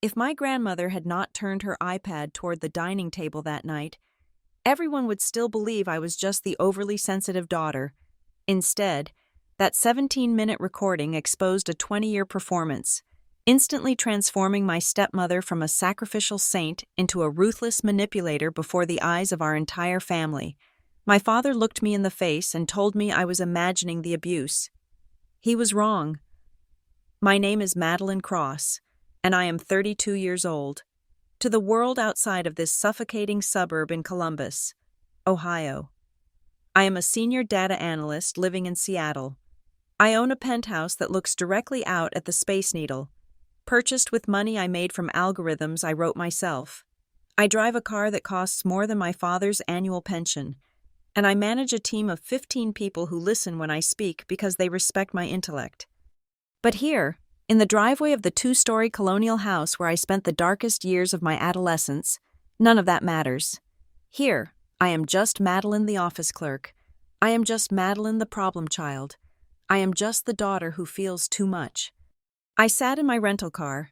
If my grandmother had not turned her iPad toward the dining table that night, everyone would still believe I was just the overly sensitive daughter. Instead, that 17-minute recording exposed a 20-year performance, instantly transforming my stepmother from a sacrificial saint into a ruthless manipulator before the eyes of our entire family. My father looked me in the face and told me I was imagining the abuse. He was wrong. My name is Madeline Cross, and I am 32 years old. To the world outside of this suffocating suburb in Columbus, Ohio. I am a senior data analyst living in Seattle. I own a penthouse that looks directly out at the Space Needle, purchased with money I made from algorithms I wrote myself. I drive a car that costs more than my father's annual pension, and I manage a team of 15 people who listen when I speak because they respect my intellect. But here, in the driveway of the 2-story colonial house where I spent the darkest years of my adolescence, none of that matters. Here, I am just Madeline the office clerk. I am just Madeline the problem child. I am just the daughter who feels too much. I sat in my rental car,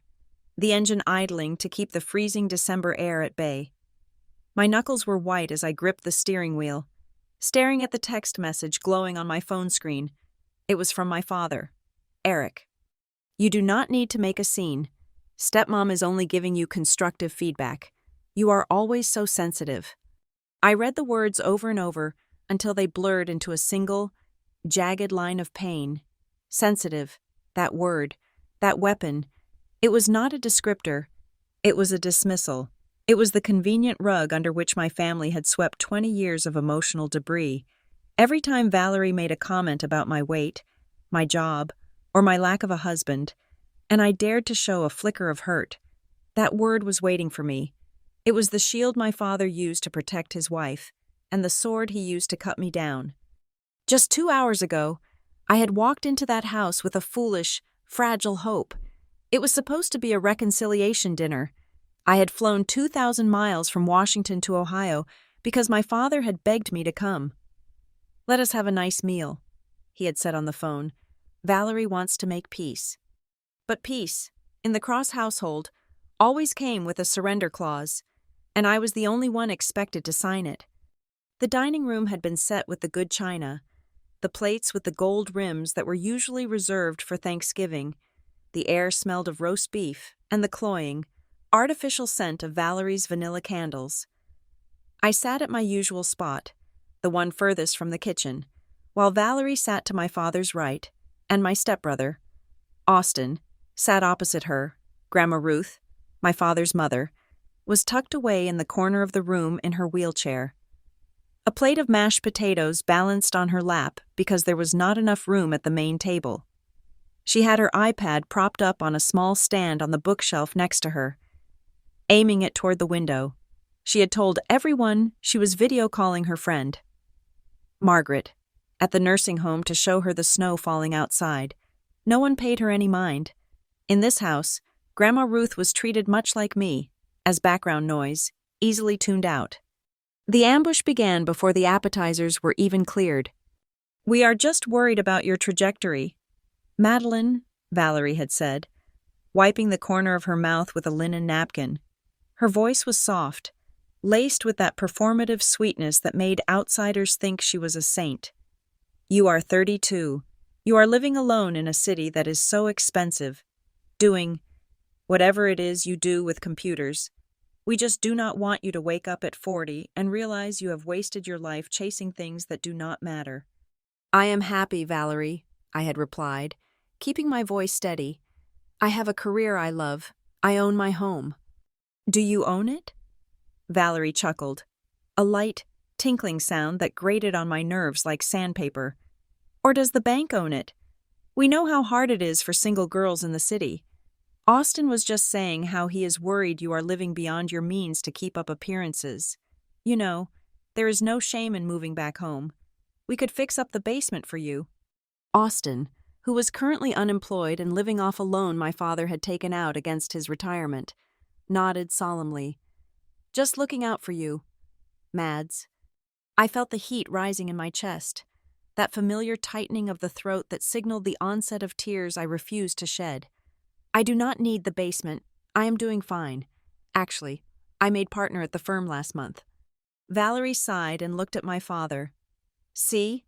the engine idling to keep the freezing December air at bay. My knuckles were white as I gripped the steering wheel, staring at the text message glowing on my phone screen. It was from my father, Eric. You do not need to make a scene. Stepmom is only giving you constructive feedback. You are always so sensitive. I read the words over and over until they blurred into a single, jagged line of pain. Sensitive, that word, that weapon. It was not a descriptor. It was a dismissal. It was the convenient rug under which my family had swept 20 years of emotional debris. Every time Valerie made a comment about my weight, my job, or my lack of a husband, and I dared to show a flicker of hurt, that word was waiting for me. It was the shield my father used to protect his wife, and the sword he used to cut me down. Just 2 hours ago, I had walked into that house with a foolish, fragile hope. It was supposed to be a reconciliation dinner. I had flown 2,000 miles from Washington to Ohio because my father had begged me to come. "Let us have a nice meal," he had said on the phone. "Valerie wants to make peace." But peace, in the Cross household, always came with a surrender clause, and I was the only one expected to sign it. The dining room had been set with the good china, the plates with the gold rims that were usually reserved for Thanksgiving. The air smelled of roast beef and the cloying, artificial scent of Valerie's vanilla candles. I sat at my usual spot, the one furthest from the kitchen, while Valerie sat to my father's right, and my stepbrother, Austin, sat opposite her. Grandma Ruth, my father's mother, was tucked away in the corner of the room in her wheelchair. A plate of mashed potatoes balanced on her lap because there was not enough room at the main table. She had her iPad propped up on a small stand on the bookshelf next to her, aiming it toward the window. She had told everyone she was video calling her friend, Margaret, at the nursing home to show her the snow falling outside. No one paid her any mind. In this house, Grandma Ruth was treated much like me, as background noise, easily tuned out. The ambush began before the appetizers were even cleared. "We are just worried about your trajectory, Madeline," Valerie had said, wiping the corner of her mouth with a linen napkin. Her voice was soft, laced with that performative sweetness that made outsiders think she was a saint. "You are 32. You are living alone in a city that is so expensive, doing whatever it is you do with computers. We just do not want you to wake up at 40 and realize you have wasted your life chasing things that do not matter." "I am happy, Valerie," I had replied, keeping my voice steady. "I have a career I love. I own my home." "Do you own it?" Valerie chuckled, a light, tinkling sound that grated on my nerves like sandpaper. "Or does the bank own it? We know how hard it is for single girls in the city. Austin was just saying how he is worried you are living beyond your means to keep up appearances. You know, there is no shame in moving back home. We could fix up the basement for you." Austin, who was currently unemployed and living off a loan my father had taken out against his retirement, nodded solemnly. "Just looking out for you, Mads." I felt the heat rising in my chest, that familiar tightening of the throat that signaled the onset of tears I refused to shed. "I do not need the basement. I am doing fine. Actually, I made partner at the firm last month. Valerie sighed and looked at my father. See?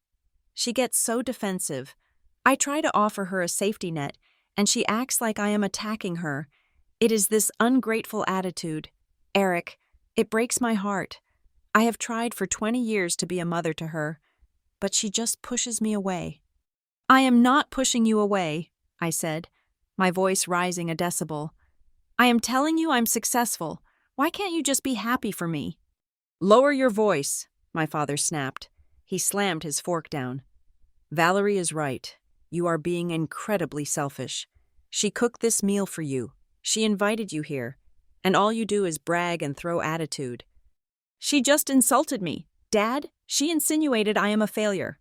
She gets so defensive. I try to offer her a safety net, and she acts like I am attacking her. It is this ungrateful attitude. Eric, it breaks my heart. I have tried for 20 years to be a mother to her, but she just pushes me away. I am not pushing you away, I said, my voice rising a decibel. I am telling you I'm successful. Why can't you just be happy for me? Lower your voice, my father snapped. He slammed his fork down. Valerie is right. You are being incredibly selfish. She cooked this meal for you. She invited you here. And all you do is brag and throw attitude. She just insulted me. Dad, she insinuated I am a failure.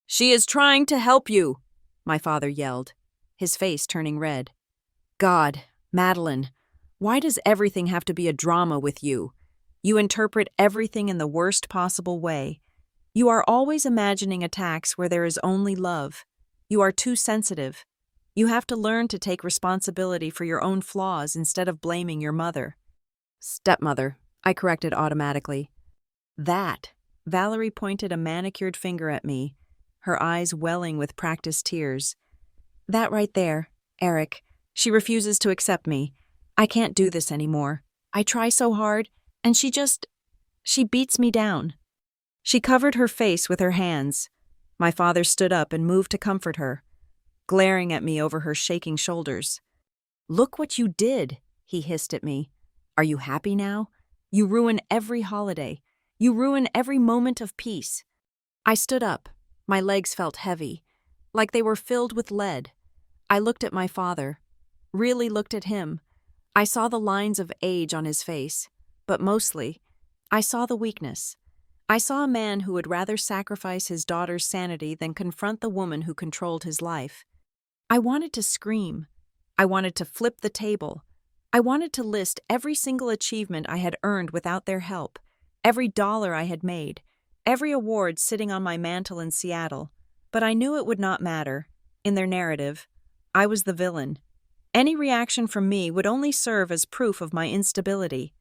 She is trying to help you, my father yelled, his face turning red. God, Madeline, why does everything have to be a drama with you? You interpret everything in the worst possible way. You are always imagining attacks where there is only love. You are too sensitive. You have to learn to take responsibility for your own flaws instead of blaming your mother. Stepmother, I corrected automatically. That. Valerie pointed a manicured finger at me, her eyes welling with practiced tears. That right there, Eric. She refuses to accept me. I can't do this anymore. I try so hard, and she beats me down. She covered her face with her hands. My father stood up and moved to comfort her, glaring at me over her shaking shoulders. Look what you did, he hissed at me. Are you happy now? You ruin every holiday. You ruin every moment of peace. I stood up. My legs felt heavy, like they were filled with lead. I looked at my father, really looked at him. I saw the lines of age on his face, but mostly, I saw the weakness. I saw a man who would rather sacrifice his daughter's sanity than confront the woman who controlled his life. I wanted to scream. I wanted to flip the table. I wanted to list every single achievement I had earned without their help, every dollar I had made, every award sitting on my mantle in Seattle. But I knew it would not matter. In their narrative, I was the villain. Any reaction from me would only serve as proof of my instability.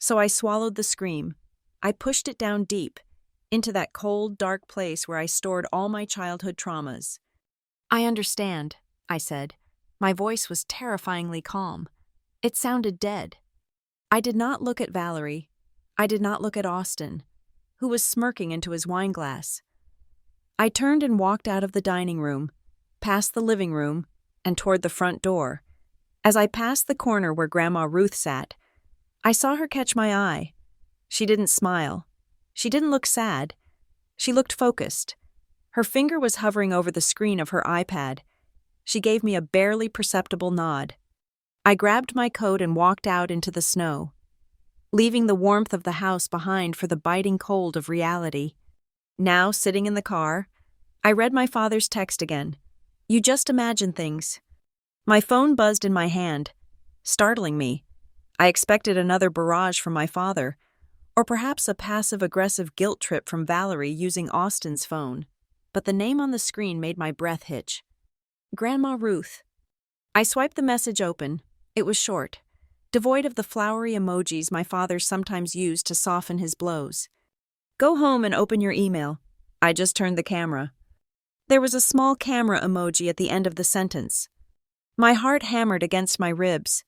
So I swallowed the scream. I pushed it down deep, into that cold, dark place where I stored all my childhood traumas. I understand, I said. My voice was terrifyingly calm. It sounded dead. I did not look at Valerie. I did not look at Austin, who was smirking into his wineglass. I turned and walked out of the dining room, past the living room, and toward the front door. As I passed the corner where Grandma Ruth sat, I saw her catch my eye. She didn't smile. She didn't look sad. She looked focused. Her finger was hovering over the screen of her iPad. She gave me a barely perceptible nod. I grabbed my coat and walked out into the snow, leaving the warmth of the house behind for the biting cold of reality. Now, sitting in the car, I read my father's text again. You just imagine things. My phone buzzed in my hand, startling me. I expected another barrage from my father, or perhaps a passive-aggressive guilt trip from Valerie using Austin's phone. But the name on the screen made my breath hitch. Grandma Ruth. I swiped the message open. It was short, devoid of the flowery emojis my father sometimes used to soften his blows. Go home and open your email. I just turned the camera. There was a small camera emoji at the end of the sentence. My heart hammered against my ribs.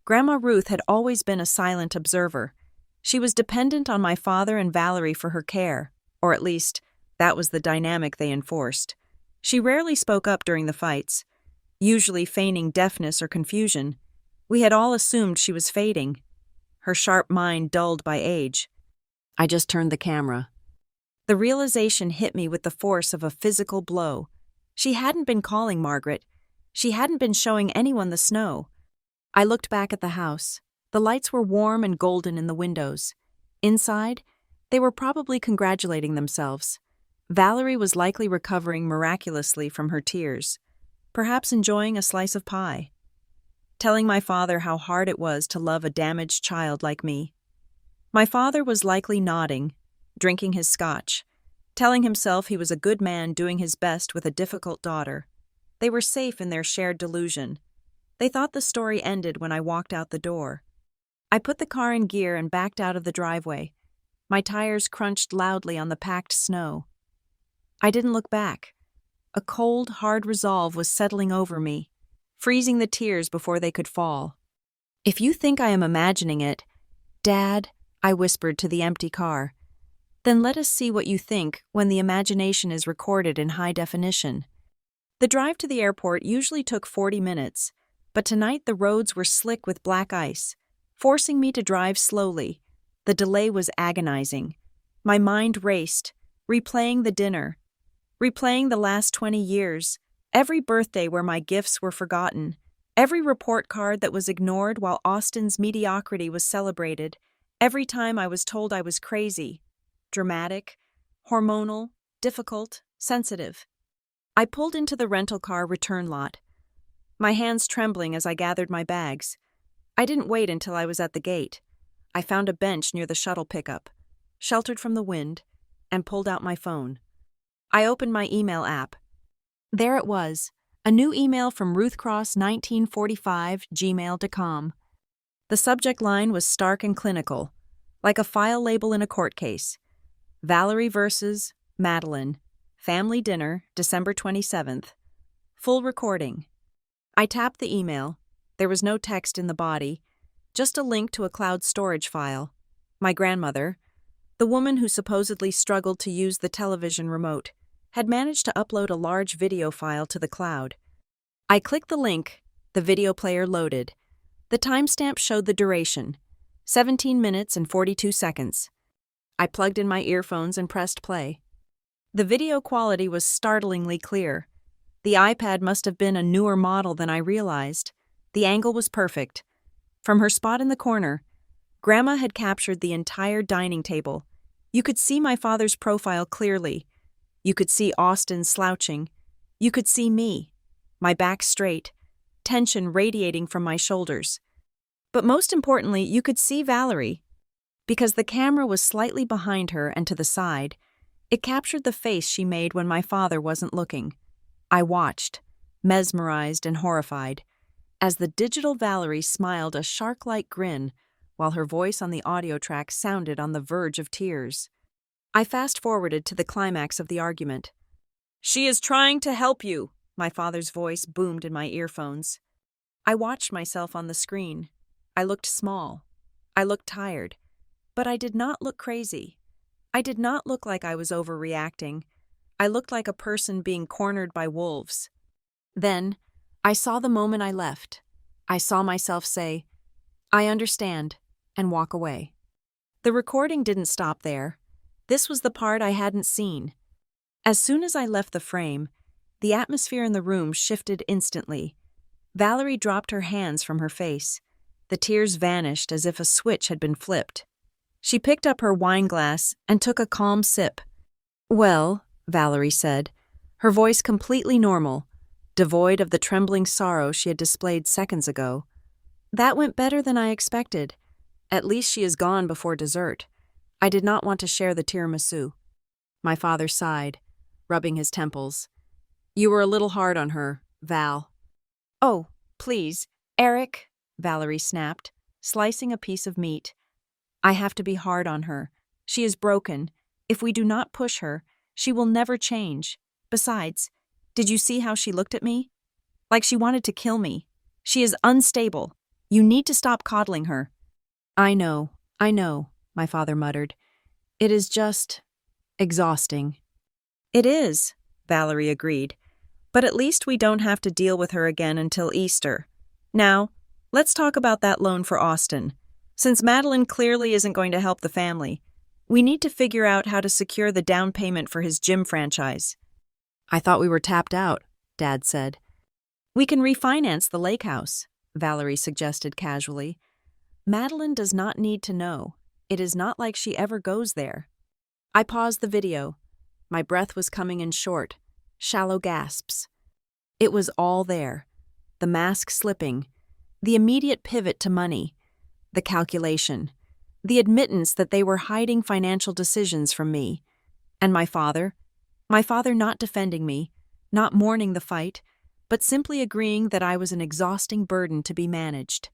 Grandma Ruth had always been a silent observer. She was dependent on my father and Valerie for her care, or at least, that was the dynamic they enforced. She rarely spoke up during the fights, usually feigning deafness or confusion. We had all assumed she was fading, her sharp mind dulled by age. I just turned the camera. The realization hit me with the force of a physical blow. She hadn't been calling Margaret. She hadn't been showing anyone the snow. I looked back at the house. The lights were warm and golden in the windows. Inside, they were probably congratulating themselves. Valerie was likely recovering miraculously from her tears, perhaps enjoying a slice of pie, telling my father how hard it was to love a damaged child like me. My father was likely nodding, drinking his scotch, telling himself he was a good man doing his best with a difficult daughter. They were safe in their shared delusion. They thought the story ended when I walked out the door. I put the car in gear and backed out of the driveway. My tires crunched loudly on the packed snow. I didn't look back. A cold, hard resolve was settling over me, freezing the tears before they could fall. "If you think I am imagining it, Dad," I whispered to the empty car, "then let us see what you think when the imagination is recorded in high definition." The drive to the airport usually took 40 minutes, but tonight the roads were slick with black ice, forcing me to drive slowly. The delay was agonizing. My mind raced, replaying the dinner, replaying the last 20 years, every birthday where my gifts were forgotten, every report card that was ignored while Austin's mediocrity was celebrated, every time I was told I was crazy, dramatic, hormonal, difficult, sensitive. I pulled into the rental car return lot, my hands trembling as I gathered my bags. I didn't wait until I was at the gate. I found a bench near the shuttle pickup, sheltered from the wind, and pulled out my phone. I opened my email app. There it was, a new email from ruthcross1945@gmail.com. The subject line was stark and clinical, like a file label in a court case. Valerie versus Madeline. Family dinner, December 27th. Full recording. I tapped the email. There was no text in the body, just a link to a cloud storage file. My grandmother, the woman who supposedly struggled to use the television remote, had managed to upload a large video file to the cloud. I clicked the link. The video player loaded. The timestamp showed the duration, 17 minutes and 42 seconds. I plugged in my earphones and pressed play. The video quality was startlingly clear. The iPad must have been a newer model than I realized. The angle was perfect. From her spot in the corner, Grandma had captured the entire dining table. You could see my father's profile clearly. You could see Austin slouching. You could see me, my back straight, tension radiating from my shoulders. But most importantly, you could see Valerie. Because the camera was slightly behind her and to the side, it captured the face she made when my father wasn't looking. I watched, mesmerized and horrified, as the digital Valerie smiled a shark-like grin while her voice on the audio track sounded on the verge of tears. I fast-forwarded to the climax of the argument. "She is trying to help you," my father's voice boomed in my earphones. I watched myself on the screen. I looked small. I looked tired. But I did not look crazy. I did not look like I was overreacting. I looked like a person being cornered by wolves. Then, I saw the moment I left. I saw myself say, "I understand," and walk away. The recording didn't stop there. This was the part I hadn't seen. As soon as I left the frame, the atmosphere in the room shifted instantly. Valerie dropped her hands from her face. The tears vanished as if a switch had been flipped. She picked up her wine glass and took a calm sip. "Well," Valerie said, her voice completely normal, devoid of the trembling sorrow she had displayed seconds ago. "That went better than I expected. At least she is gone before dessert. I did not want to share the tiramisu." My father sighed, rubbing his temples. "You were a little hard on her, Val." "Oh, please, Eric," Valerie snapped, slicing a piece of meat. "I have to be hard on her. She is broken. If we do not push her, she will never change. Besides, did you see how she looked at me? Like she wanted to kill me. She is unstable. You need to stop coddling her." I know, my father muttered. "It is just exhausting." "It is," Valerie agreed. "But at least we don't have to deal with her again until Easter. Now, let's talk about that loan for Austin. Since Madeline clearly isn't going to help the family, we need to figure out how to secure the down payment for his gym franchise." "I thought we were tapped out," Dad said. "We can refinance the lake house," Valerie suggested casually. "Madeline does not need to know. It is not like she ever goes there." I paused the video. My breath was coming in short, shallow gasps. It was all there. The mask slipping, the immediate pivot to money, the calculation, the admittance that they were hiding financial decisions from me. And my father not defending me, not mourning the fight, but simply agreeing that I was an exhausting burden to be managed.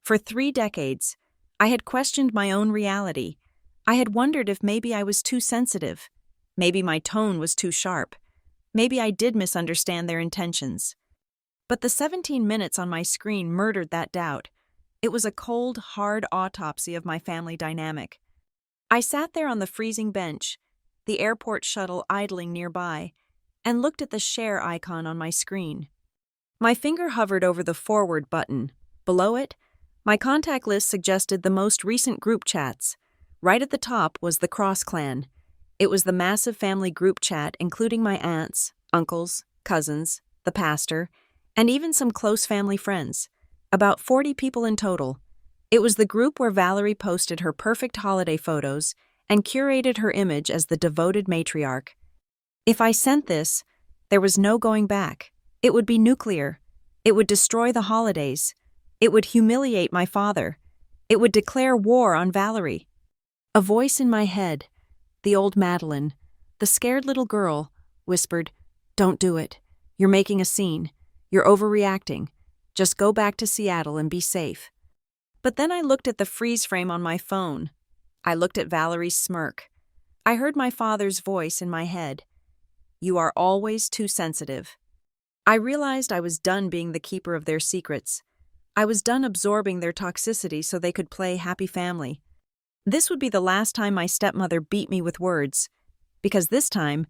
For 3 decades, I had questioned my own reality. I had wondered if maybe I was too sensitive. Maybe my tone was too sharp. Maybe I did misunderstand their intentions. But the 17 minutes on my screen murdered that doubt. It was a cold, hard autopsy of my family dynamic. I sat there on the freezing bench, the airport shuttle idling nearby, and looked at the share icon on my screen. My finger hovered over the forward button. Below it, my contact list suggested the most recent group chats. Right at the top was the Cross Clan. It was the massive family group chat including my aunts, uncles, cousins, the pastor, and even some close family friends. About 40 people in total. It was the group where Valerie posted her perfect holiday photos and curated her image as the devoted matriarch. If I sent this, there was no going back. It would be nuclear. It would destroy the holidays. It would humiliate my father. It would declare war on Valerie. A voice in my head, the old Madeline, the scared little girl, whispered, "Don't do it. You're making a scene. You're overreacting. Just go back to Seattle and be safe." But then I looked at the freeze frame on my phone. I looked at Valerie's smirk. I heard my father's voice in my head. "You are always too sensitive." I realized I was done being the keeper of their secrets. I was done absorbing their toxicity so they could play happy family. This would be the last time my stepmother beat me with words, because this time,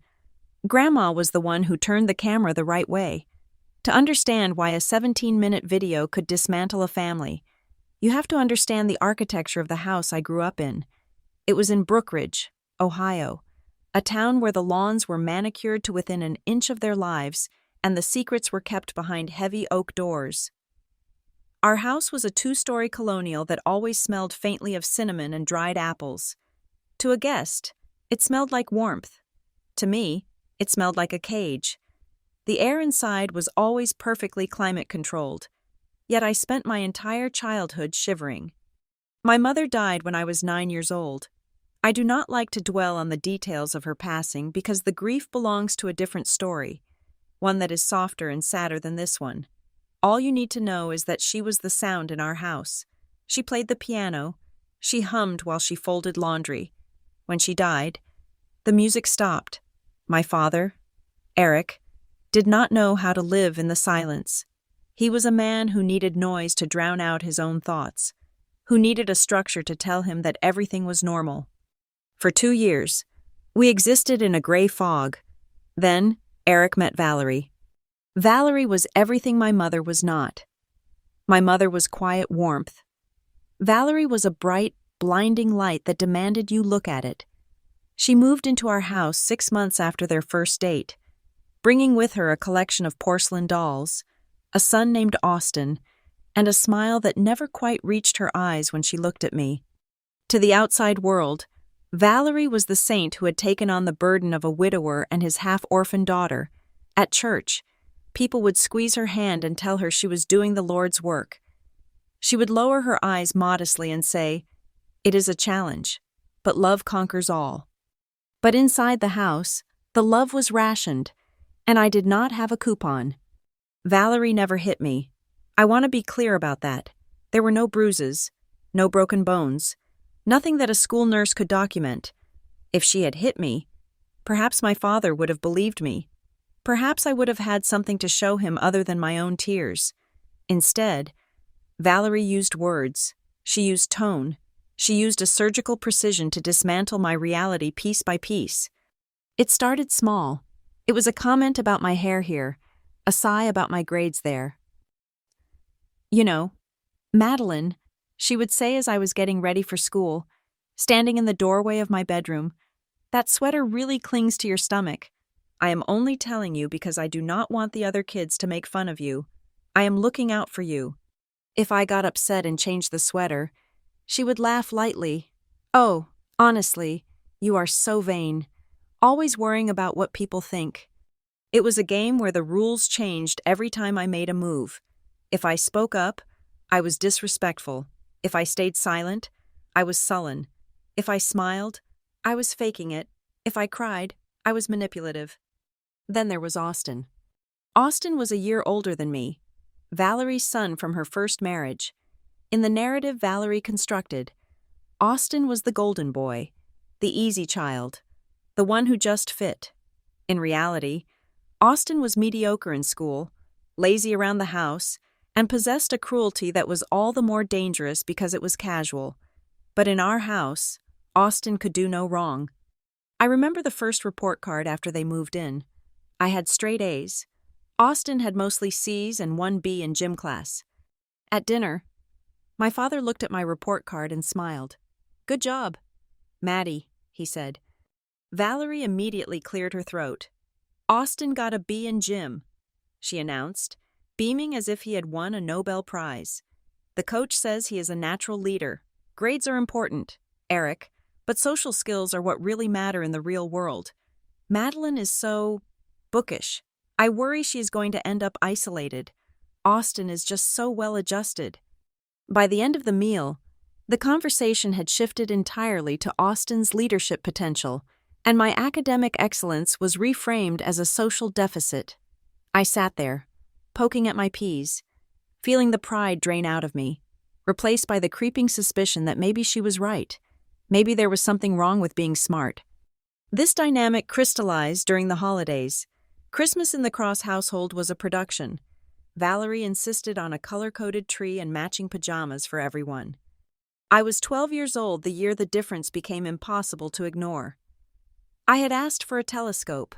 Grandma was the one who turned the camera the right way. To understand why a 17-minute video could dismantle a family, you have to understand the architecture of the house I grew up in. It was in Brookridge, Ohio, a town where the lawns were manicured to within an inch of their lives and the secrets were kept behind heavy oak doors. Our house was a 2-story colonial that always smelled faintly of cinnamon and dried apples. To a guest, it smelled like warmth. To me, it smelled like a cage. The air inside was always perfectly climate-controlled, yet I spent my entire childhood shivering. My mother died when I was 9 years old. I do not like to dwell on the details of her passing because the grief belongs to a different story, one that is softer and sadder than this one. All you need to know is that she was the sound in our house. She played the piano. She hummed while she folded laundry. When she died, the music stopped. My father, Eric, did not know how to live in the silence. He was a man who needed noise to drown out his own thoughts, who needed a structure to tell him that everything was normal. For 2 years, we existed in a gray fog. Then, Eric met Valerie. Valerie was everything my mother was not. My mother was quiet warmth. Valerie was a bright, blinding light that demanded you look at it. She moved into our house 6 months after their first date, bringing with her a collection of porcelain dolls, a son named Austin, and a smile that never quite reached her eyes when she looked at me. To the outside world, Valerie was the saint who had taken on the burden of a widower and his half-orphaned daughter. At church, people would squeeze her hand and tell her she was doing the Lord's work. She would lower her eyes modestly and say, "It is a challenge, but love conquers all." But inside the house, the love was rationed, and I did not have a coupon. Valerie never hit me. I want to be clear about that. There were no bruises, no broken bones, nothing that a school nurse could document. If she had hit me, perhaps my father would have believed me. Perhaps I would have had something to show him other than my own tears. Instead, Valerie used words. She used tone. She used a surgical precision to dismantle my reality piece by piece. It started small. It was a comment about my hair here, a sigh about my grades there. "You know, Madeline," she would say as I was getting ready for school, standing in the doorway of my bedroom, "that sweater really clings to your stomach. I am only telling you because I do not want the other kids to make fun of you. I am looking out for you." If I got upset and changed the sweater, she would laugh lightly. "Oh, honestly, you are so vain, always worrying about what people think." It was a game where the rules changed every time I made a move. If I spoke up, I was disrespectful. If I stayed silent, I was sullen. If I smiled, I was faking it. If I cried, I was manipulative. Then there was Austin. Austin was a year older than me, Valerie's son from her first marriage. In the narrative Valerie constructed, Austin was the golden boy, the easy child, the one who just fit. In reality, Austin was mediocre in school, lazy around the house, and possessed a cruelty that was all the more dangerous because it was casual. But in our house, Austin could do no wrong. I remember the first report card after they moved in. I had straight A's. Austin had mostly C's and 1 B in gym class. At dinner, my father looked at my report card and smiled. "Good job, Maddie," he said. Valerie immediately cleared her throat. "Austin got a B in gym," she announced, beaming as if he had won a Nobel Prize. "The coach says he is a natural leader. Grades are important, Eric, but social skills are what really matter in the real world. Madeline is so bookish. I worry she is going to end up isolated. Austin is just so well adjusted." By the end of the meal, the conversation had shifted entirely to Austin's leadership potential, and my academic excellence was reframed as a social deficit. I sat there, poking at my peas, feeling the pride drain out of me, replaced by the creeping suspicion that maybe she was right. Maybe there was something wrong with being smart. This dynamic crystallized during the holidays. Christmas in the Cross household was a production. Valerie insisted on a color-coded tree and matching pajamas for everyone. I was 12 years old the year the difference became impossible to ignore. I had asked for a telescope.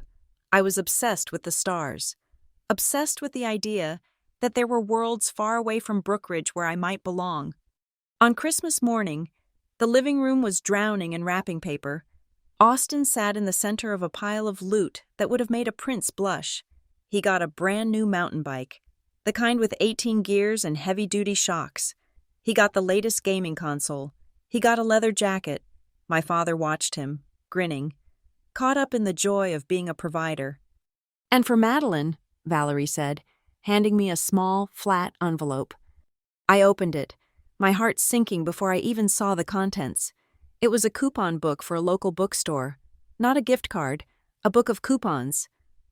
I was obsessed with the stars, obsessed with the idea that there were worlds far away from Brookridge where I might belong. On Christmas morning, the living room was drowning in wrapping paper. Austin sat in the center of a pile of loot that would have made a prince blush. He got a brand new mountain bike, the kind with 18 gears and heavy-duty shocks. He got the latest gaming console. He got a leather jacket. My father watched him, grinning, caught up in the joy of being a provider. "And for Madeline," Valerie said, handing me a small, flat envelope. I opened it, my heart sinking before I even saw the contents. It was a coupon book for a local bookstore. Not a gift card, a book of coupons.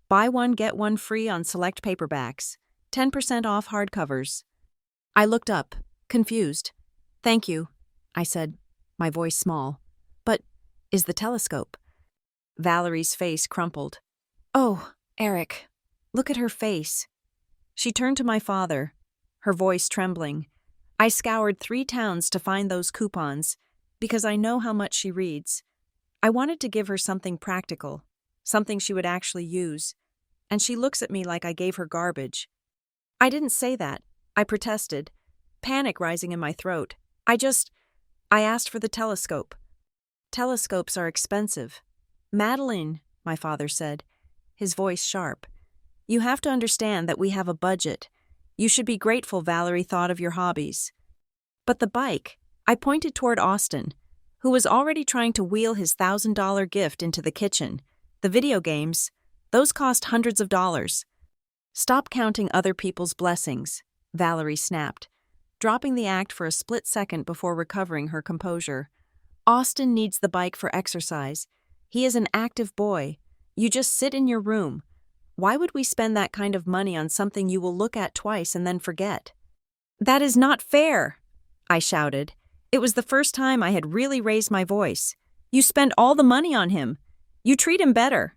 Buy one, get one free on select paperbacks. 10% off hardcovers. I looked up, confused. "Thank you," I said, my voice small. "But is the telescope?" Valerie's face crumpled. "Oh, Eric, look at her face." She turned to my father, her voice trembling. "I scoured 3 towns to find those coupons, because I know how much she reads. I wanted to give her something practical, something she would actually use, and she looks at me like I gave her garbage." "I didn't say that," I protested, panic rising in my throat. I asked for the telescope." "Telescopes are expensive." "Madeline," my father said, his voice sharp, "you have to understand that we have a budget. You should be grateful Valerie thought of your hobbies." "But the bike," I pointed toward Austin, who was already trying to wheel his $1,000 gift into the kitchen. "The video games, those cost hundreds of dollars." "Stop counting other people's blessings," Valerie snapped, dropping the act for a split second before recovering her composure. "Austin needs the bike for exercise. He is an active boy. You just sit in your room. Why would we spend that kind of money on something you will look at twice and then forget?" "That is not fair," I shouted. It was the first time I had really raised my voice. "You spend all the money on him. You treat him better."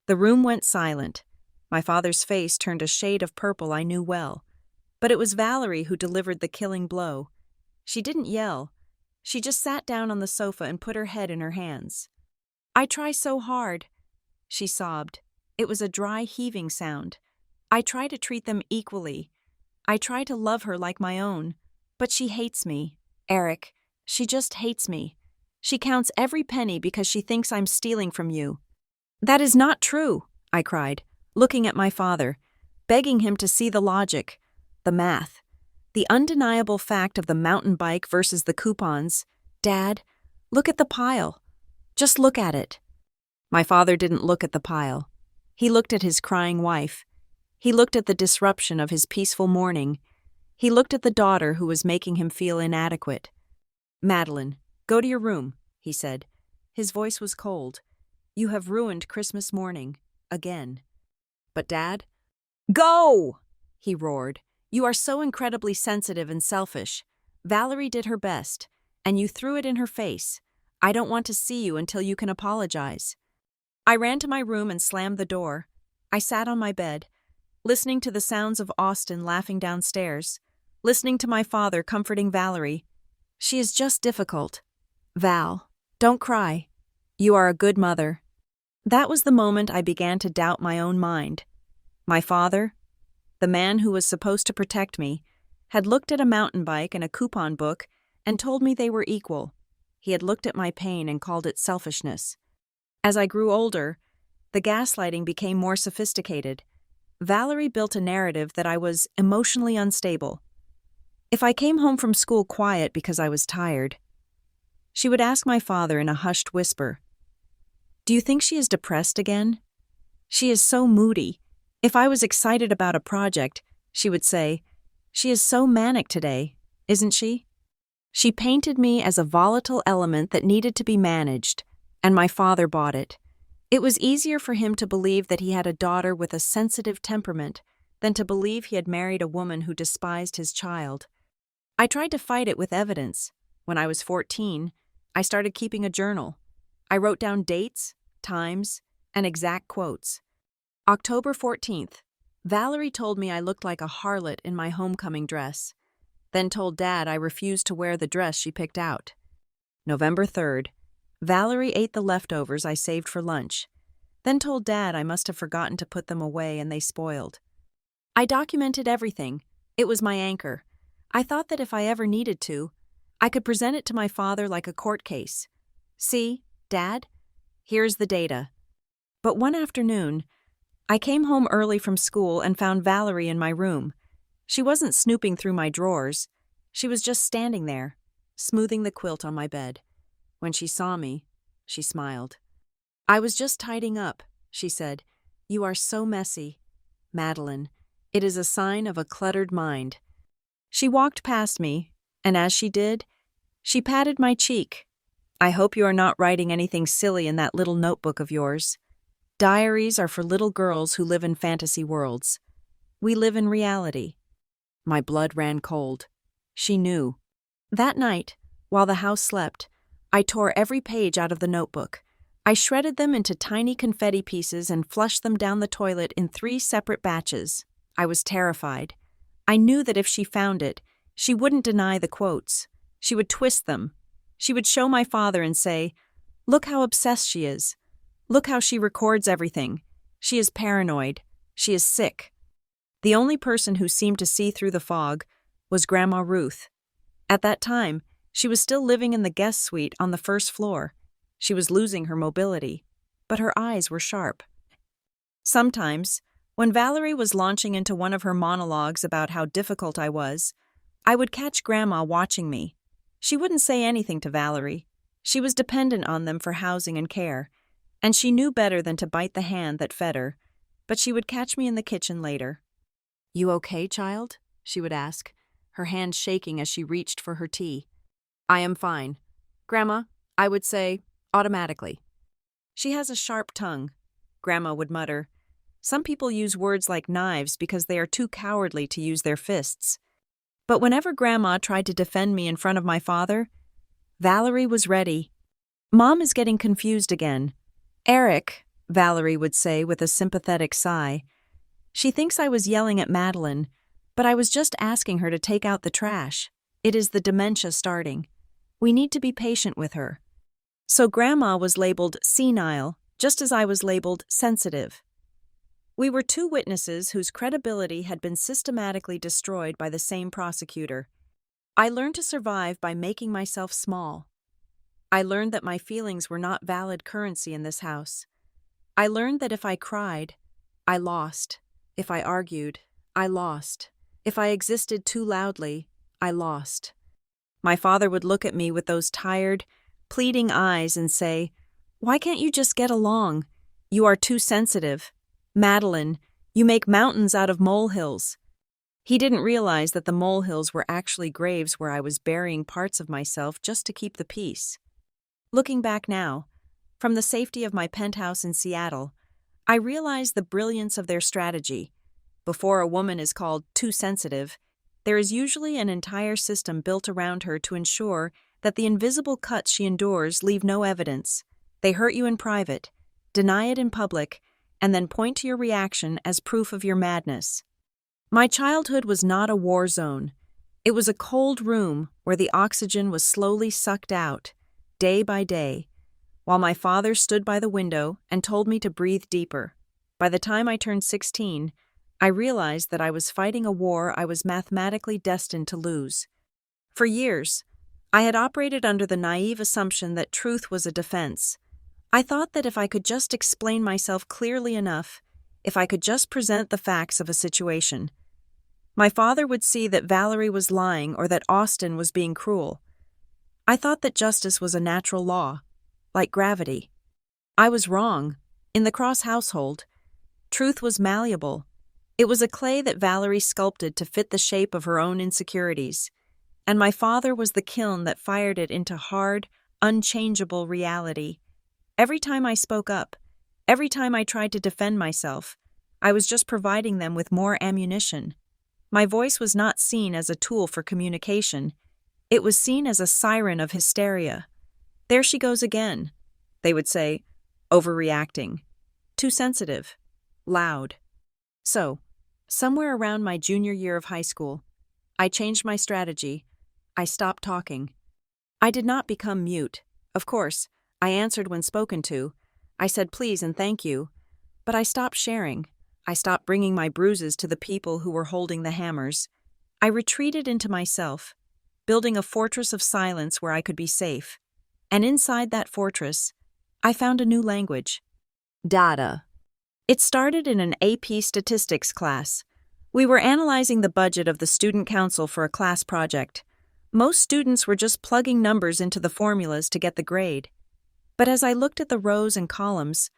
The room went silent. My father's face turned a shade of purple I knew well. But it was Valerie who delivered the killing blow. She didn't yell. She just sat down on the sofa and put her head in her hands. "I try so hard," she sobbed. It was a dry, heaving sound. "I try to treat them equally. I try to love her like my own. But she hates me, Eric. She just hates me. She counts every penny because she thinks I'm stealing from you." "That is not true," I cried, looking at my father, begging him to see the logic, the math, the undeniable fact of the mountain bike versus the coupons. "Dad, look at the pile. Just look at it." My father didn't look at the pile. He looked at his crying wife. He looked at the disruption of his peaceful morning. He looked at the daughter who was making him feel inadequate. "Madeline, go to your room," he said. His voice was cold. "You have ruined Christmas morning. Again." "But Dad?" Go! He roared. You are so incredibly sensitive and selfish. Valerie did her best, and you threw it in her face. I don't want to see you until you can apologize. I ran to my room and slammed the door. I sat on my bed, listening to the sounds of Austin laughing downstairs, listening to my father comforting Valerie. She is just difficult. Val, don't cry. You are a good mother. That was the moment I began to doubt my own mind. My father, the man who was supposed to protect me, had looked at a mountain bike and a coupon book and told me they were equal. He had looked at my pain and called it selfishness. As I grew older, the gaslighting became more sophisticated. Valerie built a narrative that I was emotionally unstable. If I came home from school quiet because I was tired, she would ask my father in a hushed whisper, "Do you think she is depressed again? She is so moody." If I was excited about a project, she would say, "She is so manic today, isn't she?" She painted me as a volatile element that needed to be managed, and my father bought it. It was easier for him to believe that he had a daughter with a sensitive temperament than to believe he had married a woman who despised his child. I tried to fight it with evidence. When I was 14, I started keeping a journal. I wrote down dates, times, and exact quotes. October 14th, Valerie told me I looked like a harlot in my homecoming dress, then told Dad I refused to wear the dress she picked out. November 3rd, Valerie ate the leftovers I saved for lunch, then told Dad I must have forgotten to put them away and they spoiled. I documented everything. It was my anchor. I thought that if I ever needed to, I could present it to my father like a court case. See, Dad? Here's the data. But one afternoon, I came home early from school and found Valerie in my room. She wasn't snooping through my drawers. She was just standing there, smoothing the quilt on my bed. When she saw me, she smiled. "I was just tidying up," she said. "You are so messy. Madeline, it is a sign of a cluttered mind." She walked past me, and as she did, she patted my cheek. "I hope you are not writing anything silly in that little notebook of yours. Diaries are for little girls who live in fantasy worlds. We live in reality." My blood ran cold. She knew. That night, while the house slept, I tore every page out of the notebook. I shredded them into tiny confetti pieces and flushed them down the toilet in 3 separate batches. I was terrified. I knew that if she found it, she wouldn't deny the quotes. She would twist them. She would show my father and say, "Look how obsessed she is. Look how she records everything. She is paranoid. She is sick." The only person who seemed to see through the fog was Grandma Ruth. At that time, she was still living in the guest suite on the first floor. She was losing her mobility, but her eyes were sharp. Sometimes, when Valerie was launching into one of her monologues about how difficult I was, I would catch Grandma watching me. She wouldn't say anything to Valerie. She was dependent on them for housing and care, and she knew better than to bite the hand that fed her, but she would catch me in the kitchen later. "You okay, child?" she would ask, her hand shaking as she reached for her tea. "I am fine. Grandma," I would say, automatically. "She has a sharp tongue," Grandma would mutter. "Some people use words like knives because they are too cowardly to use their fists." But whenever Grandma tried to defend me in front of my father, Valerie was ready. "Mom is getting confused again. Eric," Valerie would say with a sympathetic sigh. "She thinks I was yelling at Madeline, but I was just asking her to take out the trash. It is the dementia starting. We need to be patient with her." So Grandma was labeled senile, just as I was labeled sensitive. We were 2 witnesses whose credibility had been systematically destroyed by the same prosecutor. I learned to survive by making myself small. I learned that my feelings were not valid currency in this house. I learned that if I cried, I lost. If I argued, I lost. If I existed too loudly, I lost. My father would look at me with those tired, pleading eyes and say, "Why can't you just get along? You are too sensitive. Madeline, you make mountains out of molehills." He didn't realize that the molehills were actually graves where I was burying parts of myself just to keep the peace. Looking back now, from the safety of my penthouse in Seattle, I realize the brilliance of their strategy. Before a woman is called too sensitive, there is usually an entire system built around her to ensure that the invisible cuts she endures leave no evidence. They hurt you in private, deny it in public, and then point to your reaction as proof of your madness. My childhood was not a war zone. It was a cold room where the oxygen was slowly sucked out, day by day, while my father stood by the window and told me to breathe deeper. By the time I turned 16, I realized that I was fighting a war I was mathematically destined to lose. For years, I had operated under the naive assumption that truth was a defense. I thought that if I could just explain myself clearly enough, if I could just present the facts of a situation, my father would see that Valerie was lying or that Austin was being cruel. I thought that justice was a natural law, like gravity. I was wrong. In the Cross household, truth was malleable. It was a clay that Valerie sculpted to fit the shape of her own insecurities, and my father was the kiln that fired it into hard, unchangeable reality. Every time I spoke up, every time I tried to defend myself, I was just providing them with more ammunition. My voice was not seen as a tool for communication. It was seen as a siren of hysteria. There she goes again, they would say, overreacting, too sensitive, loud. So, somewhere around my junior year of high school, I changed my strategy. I stopped talking. I did not become mute. Of course, I answered when spoken to. I said please and thank you. But I stopped sharing. I stopped bringing my bruises to the people who were holding the hammers. I retreated into myself, building a fortress of silence where I could be safe. And inside that fortress, I found a new language. Data. It started in an AP statistics class. We were analyzing the budget of the student council for a class project. Most students were just plugging numbers into the formulas to get the grade. But as I looked at the rows and columns,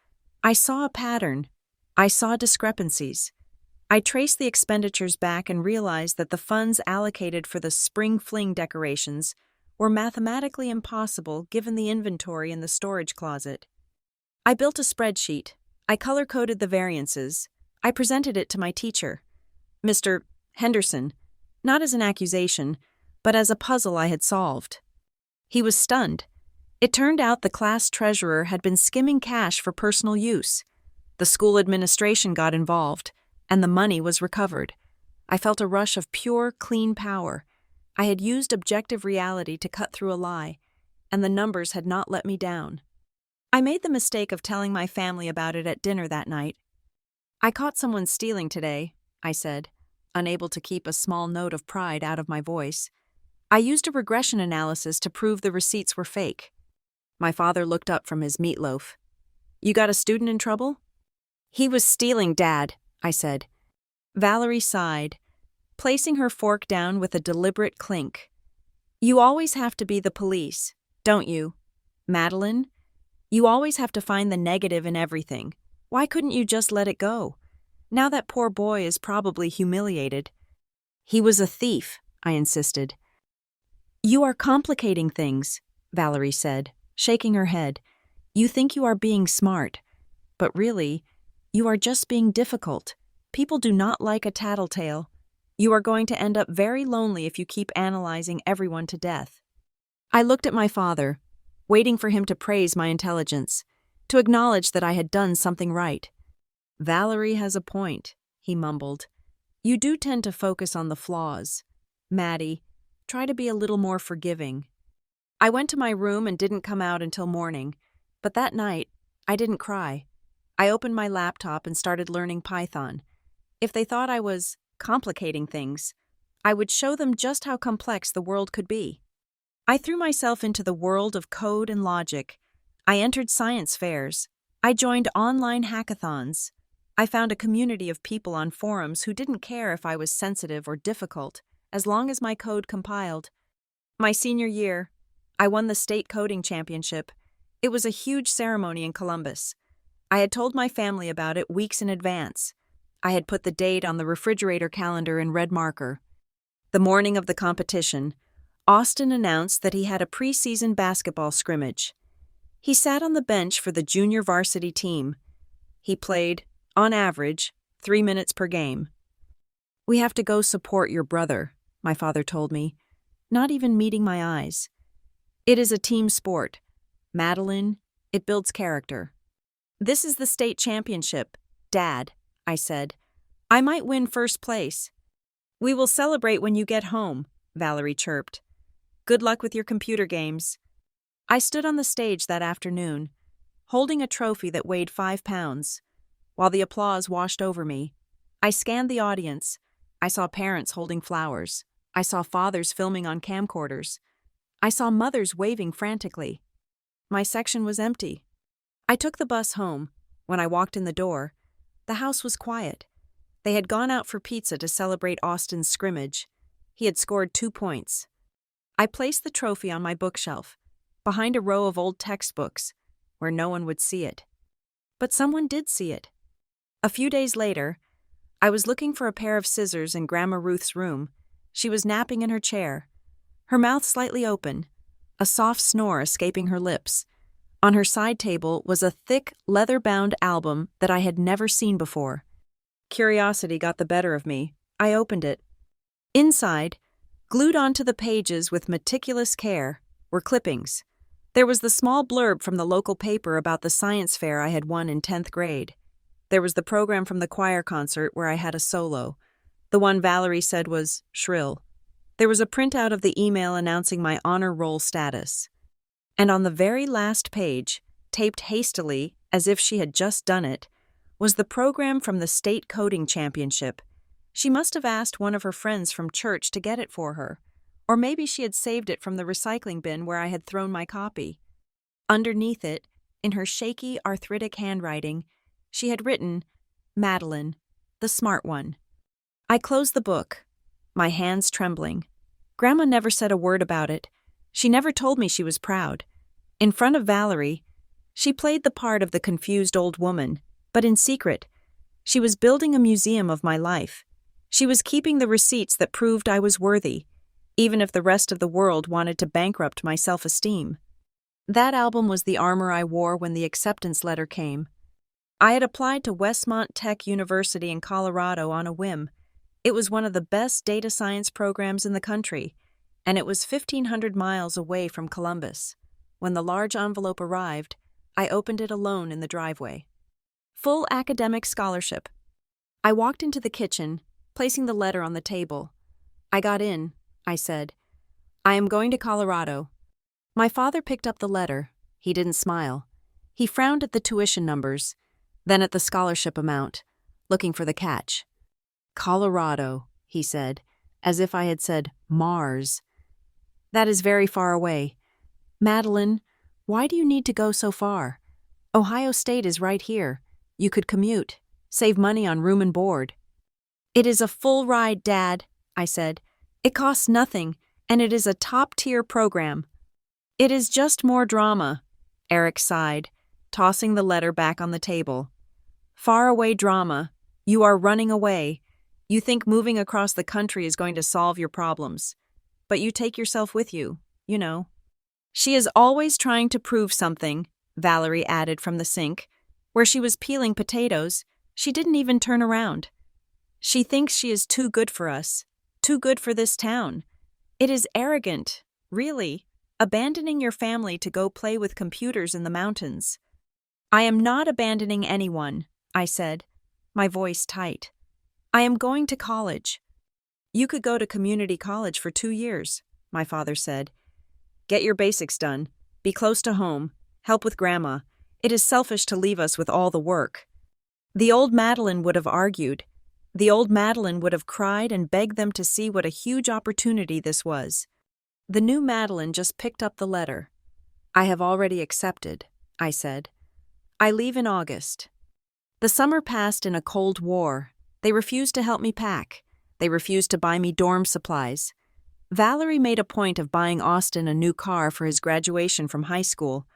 I saw a pattern. I saw discrepancies. I traced the expenditures back and realized that the funds allocated for the spring fling decorations were mathematically impossible given the inventory in the storage closet. I built a spreadsheet. I color-coded the variances. I presented it to my teacher, Mr. Henderson, not as an accusation, but as a puzzle I had solved. He was stunned. It turned out the class treasurer had been skimming cash for personal use. The school administration got involved, and the money was recovered. I felt a rush of pure, clean power. I had used objective reality to cut through a lie, and the numbers had not let me down. I made the mistake of telling my family about it at dinner that night. I caught someone stealing today, I said, unable to keep a small note of pride out of my voice. I used a regression analysis to prove the receipts were fake. My father looked up from his meatloaf. You got a student in trouble? He was stealing, Dad, I said. Valerie sighed, placing her fork down with a deliberate clink. You always have to be the police, don't you? Madeline? You always have to find the negative in everything. Why couldn't you just let it go? Now that poor boy is probably humiliated. He was a thief, I insisted. You are complicating things, Valerie said, shaking her head. You think you are being smart, but really, you are just being difficult. People do not like a tattletale. You are going to end up very lonely if you keep analyzing everyone to death. I looked at my father, waiting for him to praise my intelligence, to acknowledge that I had done something right. Valerie has a point, he mumbled. You do tend to focus on the flaws. Maddie, try to be a little more forgiving. I went to my room and didn't come out until morning, but that night, I didn't cry. I opened my laptop and started learning Python. If they thought I was complicating things, I would show them just how complex the world could be. I threw myself into the world of code and logic. I entered science fairs. I joined online hackathons. I found a community of people on forums who didn't care if I was sensitive or difficult, as long as my code compiled. My senior year, I won the state coding championship. It was a huge ceremony in Columbus. I had told my family about it weeks in advance. I had put the date on the refrigerator calendar in red marker. The morning of the competition, Austin announced that he had a preseason basketball scrimmage. He sat on the bench for the junior varsity team. He played, on average, 3 minutes per game. We have to go support your brother, my father told me, not even meeting my eyes. It is a team sport. Madeline, it builds character. This is the state championship, Dad, I said. I might win first place. We will celebrate when you get home, Valerie chirped. Good luck with your computer games. I stood on the stage that afternoon, holding a trophy that weighed 5 pounds. While the applause washed over me, I scanned the audience. I saw parents holding flowers. I saw fathers filming on camcorders. I saw mothers waving frantically. My section was empty. I took the bus home. When I walked in the door, the house was quiet. They had gone out for pizza to celebrate Austin's scrimmage. He had scored 2 points. I placed the trophy on my bookshelf, behind a row of old textbooks, where no one would see it. But someone did see it. A few days later, I was looking for a pair of scissors in Grandma Ruth's room. She was napping in her chair, her mouth slightly open, a soft snore escaping her lips. On her side table was a thick, leather-bound album that I had never seen before. Curiosity got the better of me. I opened it. Inside, glued onto the pages with meticulous care, were clippings. There was the small blurb from the local paper about the science fair I had won in 10th grade. There was the program from the choir concert where I had a solo. The one Valerie said was shrill. There was a printout of the email announcing my honor roll status. And on the very last page, taped hastily as if she had just done it, was the program from the state coding championship. She must have asked one of her friends from church to get it for her, or maybe she had saved it from the recycling bin where I had thrown my copy. Underneath it, in her shaky, arthritic handwriting, she had written, Madeline, the smart one. I closed the book, my hands trembling. Grandma never said a word about it. She never told me she was proud. In front of Valerie, she played the part of the confused old woman, but in secret. She was building a museum of my life. She was keeping the receipts that proved I was worthy, even if the rest of the world wanted to bankrupt my self-esteem. That album was the armor I wore when the acceptance letter came. I had applied to Westmont Tech University in Colorado on a whim. It was one of the best data science programs in the country, and it was 1,500 miles away from Columbus. When the large envelope arrived, I opened it alone in the driveway. Full academic scholarship. I walked into the kitchen, placing the letter on the table. I got in, I said. I am going to Colorado. My father picked up the letter. He didn't smile. He frowned at the tuition numbers, then at the scholarship amount, looking for the catch. Colorado, he said, as if I had said Mars. That is very far away. Madeline, why do you need to go so far? Ohio State is right here. You could commute, save money on room and board. It is a full ride, Dad, I said. It costs nothing, and it is a top-tier program. It is just more drama, Eric sighed, tossing the letter back on the table. Faraway drama. You are running away. You think moving across the country is going to solve your problems. But you take yourself with you, you know. She is always trying to prove something, Valerie added from the sink. Where she was peeling potatoes, she didn't even turn around. She thinks she is too good for us, too good for this town. It is arrogant, really, abandoning your family to go play with computers in the mountains. I am not abandoning anyone, I said, my voice tight. I am going to college. You could go to community college for 2 years, my father said. Get your basics done, be close to home, help with Grandma. It is selfish to leave us with all the work. The old Madeline would have argued. The old Madeline would have cried and begged them to see what a huge opportunity this was. The new Madeline just picked up the letter. I have already accepted, I said. I leave in August. The summer passed in a cold war. They refused to help me pack. They refused to buy me dorm supplies. Valerie made a point of buying Austin a new car for his graduation from high school.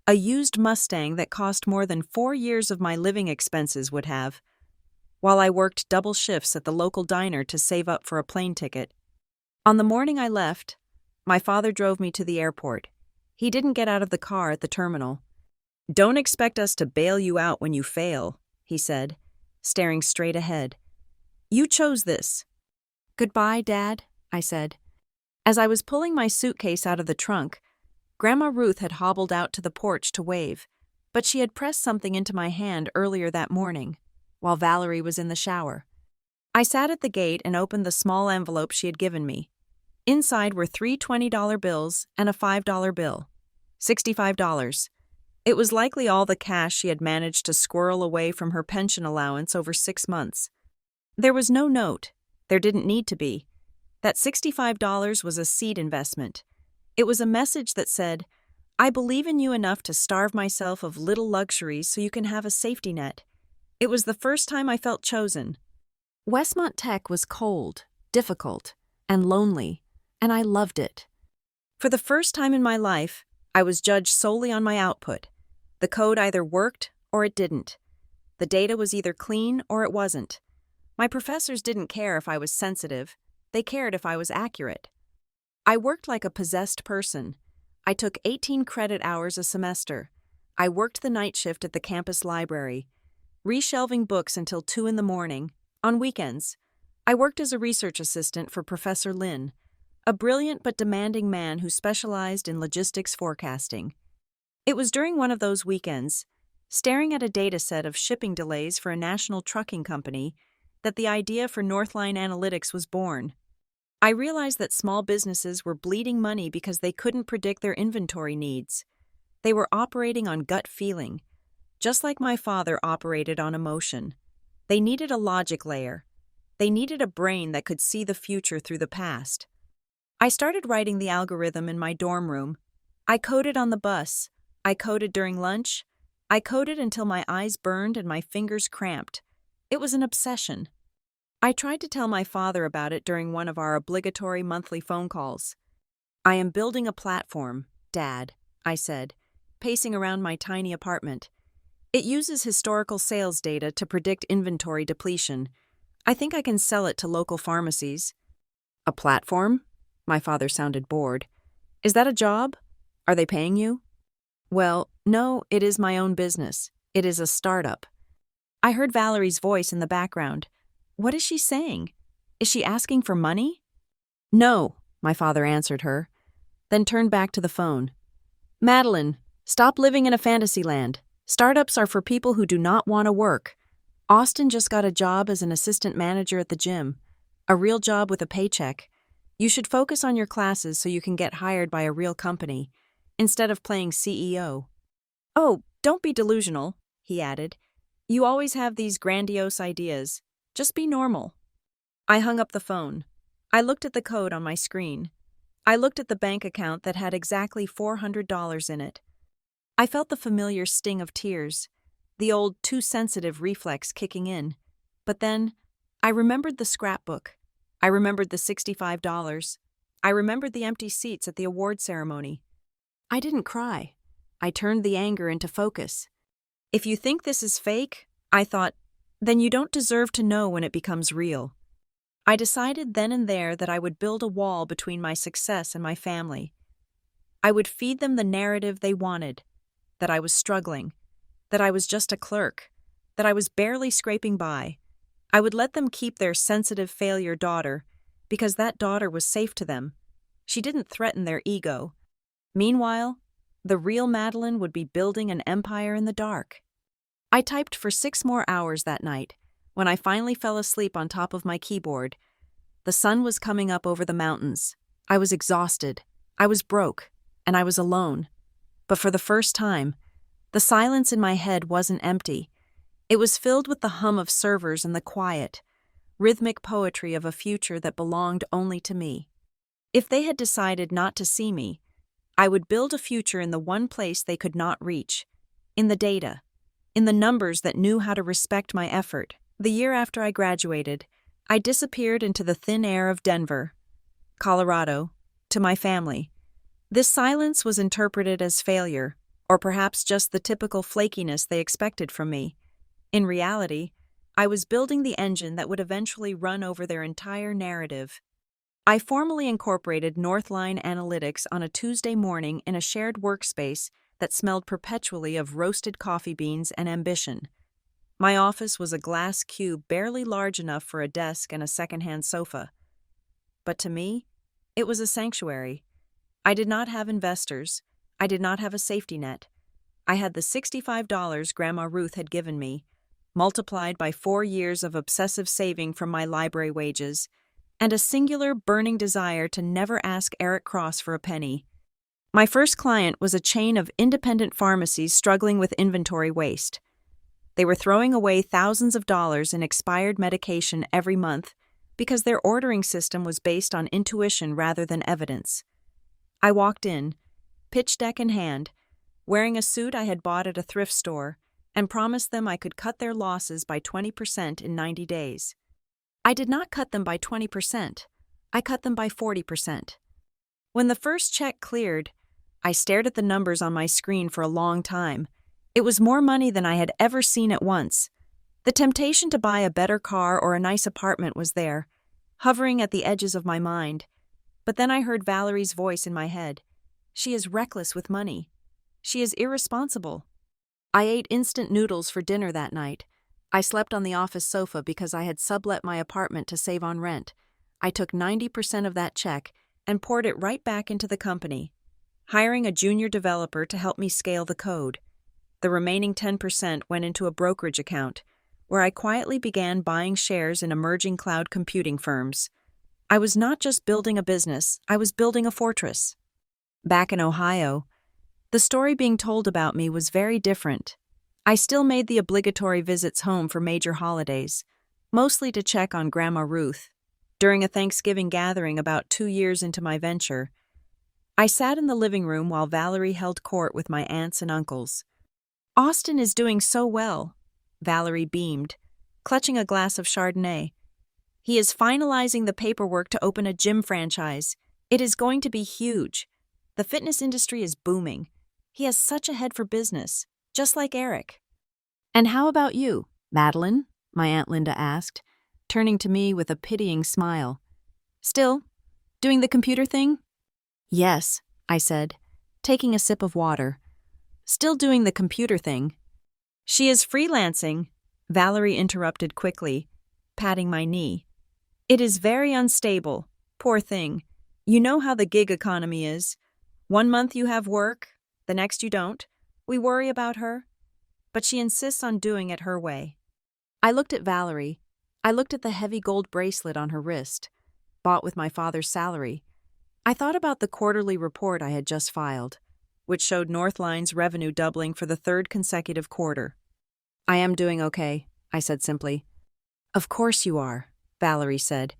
A used Mustang that cost more than 4 years of my living expenses would have, while I worked double shifts at the local diner to save up for a plane ticket. On the morning I left, my father drove me to the airport. He didn't get out of the car at the terminal. Don't expect us to bail you out when you fail, he said, staring straight ahead. You chose this. "Goodbye, Dad," I said. As I was pulling my suitcase out of the trunk, Grandma Ruth had hobbled out to the porch to wave, but she had pressed something into my hand earlier that morning, while Valerie was in the shower. I sat at the gate and opened the small envelope she had given me. Inside were 3 $20 bills and a $5 bill. $65. It was likely all the cash she had managed to squirrel away from her pension allowance over 6 months. There was no note. There didn't need to be. That $65 was a seed investment. It was a message that said, "I believe in you enough to starve myself of little luxuries so you can have a safety net." It was the first time I felt chosen. Westmont Tech was cold, difficult, and lonely, and I loved it. For the first time in my life, I was judged solely on my output. The code either worked or it didn't. The data was either clean or it wasn't. My professors didn't care if I was sensitive. They cared if I was accurate. I worked like a possessed person. I took 18 credit hours a semester. I worked the night shift at the campus library, reshelving books until 2 in the morning. On weekends, I worked as a research assistant for Professor Lin, a brilliant but demanding man who specialized in logistics forecasting. It was during one of those weekends, staring at a data set of shipping delays for a national trucking company, that the idea for Northline Analytics was born. I realized that small businesses were bleeding money because they couldn't predict their inventory needs. They were operating on gut feeling, just like my father operated on emotion. They needed a logic layer. They needed a brain that could see the future through the past. I started writing the algorithm in my dorm room. I coded on the bus. I coded during lunch. I coded until my eyes burned and my fingers cramped. It was an obsession. I tried to tell my father about it during one of our obligatory monthly phone calls. "I am building a platform, Dad," I said, pacing around my tiny apartment. "It uses historical sales data to predict inventory depletion. I think I can sell it to local pharmacies." "A platform?" My father sounded bored. "Is that a job? Are they paying you?" "Well, no, it is my own business. It is a startup." I heard Valerie's voice in the background. What is she saying? Is she asking for money? "No," my father answered her, then turned back to the phone. "Madeline, stop living in a fantasy land. Startups are for people who do not want to work. Austin just got a job as an assistant manager at the gym, a real job with a paycheck. You should focus on your classes so you can get hired by a real company, instead of playing CEO." "Oh, don't be delusional," he added. "You always have these grandiose ideas. Just be normal." I hung up the phone. I looked at the code on my screen. I looked at the bank account that had exactly $400 in it. I felt the familiar sting of tears, the old too sensitive reflex kicking in. But then, I remembered the scrapbook. I remembered the $65. I remembered the empty seats at the award ceremony. I didn't cry. I turned the anger into focus. If you think this is fake, I thought, then you don't deserve to know when it becomes real. I decided then and there that I would build a wall between my success and my family. I would feed them the narrative they wanted, that I was struggling, that I was just a clerk, that I was barely scraping by. I would let them keep their sensitive failure daughter, because that daughter was safe to them. She didn't threaten their ego. Meanwhile, the real Madeline would be building an empire in the dark. I typed for 6 more hours that night. When I finally fell asleep on top of my keyboard, the sun was coming up over the mountains. I was exhausted. I was broke, and I was alone. But for the first time, the silence in my head wasn't empty. It was filled with the hum of servers and the quiet, rhythmic poetry of a future that belonged only to me. If they had decided not to see me, I would build a future in the one place they could not reach, in the data, in the numbers that knew how to respect my effort. The year after I graduated, I disappeared into the thin air of Denver, Colorado, to my family. This silence was interpreted as failure, or perhaps just the typical flakiness they expected from me. In reality, I was building the engine that would eventually run over their entire narrative. I formally incorporated Northline Analytics on a Tuesday morning in a shared workspace that smelled perpetually of roasted coffee beans and ambition. My office was a glass cube barely large enough for a desk and a secondhand sofa. but to me, it was a sanctuary. I did not have investors. I did not have a safety net. I had the $65 Grandma Ruth had given me, multiplied by 4 years of obsessive saving from my library wages, and a singular burning desire to never ask Eric Cross for a penny. My first client was a chain of independent pharmacies struggling with inventory waste. They were throwing away thousands of dollars in expired medication every month because their ordering system was based on intuition rather than evidence. I walked in, pitch deck in hand, wearing a suit I had bought at a thrift store, and promised them I could cut their losses by 20% in 90 days. I did not cut them by 20%. I cut them by 40%. When the first check cleared, I stared at the numbers on my screen for a long time. It was more money than I had ever seen at once. The temptation to buy a better car or a nice apartment was there, hovering at the edges of my mind. But then I heard Valerie's voice in my head. She is reckless with money. She is irresponsible. I ate instant noodles for dinner that night. I slept on the office sofa because I had sublet my apartment to save on rent. I took 90% of that check and poured it right back into the company, hiring a junior developer to help me scale the code. The remaining 10% went into a brokerage account, where I quietly began buying shares in emerging cloud computing firms. I was not just building a business, I was building a fortress. Back in Ohio, the story being told about me was very different. I still made the obligatory visits home for major holidays, mostly to check on Grandma Ruth. During a Thanksgiving gathering about 2 years into my venture, I sat in the living room while Valerie held court with my aunts and uncles. "Austin is doing so well," Valerie beamed, clutching a glass of Chardonnay. "He is finalizing the paperwork to open a gym franchise. It is going to be huge. The fitness industry is booming. He has such a head for business, just like Eric." "And how about you, Madeline?" my Aunt Linda asked, turning to me with a pitying smile. "Still doing the computer thing?" "Yes," I said, taking a sip of water. "Still doing the computer thing." "She is freelancing," Valerie interrupted quickly, patting my knee. "It is very unstable. Poor thing. You know how the gig economy is. 1 month you have work, the next you don't. We worry about her. But she insists on doing it her way." I looked at Valerie. I looked at the heavy gold bracelet on her wrist, bought with my father's salary. I thought about the quarterly report I had just filed, which showed Northline's revenue doubling for the 3rd consecutive quarter. "I am doing okay," I said simply. "Of course you are," Valerie said,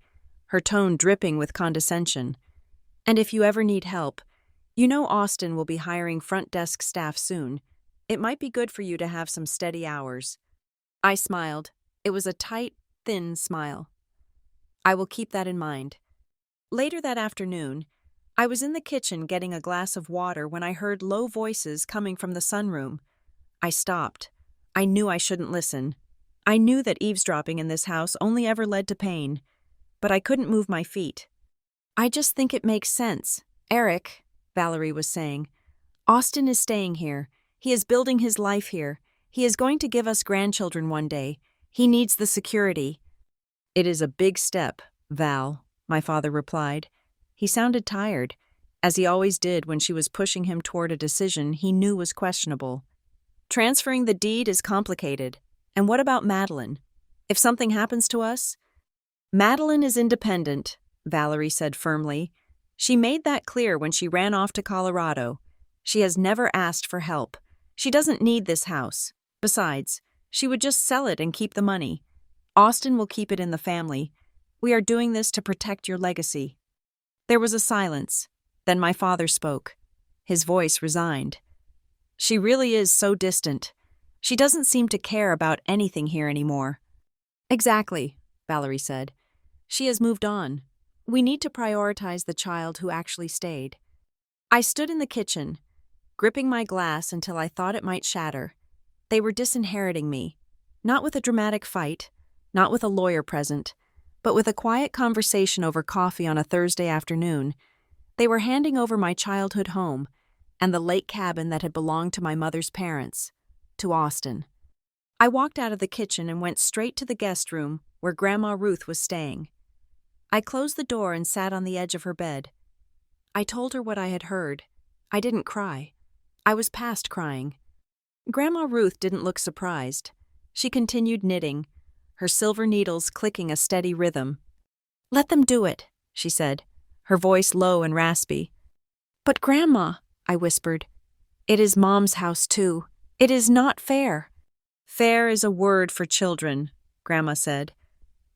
her tone dripping with condescension. "And if you ever need help, you know Austin will be hiring front desk staff soon. It might be good for you to have some steady hours." I smiled. It was a tight, thin smile. "I will keep that in mind." Later that afternoon, I was in the kitchen getting a glass of water when I heard low voices coming from the sunroom. I stopped. I knew I shouldn't listen. I knew that eavesdropping in this house only ever led to pain, but I couldn't move my feet. "I just think it makes sense. Eric," Valerie was saying, "Austin is staying here. He is building his life here. He is going to give us grandchildren one day. He needs the security." "It is a big step, Val," my father replied. He sounded tired, as he always did when she was pushing him toward a decision he knew was questionable. "Transferring the deed is complicated. And what about Madeline? If something happens to us?" "Madeline is independent," Valerie said firmly. "She made that clear when she ran off to Colorado. She has never asked for help. She doesn't need this house. Besides, she would just sell it and keep the money. Austin will keep it in the family. We are doing this to protect your legacy." There was a silence. Then my father spoke. His voice resigned. "She really is so distant. She doesn't seem to care about anything here anymore." "Exactly," Valerie said. "She has moved on. We need to prioritize the child who actually stayed." I stood in the kitchen, gripping my glass until I thought it might shatter. They were disinheriting me, not with a dramatic fight, not with a lawyer present, but with a quiet conversation over coffee on a Thursday afternoon. They were handing over my childhood home and the lake cabin that had belonged to my mother's parents, to Austin. I walked out of the kitchen and went straight to the guest room where Grandma Ruth was staying. I closed the door and sat on the edge of her bed. I told her what I had heard. I didn't cry. I was past crying. Grandma Ruth didn't look surprised. She continued knitting, her silver needles clicking a steady rhythm. "Let them do it," she said, her voice low and raspy. "But Grandma," I whispered, "it is Mom's house too. It is not fair." "Fair is a word for children," Grandma said,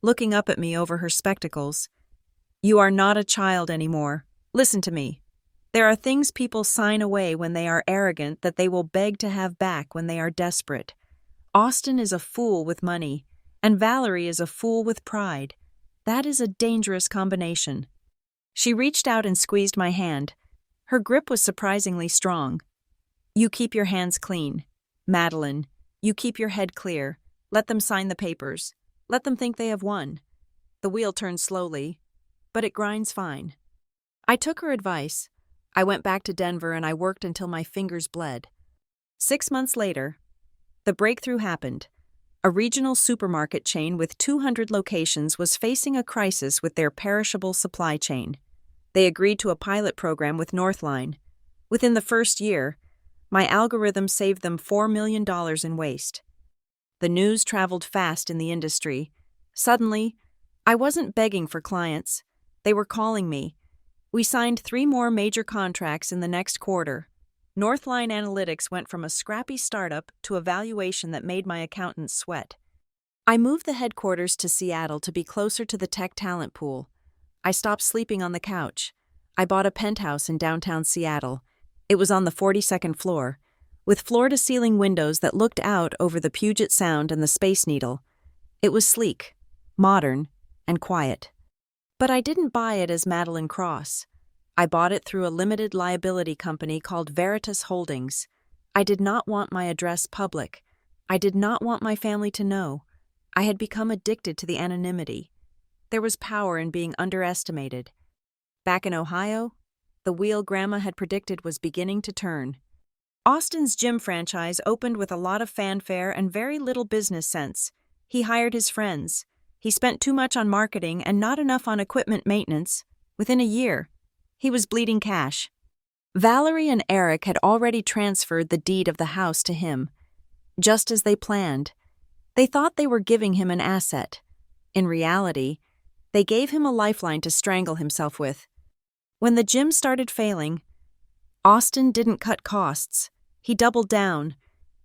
looking up at me over her spectacles. "You are not a child anymore. Listen to me. There are things people sign away when they are arrogant that they will beg to have back when they are desperate. Austin is a fool with money, and Valerie is a fool with pride. That is a dangerous combination." She reached out and squeezed my hand. Her grip was surprisingly strong. "You keep your hands clean. Madeline, you keep your head clear. Let them sign the papers. Let them think they have won. The wheel turns slowly, but it grinds fine." I took her advice. I went back to Denver and I worked until my fingers bled. 6 months later, the breakthrough happened. A regional supermarket chain with 200 locations was facing a crisis with their perishable supply chain. They agreed to a pilot program with Northline. Within the first year, my algorithm saved them $4 million in waste. The news traveled fast in the industry. Suddenly, I wasn't begging for clients. They were calling me. We signed 3 more major contracts in the next quarter. Northline Analytics went from a scrappy startup to a valuation that made my accountants sweat. I moved the headquarters to Seattle to be closer to the tech talent pool. I stopped sleeping on the couch. I bought a penthouse in downtown Seattle. It was on the 42nd floor, with floor-to-ceiling windows that looked out over the Puget Sound and the Space Needle. It was sleek, modern, and quiet. But I didn't buy it as Madeline Cross. I bought it through a limited liability company called Veritas Holdings. I did not want my address public. I did not want my family to know. I had become addicted to the anonymity. There was power in being underestimated. Back in Ohio, the wheel Grandma had predicted was beginning to turn. Austin's gym franchise opened with a lot of fanfare and very little business sense. He hired his friends. He spent too much on marketing and not enough on equipment maintenance. Within a year, he was bleeding cash. Valerie and Eric had already transferred the deed of the house to him. Just as they planned. They thought they were giving him an asset. In reality, they gave him a lifeline to strangle himself with. When the gym started failing, Austin didn't cut costs. He doubled down.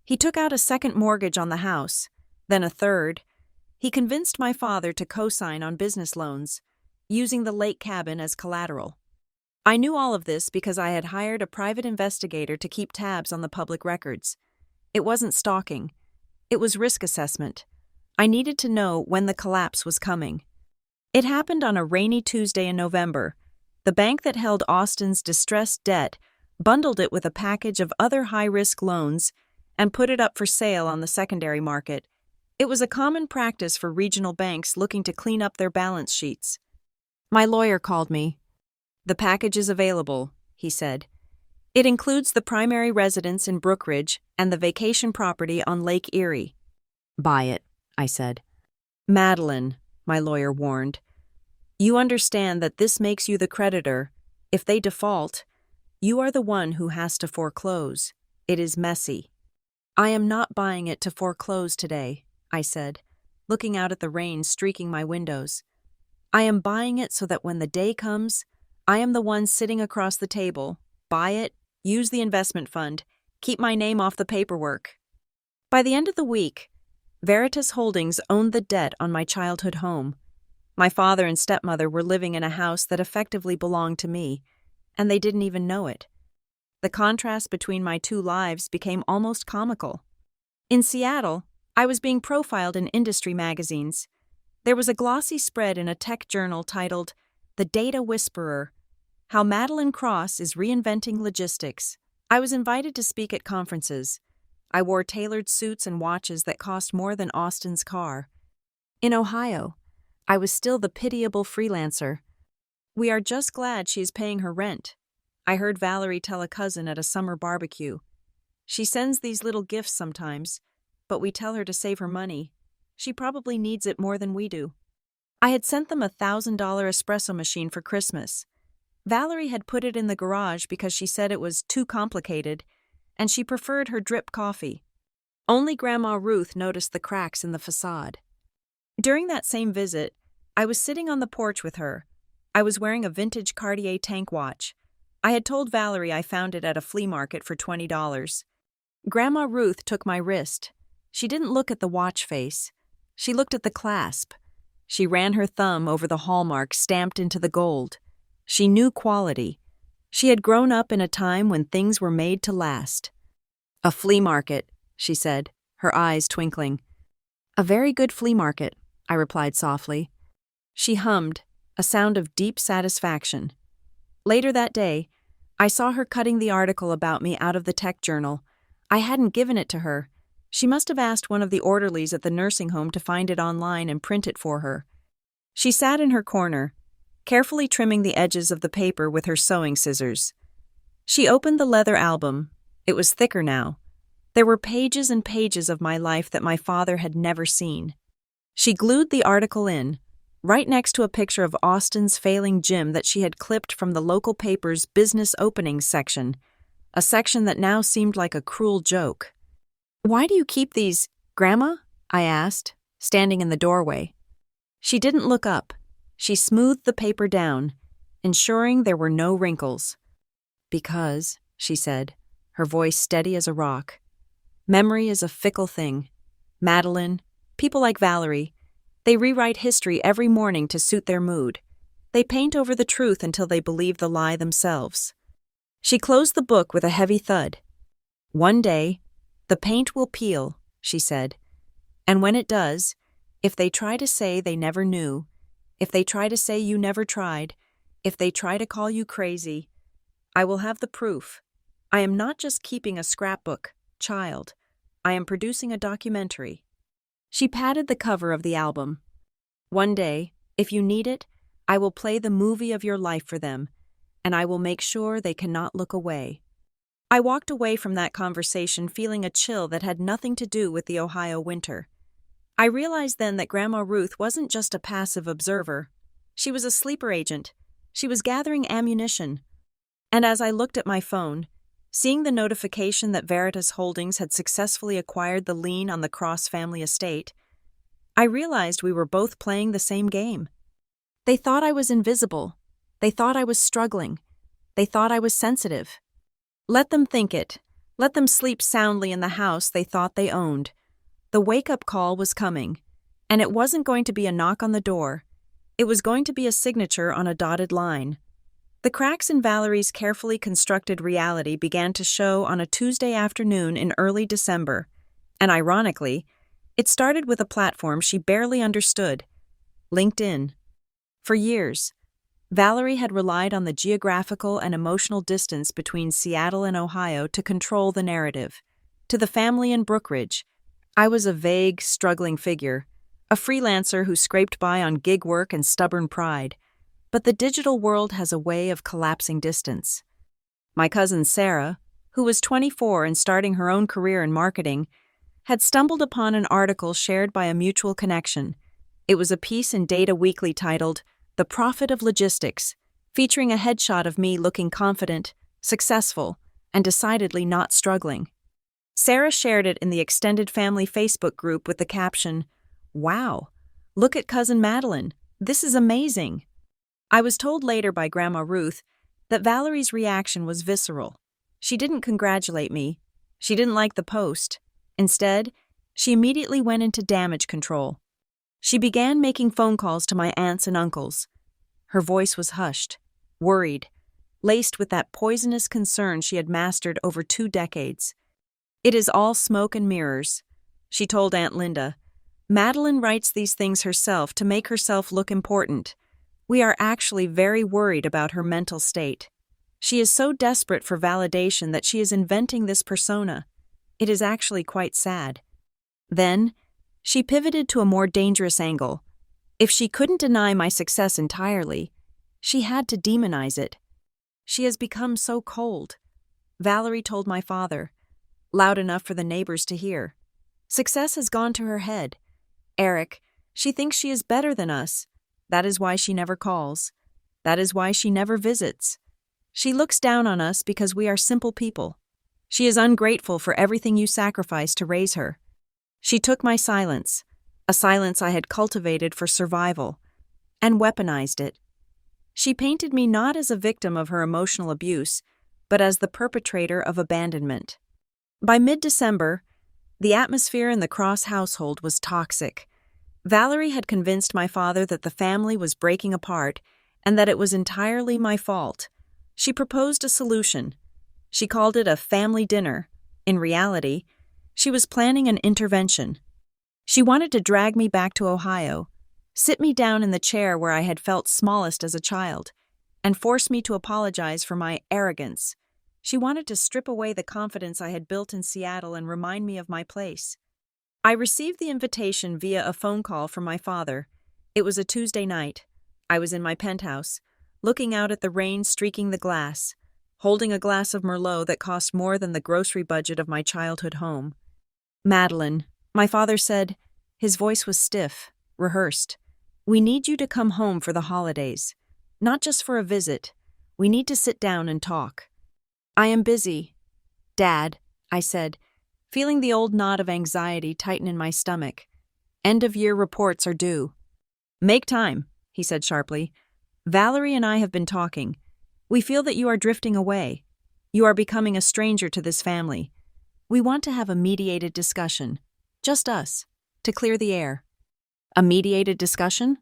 He took out a second mortgage on the house, then a third. He convinced my father to co-sign on business loans, using the lake cabin as collateral. I knew all of this because I had hired a private investigator to keep tabs on the public records. It wasn't stalking. It was risk assessment. I needed to know when the collapse was coming. It happened on a rainy Tuesday in November. The bank that held Austin's distressed debt bundled it with a package of other high-risk loans and put it up for sale on the secondary market. It was a common practice for regional banks looking to clean up their balance sheets. My lawyer called me. "The package is available," he said. "It includes the primary residence in Brookridge and the vacation property on Lake Erie." "Buy it," I said. "Madeline," my lawyer warned, "you understand that this makes you the creditor. If they default, you are the one who has to foreclose. It is messy." "I am not buying it to foreclose today," I said, looking out at the rain streaking my windows. "I am buying it so that when the day comes, I am the one sitting across the table. Buy it, use the investment fund, keep my name off the paperwork." By the end of the week, Veritas Holdings owned the debt on my childhood home. My father and stepmother were living in a house that effectively belonged to me, and they didn't even know it. The contrast between my two lives became almost comical. In Seattle, I was being profiled in industry magazines. There was a glossy spread in a tech journal titled "The Data Whisperer: How Madeline Cross is Reinventing Logistics." I was invited to speak at conferences. I wore tailored suits and watches that cost more than Austin's car. In Ohio, I was still the pitiable freelancer. "We are just glad she is paying her rent," I heard Valerie tell a cousin at a summer barbecue. "She sends these little gifts sometimes, but we tell her to save her money. She probably needs it more than we do." I had sent them a $1,000 espresso machine for Christmas. Valerie had put it in the garage because she said it was too complicated, and she preferred her drip coffee. Only Grandma Ruth noticed the cracks in the facade. During that same visit, I was sitting on the porch with her. I was wearing a vintage Cartier tank watch. I had told Valerie I found it at a flea market for $20. Grandma Ruth took my wrist. She didn't look at the watch face. She looked at the clasp. She ran her thumb over the hallmark stamped into the gold. She knew quality. She had grown up in a time when things were made to last. "A flea market," she said, her eyes twinkling. "A very good flea market," I replied softly. She hummed, a sound of deep satisfaction. Later that day, I saw her cutting the article about me out of the tech journal. I hadn't given it to her. She must have asked one of the orderlies at the nursing home to find it online and print it for her. She sat in her corner, carefully trimming the edges of the paper with her sewing scissors. She opened the leather album. It was thicker now. There were pages and pages of my life that my father had never seen. She glued the article in, right next to a picture of Austin's failing gym that she had clipped from the local paper's business openings section, a section that now seemed like a cruel joke. "Why do you keep these, Grandma?" I asked, standing in the doorway. She didn't look up. She smoothed the paper down, ensuring there were no wrinkles. "Because," she said, her voice steady as a rock, "memory is a fickle thing. Madeline, people like Valerie, they rewrite history every morning to suit their mood. They paint over the truth until they believe the lie themselves." She closed the book with a heavy thud. "One day, the paint will peel," she said. "And when it does, if they try to say they never knew, if they try to say you never tried, if they try to call you crazy, I will have the proof. I am not just keeping a scrapbook, child. I am producing a documentary." She patted the cover of the album. "One day, if you need it, I will play the movie of your life for them, and I will make sure they cannot look away." I walked away from that conversation feeling a chill that had nothing to do with the Ohio winter. I realized then that Grandma Ruth wasn't just a passive observer. She was a sleeper agent. She was gathering ammunition. And as I looked at my phone, seeing the notification that Veritas Holdings had successfully acquired the lien on the Cross family estate, I realized we were both playing the same game. They thought I was invisible. They thought I was struggling. They thought I was sensitive. Let them think it. Let them sleep soundly in the house they thought they owned. The wake-up call was coming, and it wasn't going to be a knock on the door. It was going to be a signature on a dotted line. The cracks in Valerie's carefully constructed reality began to show on a Tuesday afternoon in early December, and ironically, it started with a platform she barely understood: LinkedIn. For years, Valerie had relied on the geographical and emotional distance between Seattle and Ohio to control the narrative. To the family in Brookridge, I was a vague, struggling figure, a freelancer who scraped by on gig work and stubborn pride. But the digital world has a way of collapsing distance. My cousin Sarah, who was 24 and starting her own career in marketing, had stumbled upon an article shared by a mutual connection. It was a piece in Data Weekly titled "The Profit of Logistics," featuring a headshot of me looking confident, successful, and decidedly not struggling. Sarah shared it in the extended family Facebook group with the caption, "Wow, look at Cousin Madeline. This is amazing." I was told later by Grandma Ruth that Valerie's reaction was visceral. She didn't congratulate me. She didn't like the post. Instead, she immediately went into damage control. She began making phone calls to my aunts and uncles. Her voice was hushed, worried, laced with that poisonous concern she had mastered over 2 decades. "It is all smoke and mirrors," she told Aunt Linda. "Madeline writes these things herself to make herself look important. We are actually very worried about her mental state. She is so desperate for validation that she is inventing this persona. It is actually quite sad." Then, she pivoted to a more dangerous angle. If she couldn't deny my success entirely, she had to demonize it. "She has become so cold," Valerie told my father, loud enough for the neighbors to hear. "Success has gone to her head. Eric, she thinks she is better than us. That is why she never calls. That is why she never visits. She looks down on us because we are simple people. She is ungrateful for everything you sacrificed to raise her. She took my silence, a silence I had cultivated for survival, and weaponized it. She painted me not as a victim of her emotional abuse, but as the perpetrator of abandonment. By mid-December, the atmosphere in the Cross household was toxic. Valerie had convinced my father that the family was breaking apart and that it was entirely my fault. She proposed a solution. She called it a family dinner. In reality, she was planning an intervention. She wanted to drag me back to Ohio, sit me down in the chair where I had felt smallest as a child, and force me to apologize for my arrogance. She wanted to strip away the confidence I had built in Seattle and remind me of my place. I received the invitation via a phone call from my father. It was a Tuesday night. I was in my penthouse, looking out at the rain streaking the glass, holding a glass of Merlot that cost more than the grocery budget of my childhood home. "Madeline," my father said. His voice was stiff, rehearsed. "We need you to come home for the holidays. Not just for a visit. We need to sit down and talk." "I am busy, Dad," I said, feeling the old knot of anxiety tighten in my stomach. "End-of-year reports are due." "Make time," he said sharply. "Valerie and I have been talking. We feel that you are drifting away. You are becoming a stranger to this family. We want to have a mediated discussion. Just us, to clear the air." "A mediated discussion?"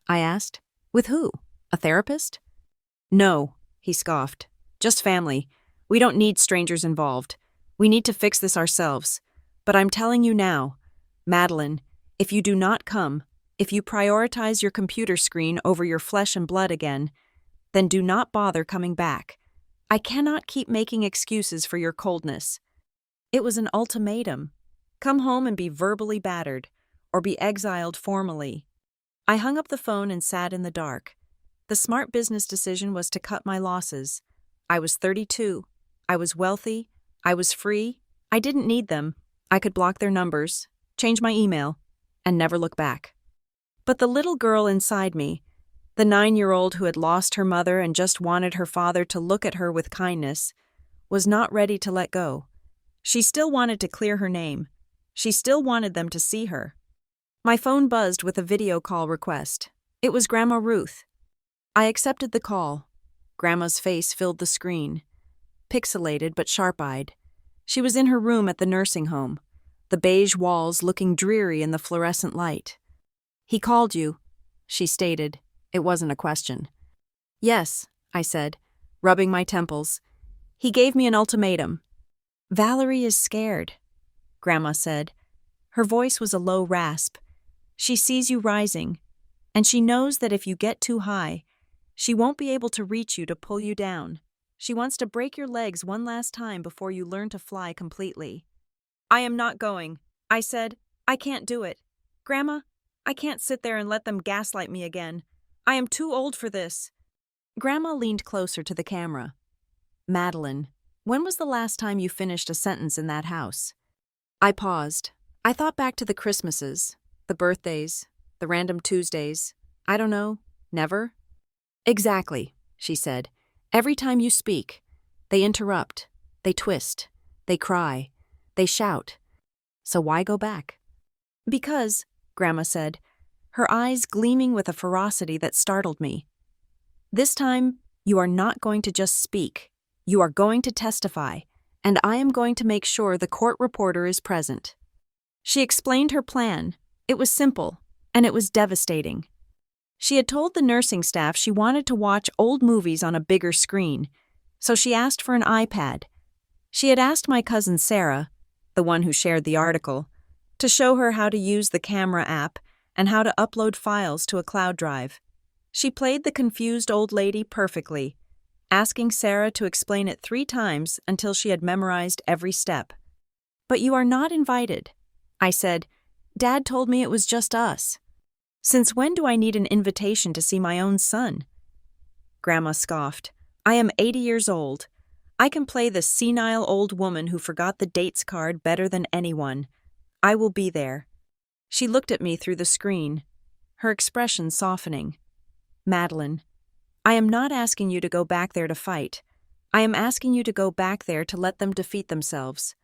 I asked. "With who? A therapist?" "No," he scoffed. "Just family. We don't need strangers involved. We need to fix this ourselves. But I'm telling you now, Madeline, if you do not come, if you prioritize your computer screen over your flesh and blood again, then do not bother coming back. I cannot keep making excuses for your coldness." It was an ultimatum. Come home and be verbally battered, or be exiled formally. I hung up the phone and sat in the dark. The smart business decision was to cut my losses. I was 32. I was wealthy. I was free. I didn't need them. I could block their numbers, change my email, and never look back. But the little girl inside me, the 9-year-old who had lost her mother and just wanted her father to look at her with kindness, was not ready to let go. She still wanted to clear her name. She still wanted them to see her. My phone buzzed with a video call request. It was Grandma Ruth. I accepted the call. Grandma's face filled the screen. Pixelated but sharp-eyed. She was in her room at the nursing home, the beige walls looking dreary in the fluorescent light. "He called you," she stated. It wasn't a question. "Yes," I said, rubbing my temples. "He gave me an ultimatum." "Valerie is scared," Grandma said. Her voice was a low rasp. "She sees you rising, and she knows that if you get too high, she won't be able to reach you to pull you down. She wants to break your legs one last time before you learn to fly completely." "I am not going," I said. "I can't do it. Grandma, I can't sit there and let them gaslight me again. I am too old for this." Grandma leaned closer to the camera. "Madeline, when was the last time you finished a sentence in that house?" I paused. I thought back to the Christmases, the birthdays, the random Tuesdays. I don't know, never? "Exactly," she said. "Every time you speak, they interrupt, they twist, they cry, they shout. So why go back?" "Because," Grandma said, her eyes gleaming with a ferocity that startled me, "this time, you are not going to just speak. You are going to testify, and I am going to make sure the court reporter is present." She explained her plan. It was simple, and it was devastating. She had told the nursing staff she wanted to watch old movies on a bigger screen, so she asked for an iPad. She had asked my cousin Sarah, the one who shared the article, to show her how to use the camera app and how to upload files to a cloud drive. She played the confused old lady perfectly, asking Sarah to explain it 3 times until she had memorized every step. "But you are not invited," I said. "Dad told me it was just us. Since when do I need an invitation to see my own son?" Grandma scoffed. "I am 80 years old. I can play the senile old woman who forgot the dates card better than anyone. I will be there." She looked at me through the screen, her expression softening. Madeline, I am not asking you to go back there to fight. I am asking you to go back there to let them defeat themselves.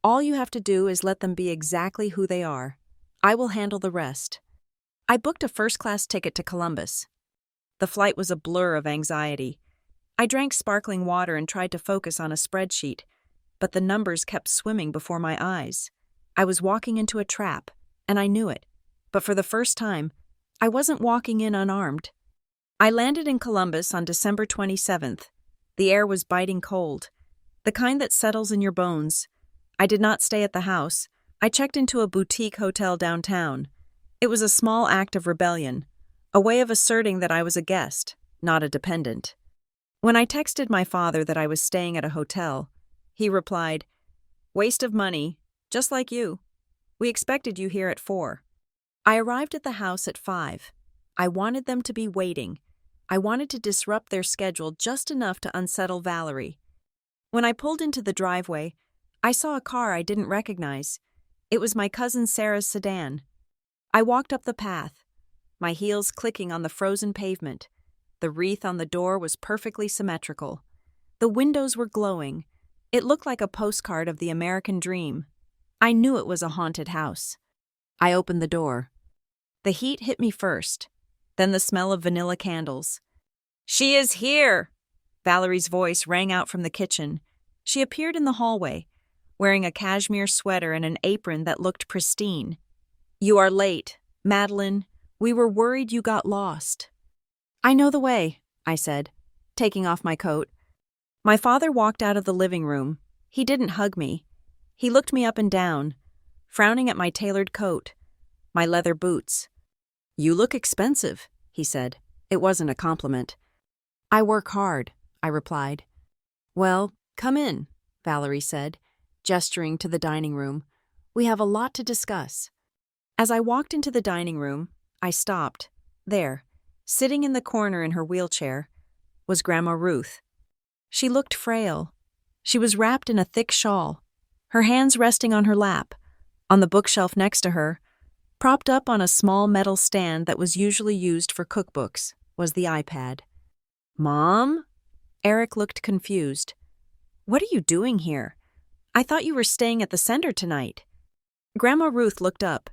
All you have to do is let them be exactly who they are. I will handle the rest. I booked a first-class ticket to Columbus. The flight was a blur of anxiety. I drank sparkling water and tried to focus on a spreadsheet, but the numbers kept swimming before my eyes. I was walking into a trap, and I knew it. But for the first time, I wasn't walking in unarmed. I landed in Columbus on December 27th. The air was biting cold, the kind that settles in your bones. I did not stay at the house. I checked into a boutique hotel downtown. It was a small act of rebellion, a way of asserting that I was a guest, not a dependent. When I texted my father that I was staying at a hotel, he replied, "Waste of money, just like you. We expected you here at 4. I arrived at the house at 5. I wanted them to be waiting. I wanted to disrupt their schedule just enough to unsettle Valerie. When I pulled into the driveway, I saw a car I didn't recognize. It was my cousin Sarah's sedan. I walked up the path, my heels clicking on the frozen pavement. The wreath on the door was perfectly symmetrical. The windows were glowing. It looked like a postcard of the American dream. I knew it was a haunted house. I opened the door. The heat hit me first, then the smell of vanilla candles. "She is here!" Valerie's voice rang out from the kitchen. She appeared in the hallway, wearing a cashmere sweater and an apron that looked pristine. "You are late, Madeline. We were worried you got lost." "I know the way," I said, taking off my coat. My father walked out of the living room. He didn't hug me. He looked me up and down, frowning at my tailored coat, my leather boots. "You look expensive," he said. It wasn't a compliment. "I work hard," I replied. "Well, come in," Valerie said, gesturing to the dining room. "We have a lot to discuss." As I walked into the dining room, I stopped. There, sitting in the corner in her wheelchair, was Grandma Ruth. She looked frail. She was wrapped in a thick shawl, her hands resting on her lap. On the bookshelf next to her, propped up on a small metal stand that was usually used for cookbooks, was the iPad. "Mom?" Eric looked confused. "What are you doing here? I thought you were staying at the center tonight." Grandma Ruth looked up,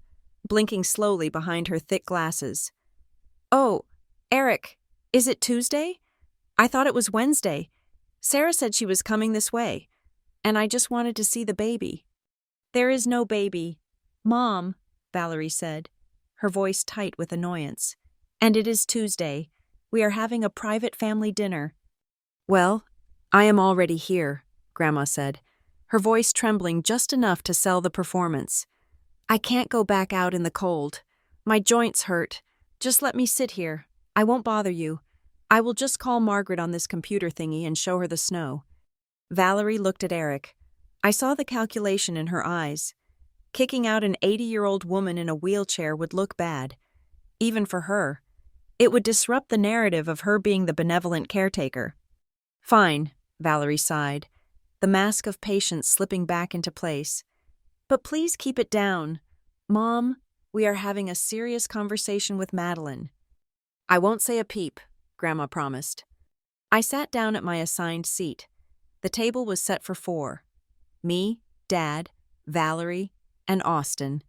blinking slowly behind her thick glasses. "Oh, Eric, is it Tuesday? I thought it was Wednesday. Sarah said she was coming this way, and I just wanted to see the baby." "There is no baby. Mom," Valerie said, her voice tight with annoyance. "And it is Tuesday. We are having a private family dinner." "Well, I am already here," Grandma said, her voice trembling just enough to sell the performance. "I can't go back out in the cold. My joints hurt. Just let me sit here. I won't bother you. I will just call Margaret on this computer thingy and show her the snow." Valerie looked at Eric. I saw the calculation in her eyes. Kicking out an 80-year-old woman in a wheelchair would look bad. Even for her. It would disrupt the narrative of her being the benevolent caretaker. "Fine," Valerie sighed, the mask of patience slipping back into place. "But please keep it down. Mom, we are having a serious conversation with Madeline." "I won't say a peep," Grandma promised. I sat down at my assigned seat. The table was set for 4. Me, Dad, Valerie, and Austin.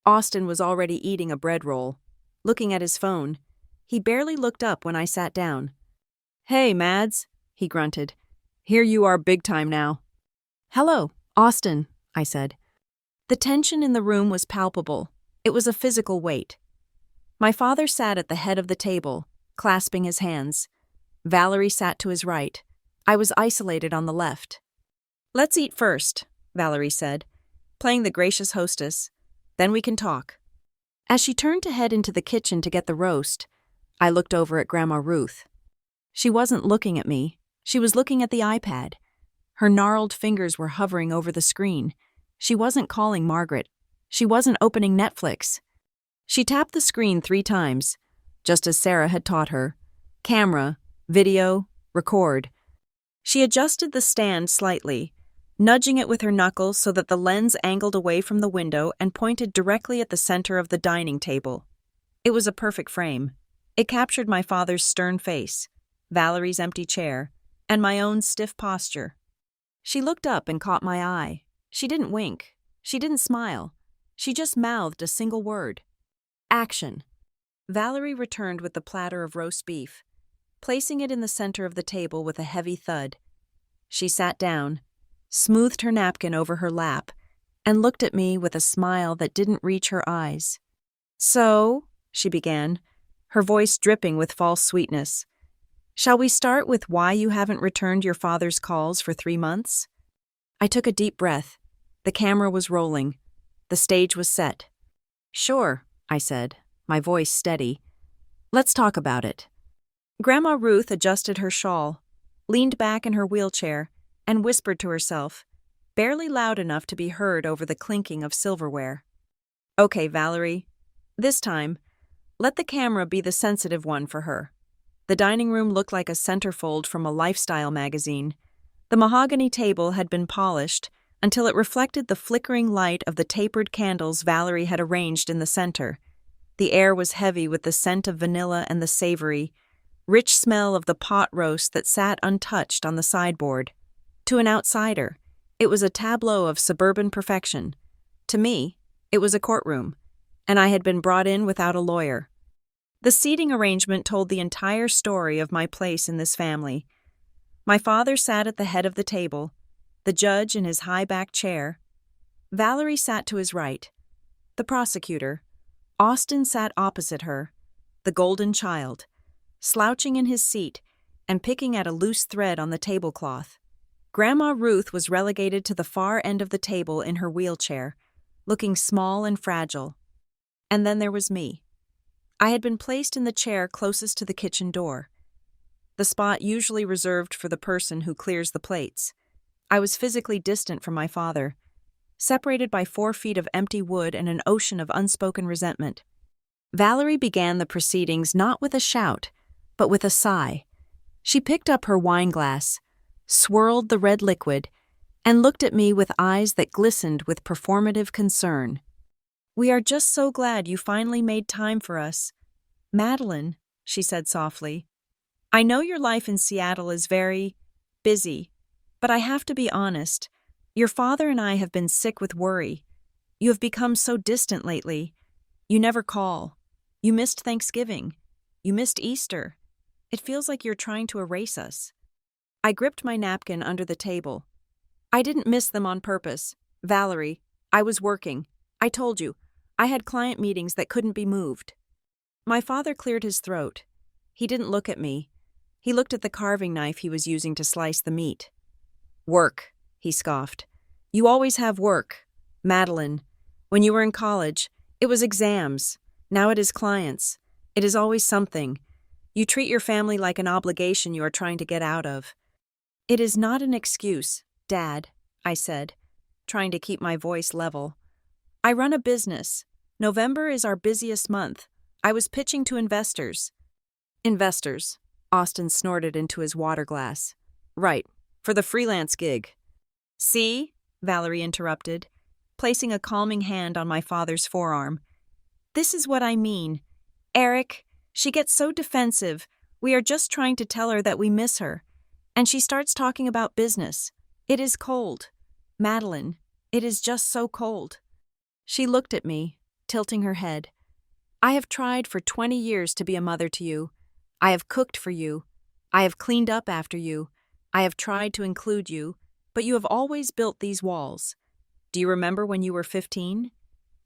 Austin was already eating a bread roll, looking at his phone. He barely looked up when I sat down. "Hey, Mads," he grunted. "Here you are big time now." "Hello, Austin," I said. The tension in the room was palpable. It was a physical weight. My father sat at the head of the table, clasping his hands. Valerie sat to his right. I was isolated on the left. "Let's eat first," Valerie said, playing the gracious hostess. "Then we can talk." As she turned to head into the kitchen to get the roast, I looked over at Grandma Ruth. She wasn't looking at me. She was looking at the iPad. Her gnarled fingers were hovering over the screen. She wasn't calling Margaret. She wasn't opening Netflix. She tapped the screen 3 times, just as Sarah had taught her. Camera, video, record. She adjusted the stand slightly, nudging it with her knuckles so that the lens angled away from the window and pointed directly at the center of the dining table. It was a perfect frame. It captured my father's stern face, Valerie's empty chair, and my own stiff posture. She looked up and caught my eye. She didn't wink. She didn't smile. She just mouthed a single word. Action. Valerie returned with the platter of roast beef, placing it in the center of the table with a heavy thud. She sat down, smoothed her napkin over her lap, and looked at me with a smile that didn't reach her eyes. So, she began, her voice dripping with false sweetness, shall we start with why you haven't returned your father's calls for 3 months? I took a deep breath. The camera was rolling. The stage was set. Sure, I said, my voice steady. Let's talk about it. Grandma Ruth adjusted her shawl, leaned back in her wheelchair, and whispered to herself, barely loud enough to be heard over the clinking of silverware. Okay, Valerie. This time, let the camera be the sensitive one for her. The dining room looked like a centerfold from a lifestyle magazine. The mahogany table had been polished until it reflected the flickering light of the tapered candles Valerie had arranged in the center. The air was heavy with the scent of vanilla and the savory, rich smell of the pot roast that sat untouched on the sideboard. To an outsider, it was a tableau of suburban perfection. To me, it was a courtroom, and I had been brought in without a lawyer. The seating arrangement told the entire story of my place in this family. My father sat at the head of the table, the judge in his high-backed chair. Valerie sat to his right. The prosecutor, Austin, sat opposite her, the golden child, slouching in his seat and picking at a loose thread on the tablecloth. Grandma Ruth was relegated to the far end of the table in her wheelchair, looking small and fragile. And then there was me. I had been placed in the chair closest to the kitchen door, the spot usually reserved for the person who clears the plates. I was physically distant from my father, separated by 4 feet of empty wood and an ocean of unspoken resentment. Valerie began the proceedings not with a shout, but with a sigh. She picked up her wine glass, swirled the red liquid, and looked at me with eyes that glistened with performative concern. We are just so glad you finally made time for us. Madeline, she said softly, I know your life in Seattle is very busy, but I have to be honest. Your father and I have been sick with worry. You have become so distant lately. You never call. You missed Thanksgiving. You missed Easter. It feels like you're trying to erase us. I gripped my napkin under the table. I didn't miss them on purpose. Valerie, I was working. I told you. I had client meetings that couldn't be moved. My father cleared his throat. He didn't look at me. He looked at the carving knife he was using to slice the meat. Work, he scoffed. You always have work. Madeline, when you were in college, it was exams. Now it is clients. It is always something. You treat your family like an obligation you are trying to get out of. It is not an excuse, Dad, I said, trying to keep my voice level. I run a business. November is our busiest month. I was pitching to investors. Investors, Austin snorted into his water glass. Right, for the freelance gig. See, Valerie interrupted, placing a calming hand on my father's forearm. This is what I mean. Eric, she gets so defensive. We are just trying to tell her that we miss her. And she starts talking about business. It is cold. Madeline, it is just so cold. She looked at me, tilting her head. I have tried for 20 years to be a mother to you. I have cooked for you. I have cleaned up after you. I have tried to include you, but you have always built these walls. Do you remember when you were 15?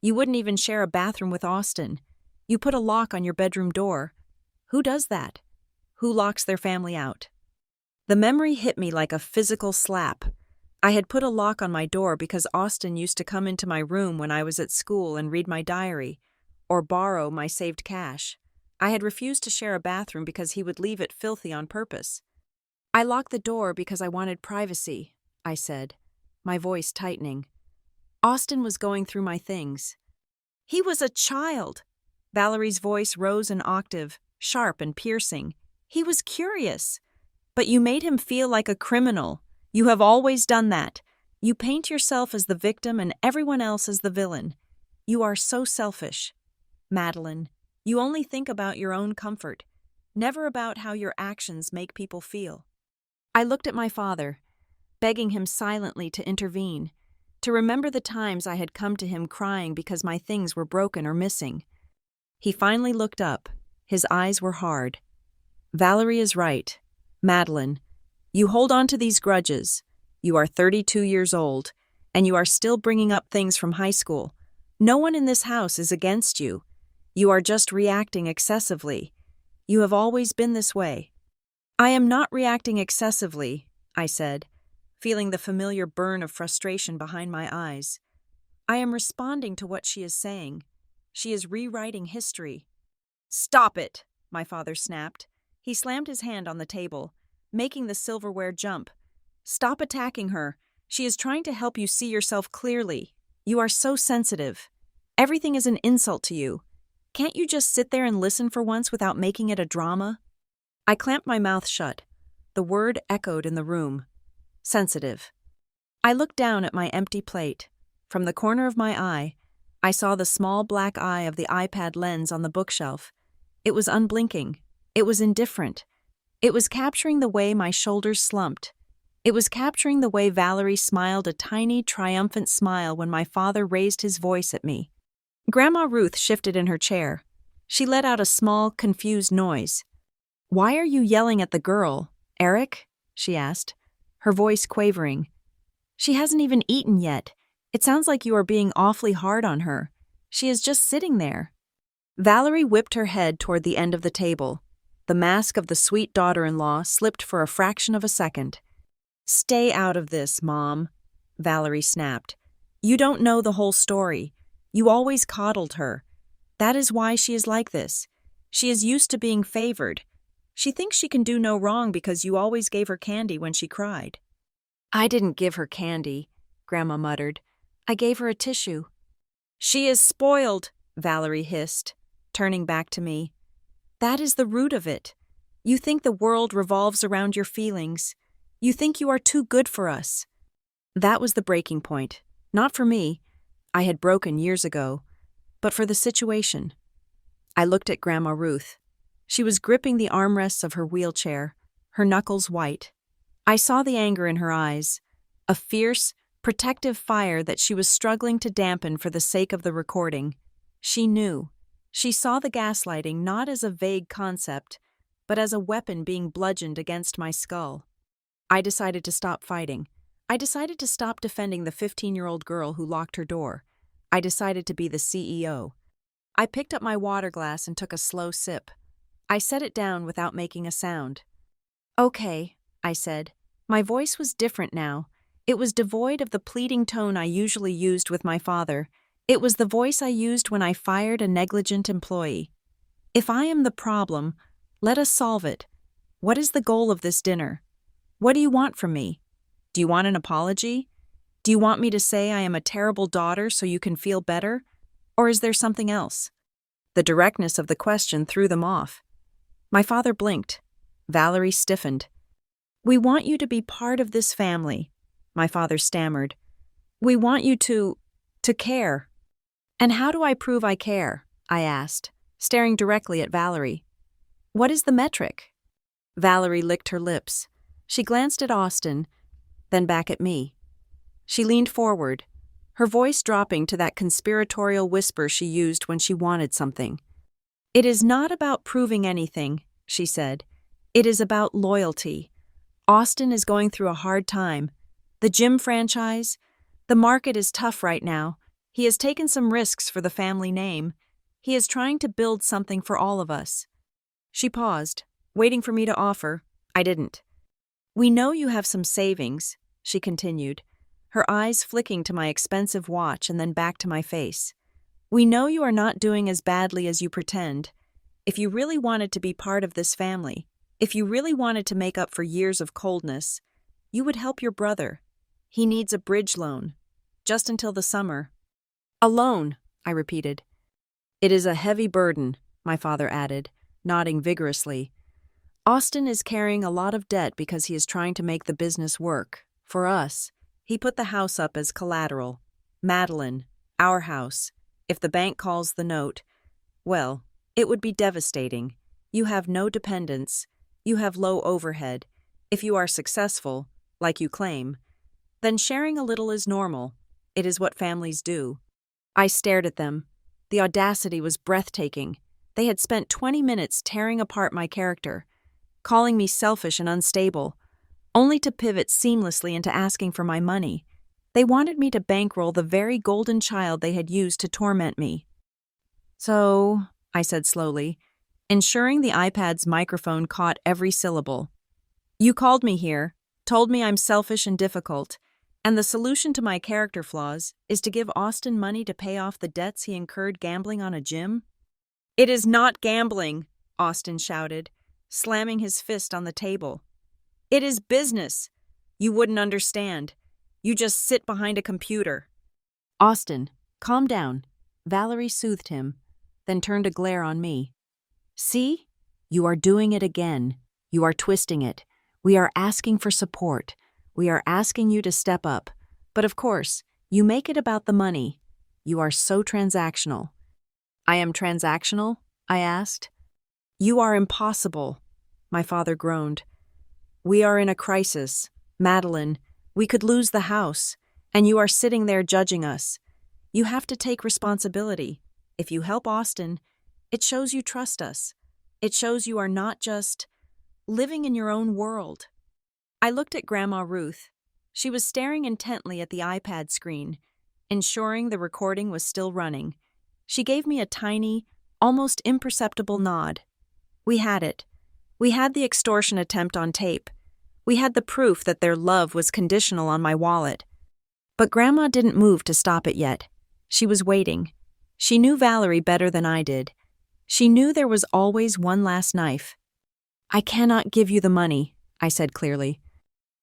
You wouldn't even share a bathroom with Austin. You put a lock on your bedroom door. Who does that? Who locks their family out? The memory hit me like a physical slap. I had put a lock on my door because Austin used to come into my room when I was at school and read my diary, or borrow my saved cash. I had refused to share a bathroom because he would leave it filthy on purpose. I locked the door because I wanted privacy, I said, my voice tightening. Austin was going through my things. He was a child. Valerie's voice rose an octave, sharp and piercing. He was curious. But you made him feel like a criminal. You have always done that. You paint yourself as the victim and everyone else as the villain. You are so selfish. Madeline, You only think about your own comfort, never about how your actions make people feel. I looked at my father, begging him silently to intervene, to remember the times I had come to him crying because my things were broken or missing. He finally looked up. His eyes were hard. Valerie is right. Madeline, you hold on to these grudges. You are 32 years old, and you are still bringing up things from high school. No one in this house is against you. You are just reacting excessively. You have always been this way. I am not reacting excessively, I said, feeling the familiar burn of frustration behind my eyes. I am responding to what she is saying. She is rewriting history. Stop it, my father snapped. He slammed his hand on the table, making the silverware jump. Stop attacking her. She is trying to help you see yourself clearly. You are so sensitive. Everything is an insult to you. Can't you just sit there and listen for once without making it a drama? I clamped my mouth shut. The word echoed in the room. Sensitive. I looked down at my empty plate. From the corner of my eye, I saw the small black eye of the iPad lens on the bookshelf. It was unblinking. It was indifferent. It was capturing the way my shoulders slumped. It was capturing the way Valerie smiled a tiny, triumphant smile when my father raised his voice at me. Grandma Ruth shifted in her chair. She let out a small, confused noise. "Why are you yelling at the girl, Eric?" she asked, her voice quavering. "She hasn't even eaten yet. It sounds like you are being awfully hard on her. She is just sitting there." Valerie whipped her head toward the end of the table. The mask of the sweet daughter-in-law slipped for a fraction of a second. "Stay out of this, Mom," Valerie snapped. "You don't know the whole story. You always coddled her. That is why she is like this. She is used to being favored. She thinks she can do no wrong because you always gave her candy when she cried." "I didn't give her candy," Grandma muttered. "I gave her a tissue." "She is spoiled," Valerie hissed, turning back to me. "That is the root of it. You think the world revolves around your feelings. You think you are too good for us." That was the breaking point. Not for me. I had broken years ago. But for the situation. I looked at Grandma Ruth. She was gripping the armrests of her wheelchair, her knuckles white. I saw the anger in her eyes, a fierce, protective fire that she was struggling to dampen for the sake of the recording. She knew. She saw the gaslighting not as a vague concept, but as a weapon being bludgeoned against my skull. I decided to stop fighting. I decided to stop defending the 15-year-old girl who locked her door. I decided to be the CEO. I picked up my water glass and took a slow sip. I set it down without making a sound. "Okay," I said. My voice was different now. It was devoid of the pleading tone I usually used with my father. It was the voice I used when I fired a negligent employee. "If I am the problem, let us solve it. What is the goal of this dinner? What do you want from me? Do you want an apology? Do you want me to say I am a terrible daughter so you can feel better? Or is there something else?" The directness of the question threw them off. My father blinked. Valerie stiffened. "We want you to be part of this family," my father stammered. "We want you to care." "And how do I prove I care?" I asked, staring directly at Valerie. "What is the metric?" Valerie licked her lips. She glanced at Austin, then back at me. She leaned forward, her voice dropping to that conspiratorial whisper she used when she wanted something. "It is not about proving anything," she said. "It is about loyalty. Austin is going through a hard time. The gym franchise, the market is tough right now. He has taken some risks for the family name. He is trying to build something for all of us." She paused, waiting for me to offer. I didn't. "We know you have some savings," she continued, her eyes flicking to my expensive watch and then back to my face. "We know you are not doing as badly as you pretend. If you really wanted to be part of this family, if you really wanted to make up for years of coldness, you would help your brother. He needs a bridge loan. Just until the summer." "A loan," I repeated. "It is a heavy burden," my father added, nodding vigorously. "Austin is carrying a lot of debt because he is trying to make the business work. For us, he put the house up as collateral. Madeline, our house. If the bank calls the note, well, It would be devastating. You have no dependents. You have low overhead. If you are successful, like you claim, then sharing a little is normal. It is what families do. I stared at them. The audacity was breathtaking. They had spent 20 minutes tearing apart my character, calling me selfish and unstable, only to pivot seamlessly into asking for my money. They wanted me to bankroll the very golden child they had used to torment me. So, I said slowly, ensuring the iPad's microphone caught every syllable. You called me here, told me I'm selfish and difficult, and the solution to my character flaws is to give Austin money to pay off the debts he incurred gambling on a gym? It is not gambling, Austin shouted, slamming his fist on the table. It is business. You wouldn't understand. You just sit behind a computer. Austin, calm down. Valerie soothed him, then turned a glare on me. See? You are doing it again. You are twisting it. We are asking for support. We are asking you to step up. But of course, you make it about the money. You are so transactional. I am transactional? I asked. You are impossible, my father groaned. We are in a crisis. Madeline, we could lose the house, and you are sitting there judging us. You have to take responsibility. If you help Austin, it shows you trust us. It shows you are not just living in your own world. I looked at Grandma Ruth. She was staring intently at the iPad screen, ensuring the recording was still running. She gave me a tiny, almost imperceptible nod. We had it. We had the extortion attempt on tape. We had the proof that their love was conditional on my wallet. But Grandma didn't move to stop it yet. She was waiting. She knew Valerie better than I did. She knew there was always one last knife. I cannot give you the money, I said clearly.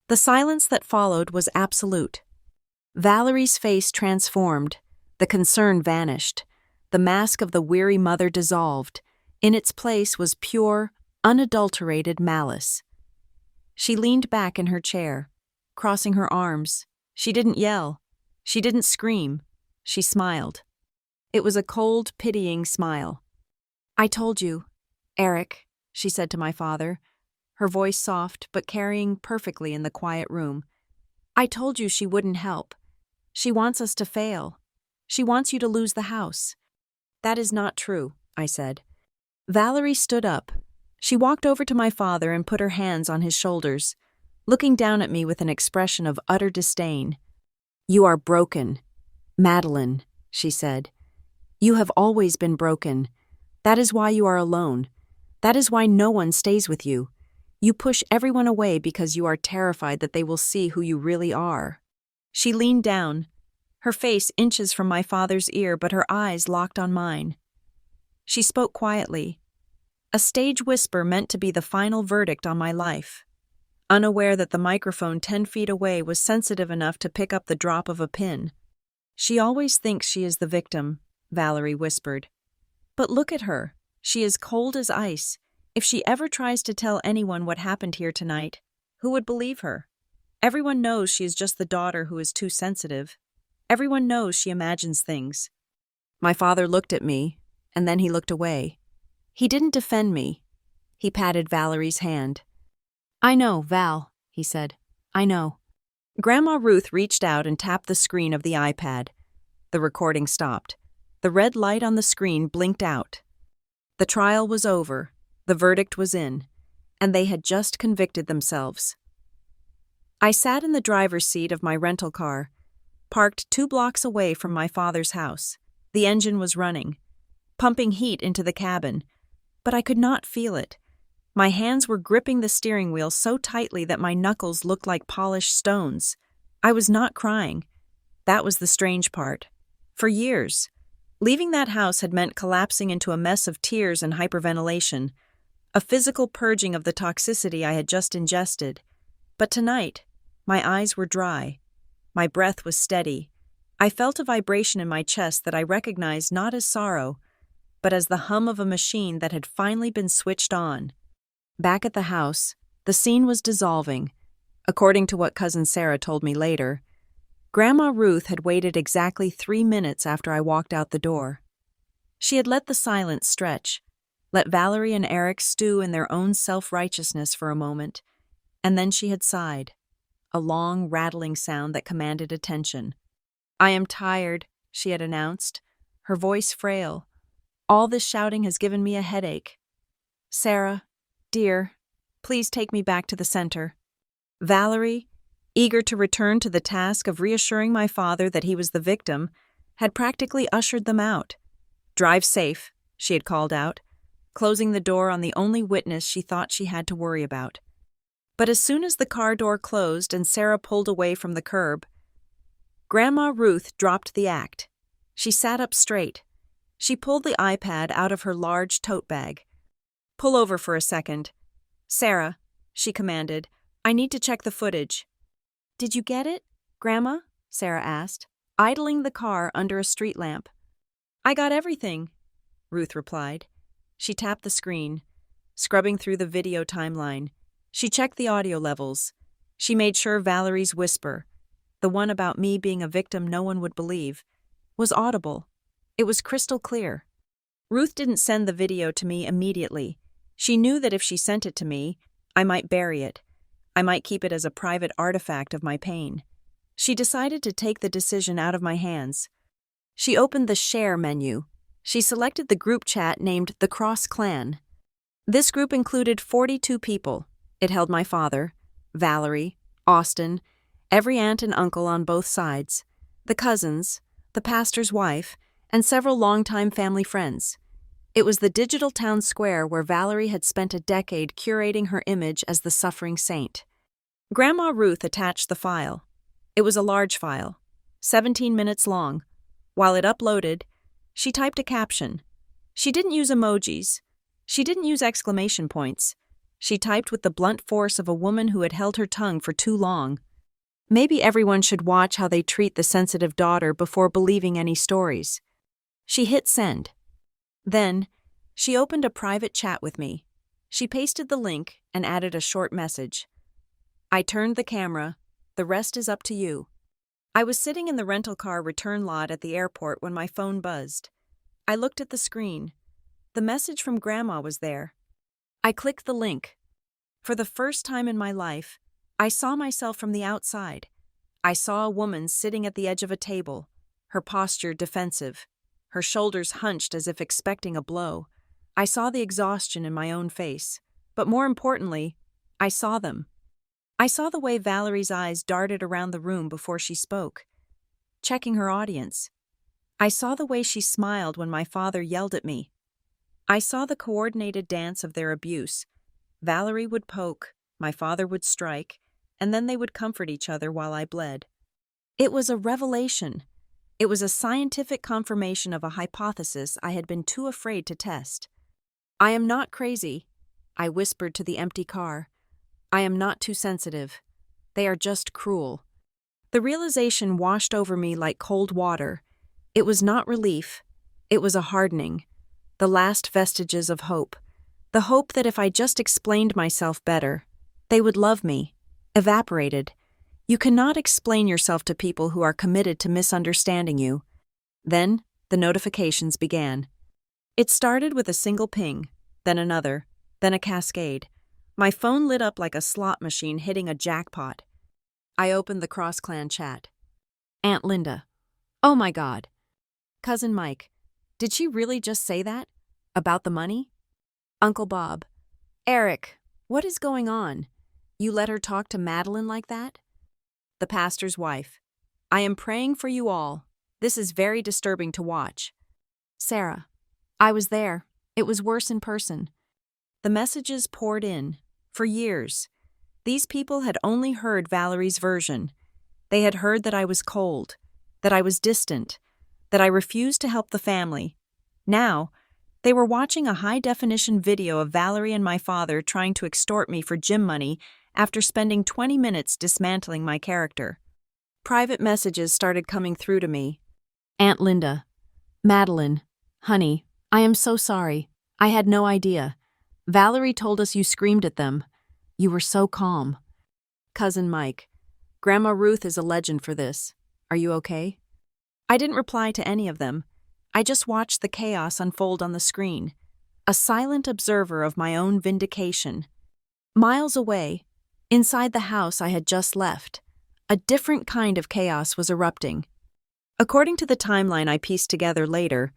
The silence that followed was absolute. Valerie's face transformed. The concern vanished. The mask of the weary mother dissolved. In its place was pure, unadulterated malice. She leaned back in her chair, crossing her arms. She didn't yell. She didn't scream. She smiled. It was a cold, pitying smile. I told you, Eric, she said to my father, her voice soft but carrying perfectly in the quiet room. I told you she wouldn't help. She wants us to fail. She wants you to lose the house. That is not true, I said. Valerie stood up. She walked over to my father and put her hands on his shoulders, looking down at me with an expression of utter disdain. You are broken. Madeline, she said. You have always been broken. That is why you are alone. That is why no one stays with you. You push everyone away because you are terrified that they will see who you really are. She leaned down, her face inches from my father's ear, but her eyes locked on mine. She spoke quietly, a stage whisper meant to be the final verdict on my life, unaware that the microphone 10 feet away was sensitive enough to pick up the drop of a pin. She always thinks she is the victim, Valerie whispered. But look at her. She is cold as ice. If she ever tries to tell anyone what happened here tonight, who would believe her? Everyone knows she is just the daughter who is too sensitive. Everyone knows she imagines things. My father looked at me, and then he looked away. He didn't defend me. He patted Valerie's hand. I know, Val, he said. I know. Grandma Ruth reached out and tapped the screen of the iPad. The recording stopped. The red light on the screen blinked out. The trial was over. The verdict was in, and they had just convicted themselves. I sat in the driver's seat of my rental car, parked 2 blocks away from my father's house. The engine was running, pumping heat into the cabin, but I could not feel it. My hands were gripping the steering wheel so tightly that my knuckles looked like polished stones. I was not crying. That was the strange part. For years, leaving that house had meant collapsing into a mess of tears and hyperventilation, a physical purging of the toxicity I had just ingested. But tonight, my eyes were dry. My breath was steady. I felt a vibration in my chest that I recognized not as sorrow, but as the hum of a machine that had finally been switched on. Back at the house, the scene was dissolving. According to what Cousin Sarah told me later, Grandma Ruth had waited exactly 3 minutes after I walked out the door. She had let the silence stretch, let Valerie and Eric stew in their own self-righteousness for a moment, and then she had sighed, a long, rattling sound that commanded attention. "I am tired," she had announced, her voice frail. "All this shouting has given me a headache. Sarah, dear, please take me back to the center." Valerie, eager to return to the task of reassuring my father that he was the victim, had practically ushered them out. "Drive safe," she had called out, closing the door on the only witness she thought she had to worry about. But as soon as the car door closed and Sarah pulled away from the curb, Grandma Ruth dropped the act. She sat up straight. She pulled the iPad out of her large tote bag. "Pull over for a second. Sarah," she commanded, "I need to check the footage." "Did you get it, Grandma?" Sarah asked, idling the car under a street lamp. "I got everything," Ruth replied. She tapped the screen, scrubbing through the video timeline. She checked the audio levels. She made sure Valerie's whisper, the one about me being a victim no one would believe, was audible. It was crystal clear. Ruth didn't send the video to me immediately. She knew that if she sent it to me, I might bury it. I might keep it as a private artifact of my pain. She decided to take the decision out of my hands. She opened the Share menu. She selected the group chat named the Cross Clan. This group included 42 people. It held my father, Valerie, Austin, every aunt and uncle on both sides, the cousins, the pastor's wife, and several longtime family friends. It was the digital town square where Valerie had spent a decade curating her image as the suffering saint. Grandma Ruth attached the file. It was a large file, 17 minutes long. While it uploaded, she typed a caption. She didn't use emojis. She didn't use exclamation points. She typed with the blunt force of a woman who had held her tongue for too long. Maybe everyone should watch how they treat the sensitive daughter before believing any stories. She hit send. Then, she opened a private chat with me. She pasted the link and added a short message. "I turned the camera. The rest is up to you." I was sitting in the rental car return lot at the airport when my phone buzzed. I looked at the screen. The message from Grandma was there. I clicked the link. For the first time in my life, I saw myself from the outside. I saw a woman sitting at the edge of a table, her posture defensive, her shoulders hunched as if expecting a blow. I saw the exhaustion in my own face, but more importantly, I saw them. I saw the way Valerie's eyes darted around the room before she spoke, checking her audience. I saw the way she smiled when my father yelled at me. I saw the coordinated dance of their abuse. Valerie would poke, my father would strike, and then they would comfort each other while I bled. It was a revelation. It was a scientific confirmation of a hypothesis I had been too afraid to test. "I am not crazy," I whispered to the empty car. "I am not too sensitive. They are just cruel." The realization washed over me like cold water. It was not relief. It was a hardening. The last vestiges of hope. The hope that if I just explained myself better, they would love me. Evaporated. You cannot explain yourself to people who are committed to misunderstanding you. Then, the notifications began. It started with a single ping, then another, then a cascade. My phone lit up like a slot machine hitting a jackpot. I opened the Cross Clan chat. Aunt Linda. "Oh my God." Cousin Mike. "Did she really just say that? About the money?" Uncle Bob. "Eric, what is going on? You let her talk to Madeline like that?" The pastor's wife. "I am praying for you all. This is very disturbing to watch." Sarah. "I was there. It was worse in person." The messages poured in. For years. These people had only heard Valerie's version. They had heard that I was cold, that I was distant, that I refused to help the family. Now, they were watching a high-definition video of Valerie and my father trying to extort me for gym money after spending 20 minutes dismantling my character. Private messages started coming through to me. Aunt Linda. "Madeline. Honey, I am so sorry. I had no idea. Valerie told us you screamed at them. You were so calm." Cousin Mike. "Grandma Ruth is a legend for this. Are you okay?" I didn't reply to any of them. I just watched the chaos unfold on the screen. a silent observer of my own vindication. Miles away, inside the house I had just left, a different kind of chaos was erupting. According to the timeline I pieced together later,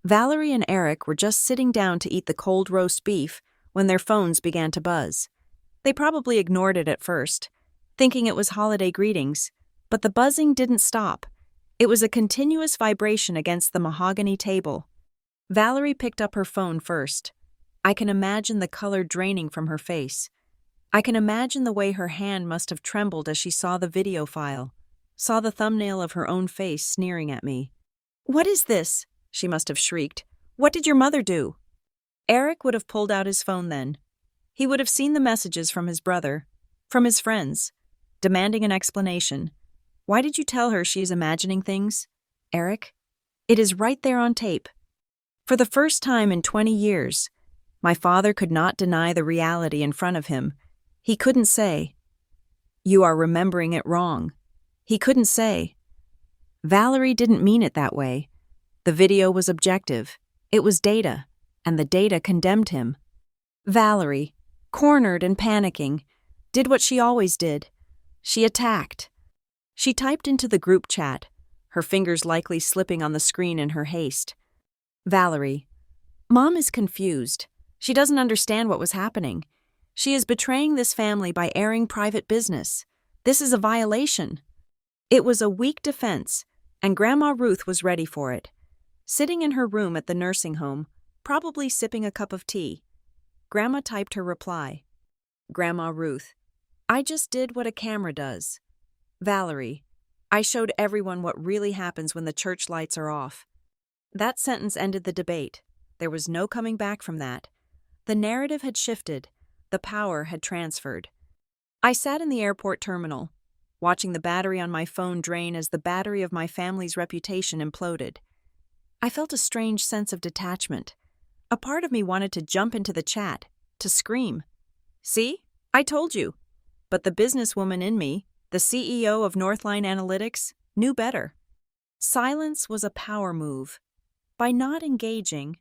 Valerie and Eric were just sitting down to eat the cold roast beef when their phones began to buzz. They probably ignored it at first, thinking it was holiday greetings, but the buzzing didn't stop. It was a continuous vibration against the mahogany table. Valerie picked up her phone first. I can imagine the color draining from her face. I can imagine the way her hand must have trembled as she saw the video file, saw the thumbnail of her own face sneering at me. "What is this?" she must have shrieked. "What did your mother do?" Eric would have pulled out his phone then. He would have seen the messages from his brother, from his friends, demanding an explanation. "Why did you tell her she is imagining things, Eric? It is right there on tape." For the first time in 20 years, my father could not deny the reality in front of him. He couldn't say, "You are remembering it wrong." He couldn't say, "Valerie didn't mean it that way." The video was objective. It was data, and the data condemned him. Valerie, cornered and panicking, did what she always did. She attacked. She typed into the group chat, her fingers likely slipping on the screen in her haste. "Valerie, Mom is confused. She doesn't understand what was happening. She is betraying this family by airing private business. This is a violation." It was a weak defense, and Grandma Ruth was ready for it. Sitting in her room at the nursing home, probably sipping a cup of tea, Grandma typed her reply. "Grandma Ruth, I just did what a camera does. Valerie, I showed everyone what really happens when the church lights are off." That sentence ended the debate. There was no coming back from that. The narrative had shifted. The power had transferred. I sat in the airport terminal, watching the battery on my phone drain as the battery of my family's reputation imploded. I felt a strange sense of detachment. A part of me wanted to jump into the chat, to scream, "See? I told you." But the businesswoman in me, the CEO of Northline Analytics, knew better. Silence was a power move. By not engaging,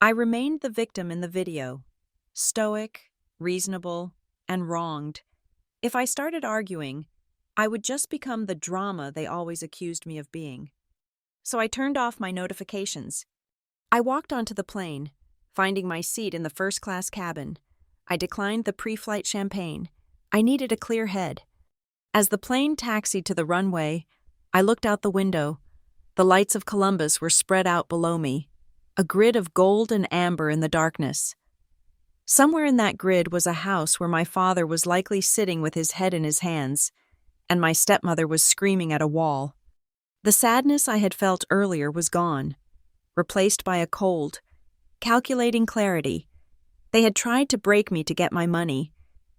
I remained the victim in the video, stoic, reasonable, and wronged. If I started arguing, I would just become the drama they always accused me of being. So I turned off my notifications. I walked onto the plane, finding my seat in the first-class cabin. I declined the pre-flight champagne. I needed a clear head. As the plane taxied to the runway, I looked out the window. The lights of Columbus were spread out below me, a grid of gold and amber in the darkness. Somewhere in that grid was a house where my father was likely sitting with his head in his hands, and my stepmother was screaming at a wall. The sadness I had felt earlier was gone, replaced by a cold, calculating clarity. They had tried to break me to get my money.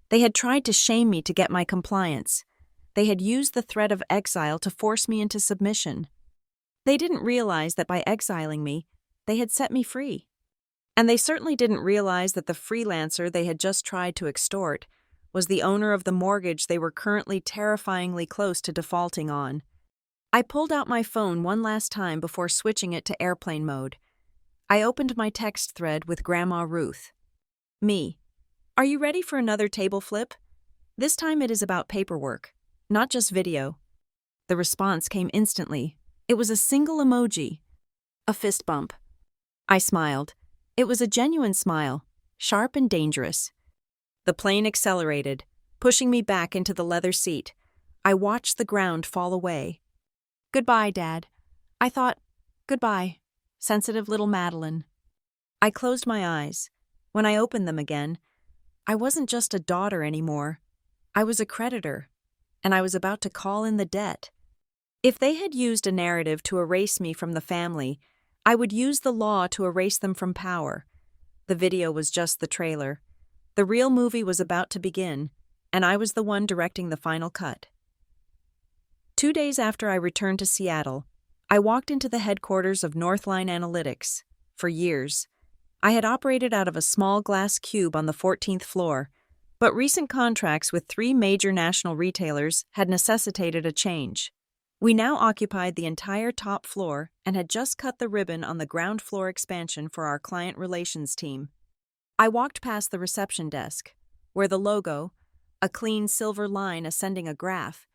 They had tried to shame me to get my compliance. They had used the threat of exile to force me into submission. They didn't realize that by exiling me, they had set me free. And they certainly didn't realize that the freelancer they had just tried to extort was the owner of the mortgage they were currently terrifyingly close to defaulting on. I pulled out my phone one last time before switching it to airplane mode. I opened my text thread with Grandma Ruth. "Me. Are you ready for another table flip? This time it is about paperwork, not just video." The response came instantly. It was a single emoji. A fist bump. I smiled. It was a genuine smile, sharp and dangerous. The plane accelerated, pushing me back into the leather seat. I watched the ground fall away. "Goodbye, Dad." I thought, "Goodbye, sensitive little Madeline." I closed my eyes. When I opened them again, I wasn't just a daughter anymore. I was a creditor, and I was about to call in the debt. If they had used a narrative to erase me from the family, I would use the law to erase them from power. The video was just the trailer. The real movie was about to begin, and I was the one directing the final cut. 2 days after I returned to Seattle, I walked into the headquarters of Northline Analytics. For years, I had operated out of a small glass cube on the 14th floor, but recent contracts with 3 major national retailers had necessitated a change. We now occupied the entire top floor and had just cut the ribbon on the ground floor expansion for our client relations team. I walked past the reception desk, where the logo, a clean silver line ascending a graph,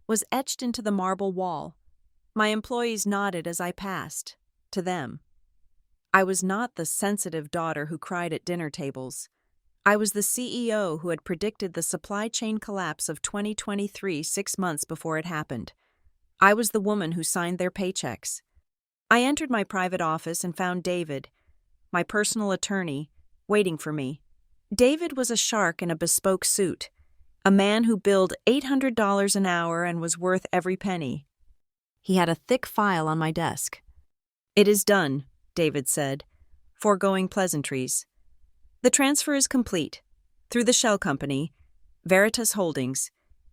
was etched into the marble wall. My employees nodded as I passed, to them. I was not the sensitive daughter who cried at dinner tables. I was the CEO who had predicted the supply chain collapse of 2023 6 months before it happened. I was the woman who signed their paychecks. I entered my private office and found David, my personal attorney, waiting for me. David was a shark in a bespoke suit, a man who billed $800 an hour and was worth every penny. He had a thick file on my desk. "It is done," David said, foregoing pleasantries. "The transfer is complete. Through the shell company, Veritas Holdings,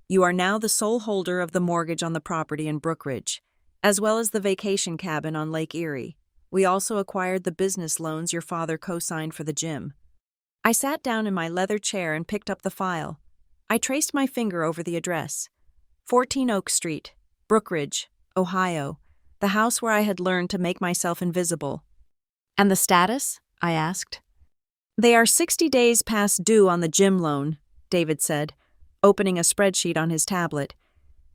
you are now the sole holder of the mortgage on the property in Brookridge, as well as the vacation cabin on Lake Erie. We also acquired the business loans your father co-signed for the gym." I sat down in my leather chair and picked up the file. I traced my finger over the address. 14 Oak Street, Brookridge, Ohio, the house where I had learned to make myself invisible. "And the status?" I asked. "They are 60 days past due on the gym loan," David said, opening a spreadsheet on his tablet.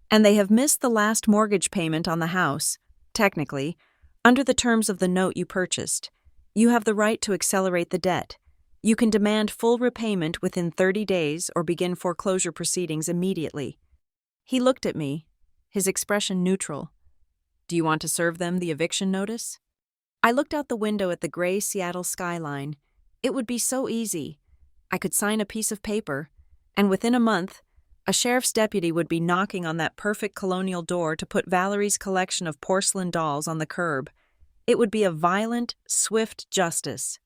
"And they have missed the last mortgage payment on the house. Technically, under the terms of the note you purchased, you have the right to accelerate the debt. You can demand full repayment within 30 days or begin foreclosure proceedings immediately." He looked at me, his expression neutral. "Do you want to serve them the eviction notice?" I looked out the window at the gray Seattle skyline. It would be so easy. I could sign a piece of paper, and within a month, a sheriff's deputy would be knocking on that perfect colonial door to put Valerie's collection of porcelain dolls on the curb. It would be a violent, swift justice.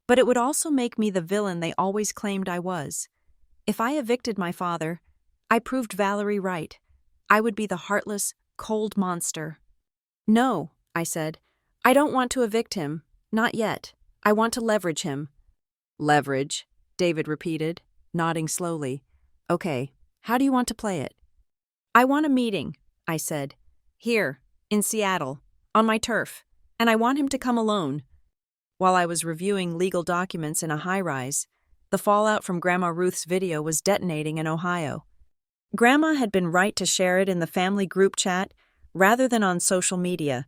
But it would also make me the villain they always claimed I was. If I evicted my father, I proved Valerie right. I would be the heartless, cold monster. "No," I said. "I don't want to evict him. Not yet. I want to leverage him." "Leverage," David repeated, nodding slowly. "Okay, how do you want to play it?" "I want a meeting," I said. "Here, in Seattle, on my turf, and I want him to come alone." While I was reviewing legal documents in a high-rise, the fallout from Grandma Ruth's video was detonating in Ohio. Grandma had been right to share it in the family group chat rather than on social media.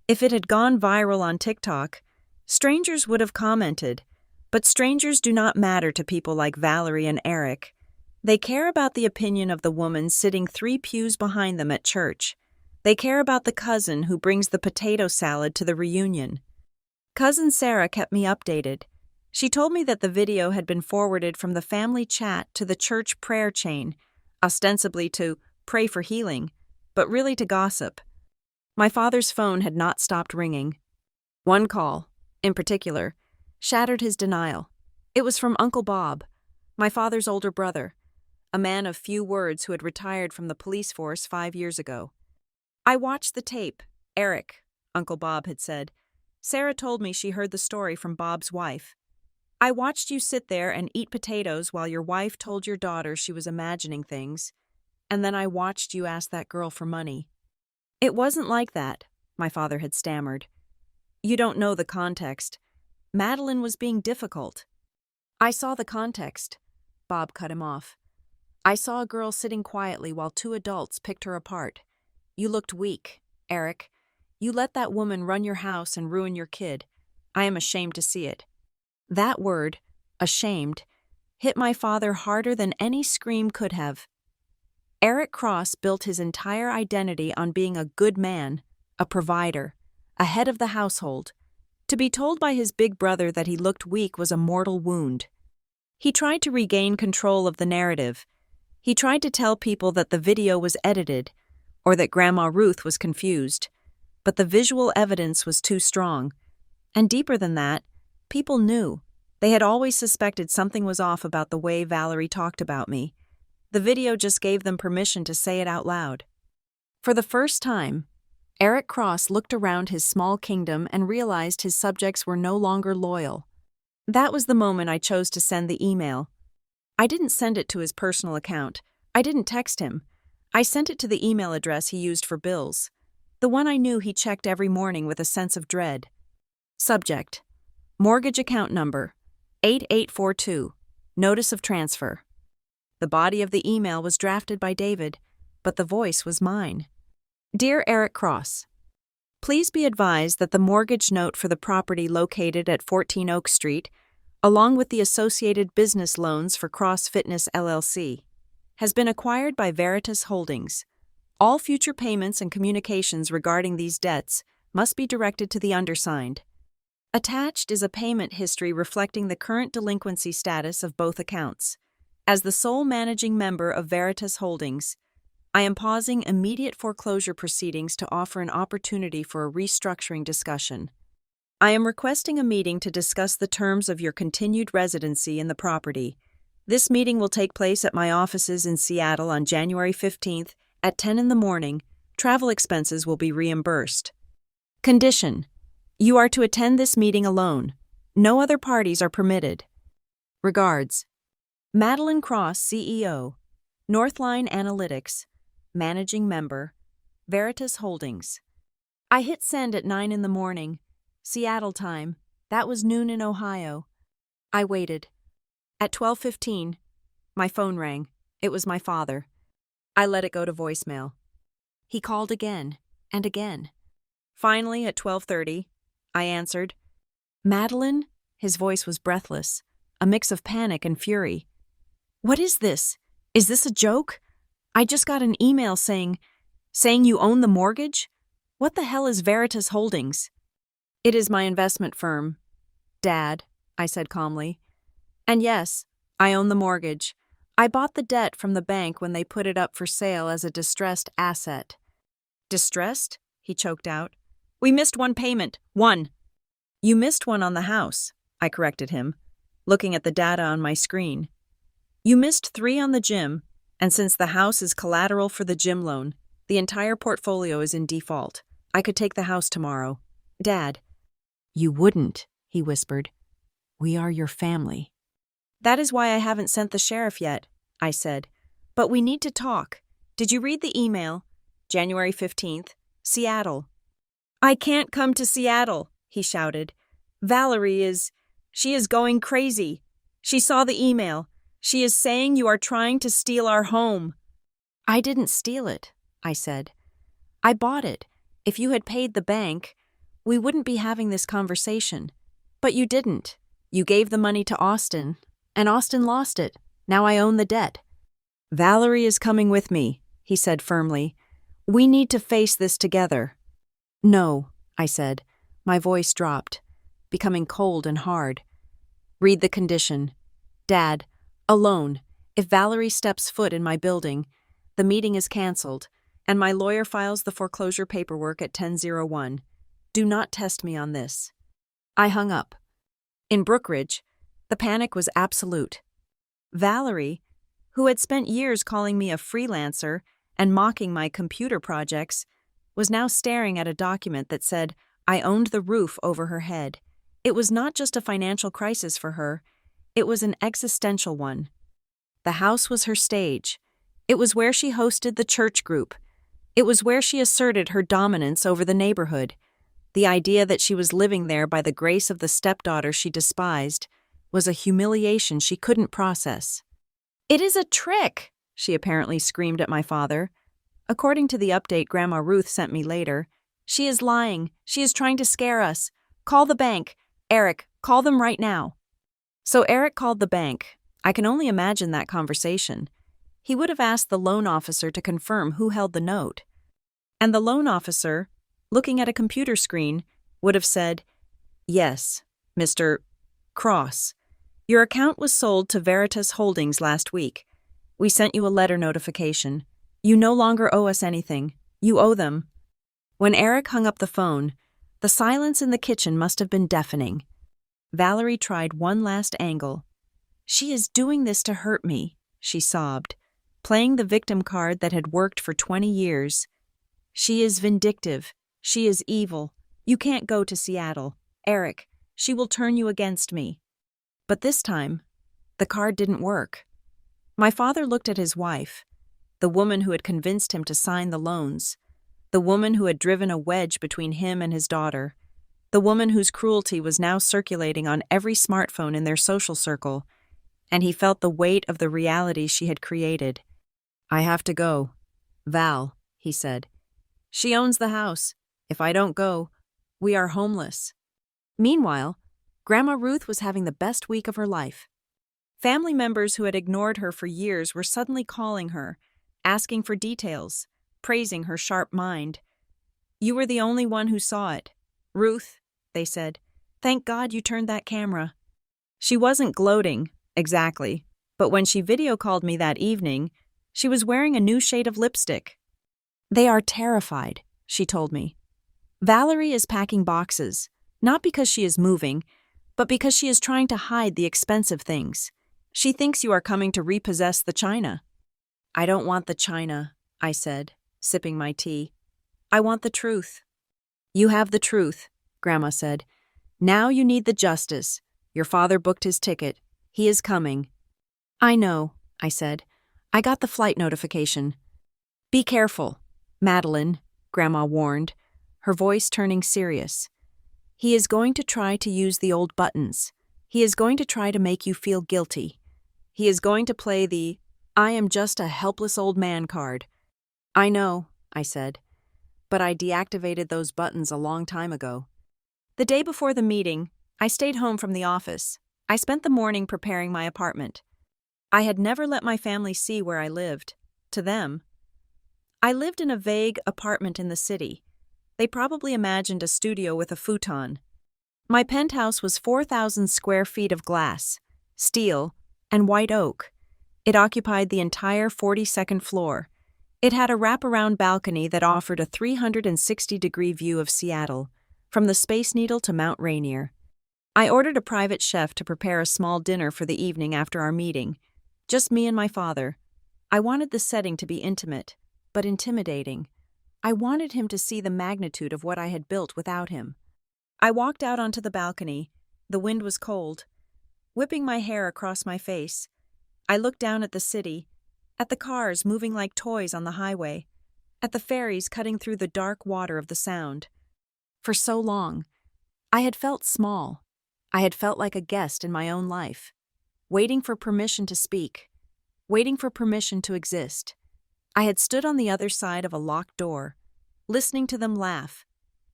If it had gone viral on TikTok, strangers would have commented, but strangers do not matter to people like Valerie and Eric. They care about the opinion of the woman sitting 3 pews behind them at church. They care about the cousin who brings the potato salad to the reunion. Cousin Sarah kept me updated. She told me that the video had been forwarded from the family chat to the church prayer chain, ostensibly to pray for healing, but really to gossip. My father's phone had not stopped ringing. One call, in particular, shattered his denial. It was from Uncle Bob, my father's older brother, a man of few words who had retired from the police force 5 years ago. "I watched the tape, Eric," Uncle Bob had said. "Sarah told me she heard the story from Bob's wife. I watched you sit there and eat potatoes while your wife told your daughter she was imagining things, and then I watched you ask that girl for money." "It wasn't like that," my father had stammered. "You don't know the context. Madeline was being difficult." "I saw the context," Bob cut him off. "I saw a girl sitting quietly while 2 adults picked her apart. You looked weak, Eric. You let that woman run your house and ruin your kid. I am ashamed to see it." That word, ashamed, hit my father harder than any scream could have. Eric Cross built his entire identity on being a good man, a provider, a head of the household. To be told by his big brother that he looked weak was a mortal wound. He tried to regain control of the narrative. He tried to tell people that the video was edited, or that Grandma Ruth was confused. But the visual evidence was too strong. And deeper than that, people knew. They had always suspected something was off about the way Valerie talked about me. The video just gave them permission to say it out loud. For the first time, Eric Cross looked around his small kingdom and realized his subjects were no longer loyal. That was the moment I chose to send the email. I didn't send it to his personal account. I didn't text him. I sent it to the email address he used for bills, the one I knew he checked every morning with a sense of dread. Subject: Mortgage account number 8842. Notice of transfer. The body of the email was drafted by David, but the voice was mine. Dear Eric Cross, please be advised that the mortgage note for the property located at 14 Oak Street, along with the associated business loans for Cross Fitness LLC, has been acquired by Veritas Holdings. All future payments and communications regarding these debts must be directed to the undersigned. Attached is a payment history reflecting the current delinquency status of both accounts. As the sole managing member of Veritas Holdings, I am pausing immediate foreclosure proceedings to offer an opportunity for a restructuring discussion. I am requesting a meeting to discuss the terms of your continued residency in the property. This meeting will take place at my offices in Seattle on January 15th at 10 in the morning. Travel expenses will be reimbursed. Condition: you are to attend this meeting alone. No other parties are permitted. Regards, Madeline Cross, CEO, Northline Analytics, Managing Member, Veritas Holdings. I hit send at 9 in the morning, Seattle time. That was noon in Ohio. I waited. At 12:15, my phone rang. It was my father. I let it go to voicemail. He called again and again. Finally, at 12:30, I answered. Madeline? His voice was breathless, a mix of panic and fury. What is this? Is this a joke? I just got an email saying you own the mortgage? What the hell is Veritas Holdings? It is my investment firm, Dad, I said calmly. And yes, I own the mortgage. I bought the debt from the bank when they put it up for sale as a distressed asset. Distressed? He choked out. We missed one payment. One. You missed one on the house, I corrected him, looking at the data on my screen. You missed 3 on the gym, and since the house is collateral for the gym loan, the entire portfolio is in default. I could take the house tomorrow. Dad. You wouldn't, he whispered. We are your family. That is why I haven't sent the sheriff yet, I said. But we need to talk. Did you read the email? January 15th, Seattle. I can't come to Seattle, he shouted. She is going crazy. She saw the email. She is saying you are trying to steal our home. I didn't steal it, I said. I bought it. If you had paid the bank, we wouldn't be having this conversation. But you didn't. You gave the money to Austin, and Austin lost it. Now I own the debt. Valerie is coming with me, he said firmly. We need to face this together. No, I said. My voice dropped, becoming cold and hard. Read the condition. Dad, alone. If Valerie steps foot in my building, the meeting is canceled, and my lawyer files the foreclosure paperwork at 10:01. Do not test me on this. I hung up. In Brookridge, the panic was absolute. Valerie, who had spent years calling me a freelancer and mocking my computer projects, was now staring at a document that said I owned the roof over her head. It was not just a financial crisis for her, it was an existential one. The house was her stage. It was where she hosted the church group. It was where she asserted her dominance over the neighborhood. The idea that she was living there by the grace of the stepdaughter she despised was a humiliation she couldn't process. It is a trick, she apparently screamed at my father. According to the update Grandma Ruth sent me later, she is lying. She is trying to scare us. Call the bank. Eric, call them right now. So Eric called the bank. I can only imagine that conversation. He would have asked the loan officer to confirm who held the note. And the loan officer, looking at a computer screen, would have said, Yes, Mr. Cross. Your account was sold to Veritas Holdings last week. We sent you a letter notification. You no longer owe us anything. You owe them. When Eric hung up the phone, the silence in the kitchen must have been deafening. Valerie tried one last angle. She is doing this to hurt me, she sobbed, playing the victim card that had worked for 20 years. She is vindictive. She is evil. You can't go to Seattle. Eric, she will turn you against me. But this time, the card didn't work. My father looked at his wife. the woman who had convinced him to sign the loans, the woman who had driven a wedge between him and his daughter, the woman whose cruelty was now circulating on every smartphone in their social circle, and he felt the weight of the reality she had created. "I have to go. Val," he said. "She owns the house. If I don't go, we are homeless." Meanwhile, Grandma Ruth was having the best week of her life. Family members who had ignored her for years were suddenly calling her, asking for details, praising her sharp mind. "You were the only one who saw it. Ruth," they said, "thank God you turned that camera." She wasn't gloating, exactly, but when she video called me that evening, she was wearing a new shade of lipstick. "They are terrified," she told me. "Valerie is packing boxes, not because she is moving, but because she is trying to hide the expensive things. She thinks you are coming to repossess the china." "I don't want the china," I said, sipping my tea. "I want the truth." "You have the truth," Grandma said. "Now you need the justice. Your father booked his ticket. He is coming." "I know," I said. "I got the flight notification." "Be careful, Madeline," Grandma warned, her voice turning serious. "He is going to try to use the old buttons. He is going to try to make you feel guilty. He is going to play the 'I am just a helpless old man' card." "I know," I said, "but I deactivated those buttons a long time ago." The day before the meeting, I stayed home from the office. I spent the morning preparing my apartment. I had never let my family see where I lived. To them, I lived in a vague apartment in the city. They probably imagined a studio with a futon. My penthouse was 4,000 square feet of glass, steel, and white oak. It occupied the entire 42nd floor. It had a wraparound balcony that offered a 360-degree view of Seattle, from the Space Needle to Mount Rainier. I ordered a private chef to prepare a small dinner for the evening after our meeting. Just me and my father. I wanted the setting to be intimate, but intimidating. I wanted him to see the magnitude of what I had built without him. I walked out onto the balcony. The wind was cold. Whipping my hair across my face, I looked down at the city, at the cars moving like toys on the highway, at the ferries cutting through the dark water of the Sound. For so long, I had felt small. I had felt like a guest in my own life, waiting for permission to speak, waiting for permission to exist. I had stood on the other side of a locked door, listening to them laugh,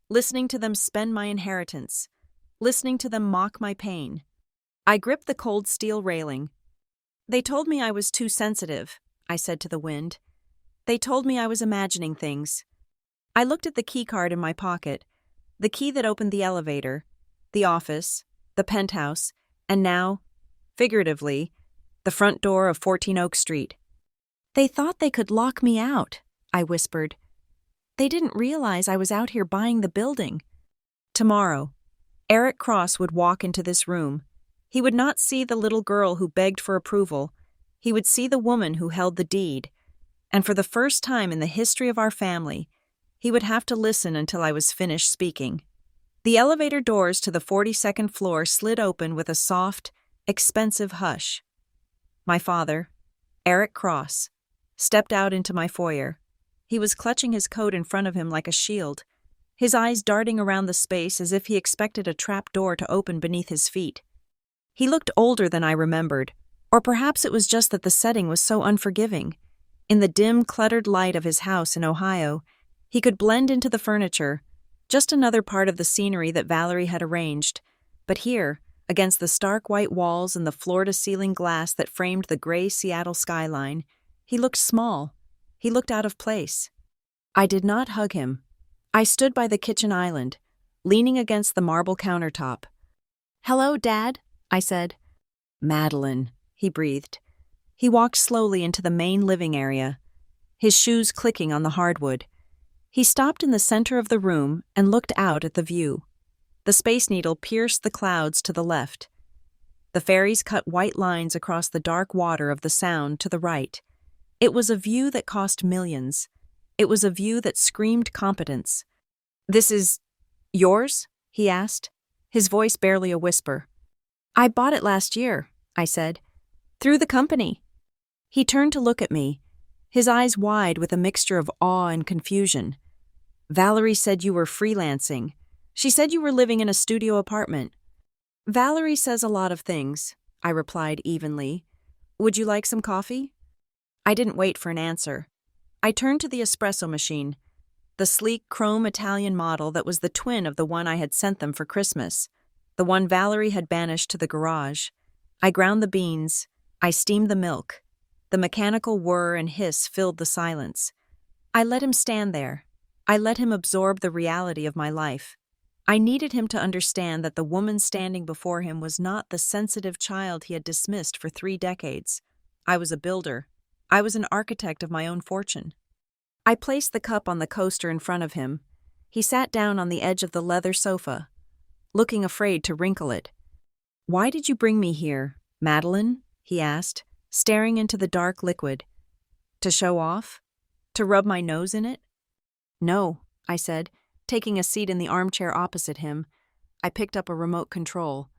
listening to them spend my inheritance, listening to them mock my pain. I gripped the cold steel railing. "They told me I was too sensitive," I said to the wind. "They told me I was imagining things." I looked at the key card in my pocket, the key that opened the elevator, the office, the penthouse, and now, figuratively, the front door of 14 Oak Street. "They thought they could lock me out," I whispered. "They didn't realize I was out here buying the building." Tomorrow, Eric Cross would walk into this room. He would not see the little girl who begged for approval. He would see the woman who held the deed. And for the first time in the history of our family, he would have to listen until I was finished speaking. The elevator doors to the 42nd floor slid open with a soft, expensive hush. My father, Eric Cross, stepped out into my foyer. He was clutching his coat in front of him like a shield, his eyes darting around the space as if he expected a trap door to open beneath his feet. He looked older than I remembered, or perhaps it was just that the setting was so unforgiving. In the dim, cluttered light of his house in Ohio, he could blend into the furniture, just another part of the scenery that Valerie had arranged. But here, against the stark white walls and the floor-to-ceiling glass that framed the gray Seattle skyline, he looked small. He looked out of place. I did not hug him. I stood by the kitchen island, leaning against the marble countertop. "Hello, Dad," I said. "Madeline," he breathed. He walked slowly into the main living area, his shoes clicking on the hardwood. He stopped in the center of the room and looked out at the view. The Space Needle pierced the clouds to the left. The ferries cut white lines across the dark water of the Sound to the right. It was a view that cost millions. It was a view that screamed competence. "This is yours?" he asked, his voice barely a whisper. "I bought it last year," I said. "Through the company." He turned to look at me, his eyes wide with a mixture of awe and confusion. "Valerie said you were freelancing. She said you were living in a studio apartment." "Valerie says a lot of things," I replied evenly. "Would you like some coffee?" I didn't wait for an answer. I turned to the espresso machine, the sleek chrome Italian model that was the twin of the one I had sent them for Christmas, the one Valerie had banished to the garage. I ground the beans. I steamed the milk. The mechanical whir and hiss filled the silence. I let him stand there. I let him absorb the reality of my life. I needed him to understand that the woman standing before him was not the sensitive child he had dismissed for 3 decades. I was a builder. I was an architect of my own fortune. I placed the cup on the coaster in front of him. He sat down on the edge of the leather sofa, looking afraid to wrinkle it. "Why did you bring me here, Madeline?" he asked, staring into the dark liquid. "To show off? To rub my nose in it?" "No," I said, taking a seat in the armchair opposite him. I picked up a remote control.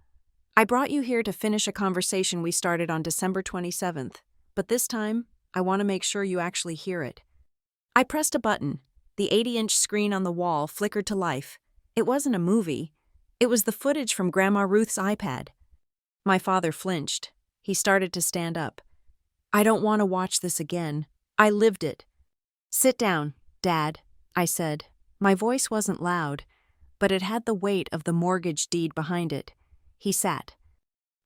"I brought you here to finish a conversation we started on December 27th, but this time, I want to make sure you actually hear it." I pressed a button. The 80-inch screen on the wall flickered to life. It wasn't a movie. It was the footage from Grandma Ruth's iPad. My father flinched. He started to stand up. "I don't want to watch this again. I lived it." "Sit down, Dad," I said. My voice wasn't loud, but it had the weight of the mortgage deed behind it. He sat.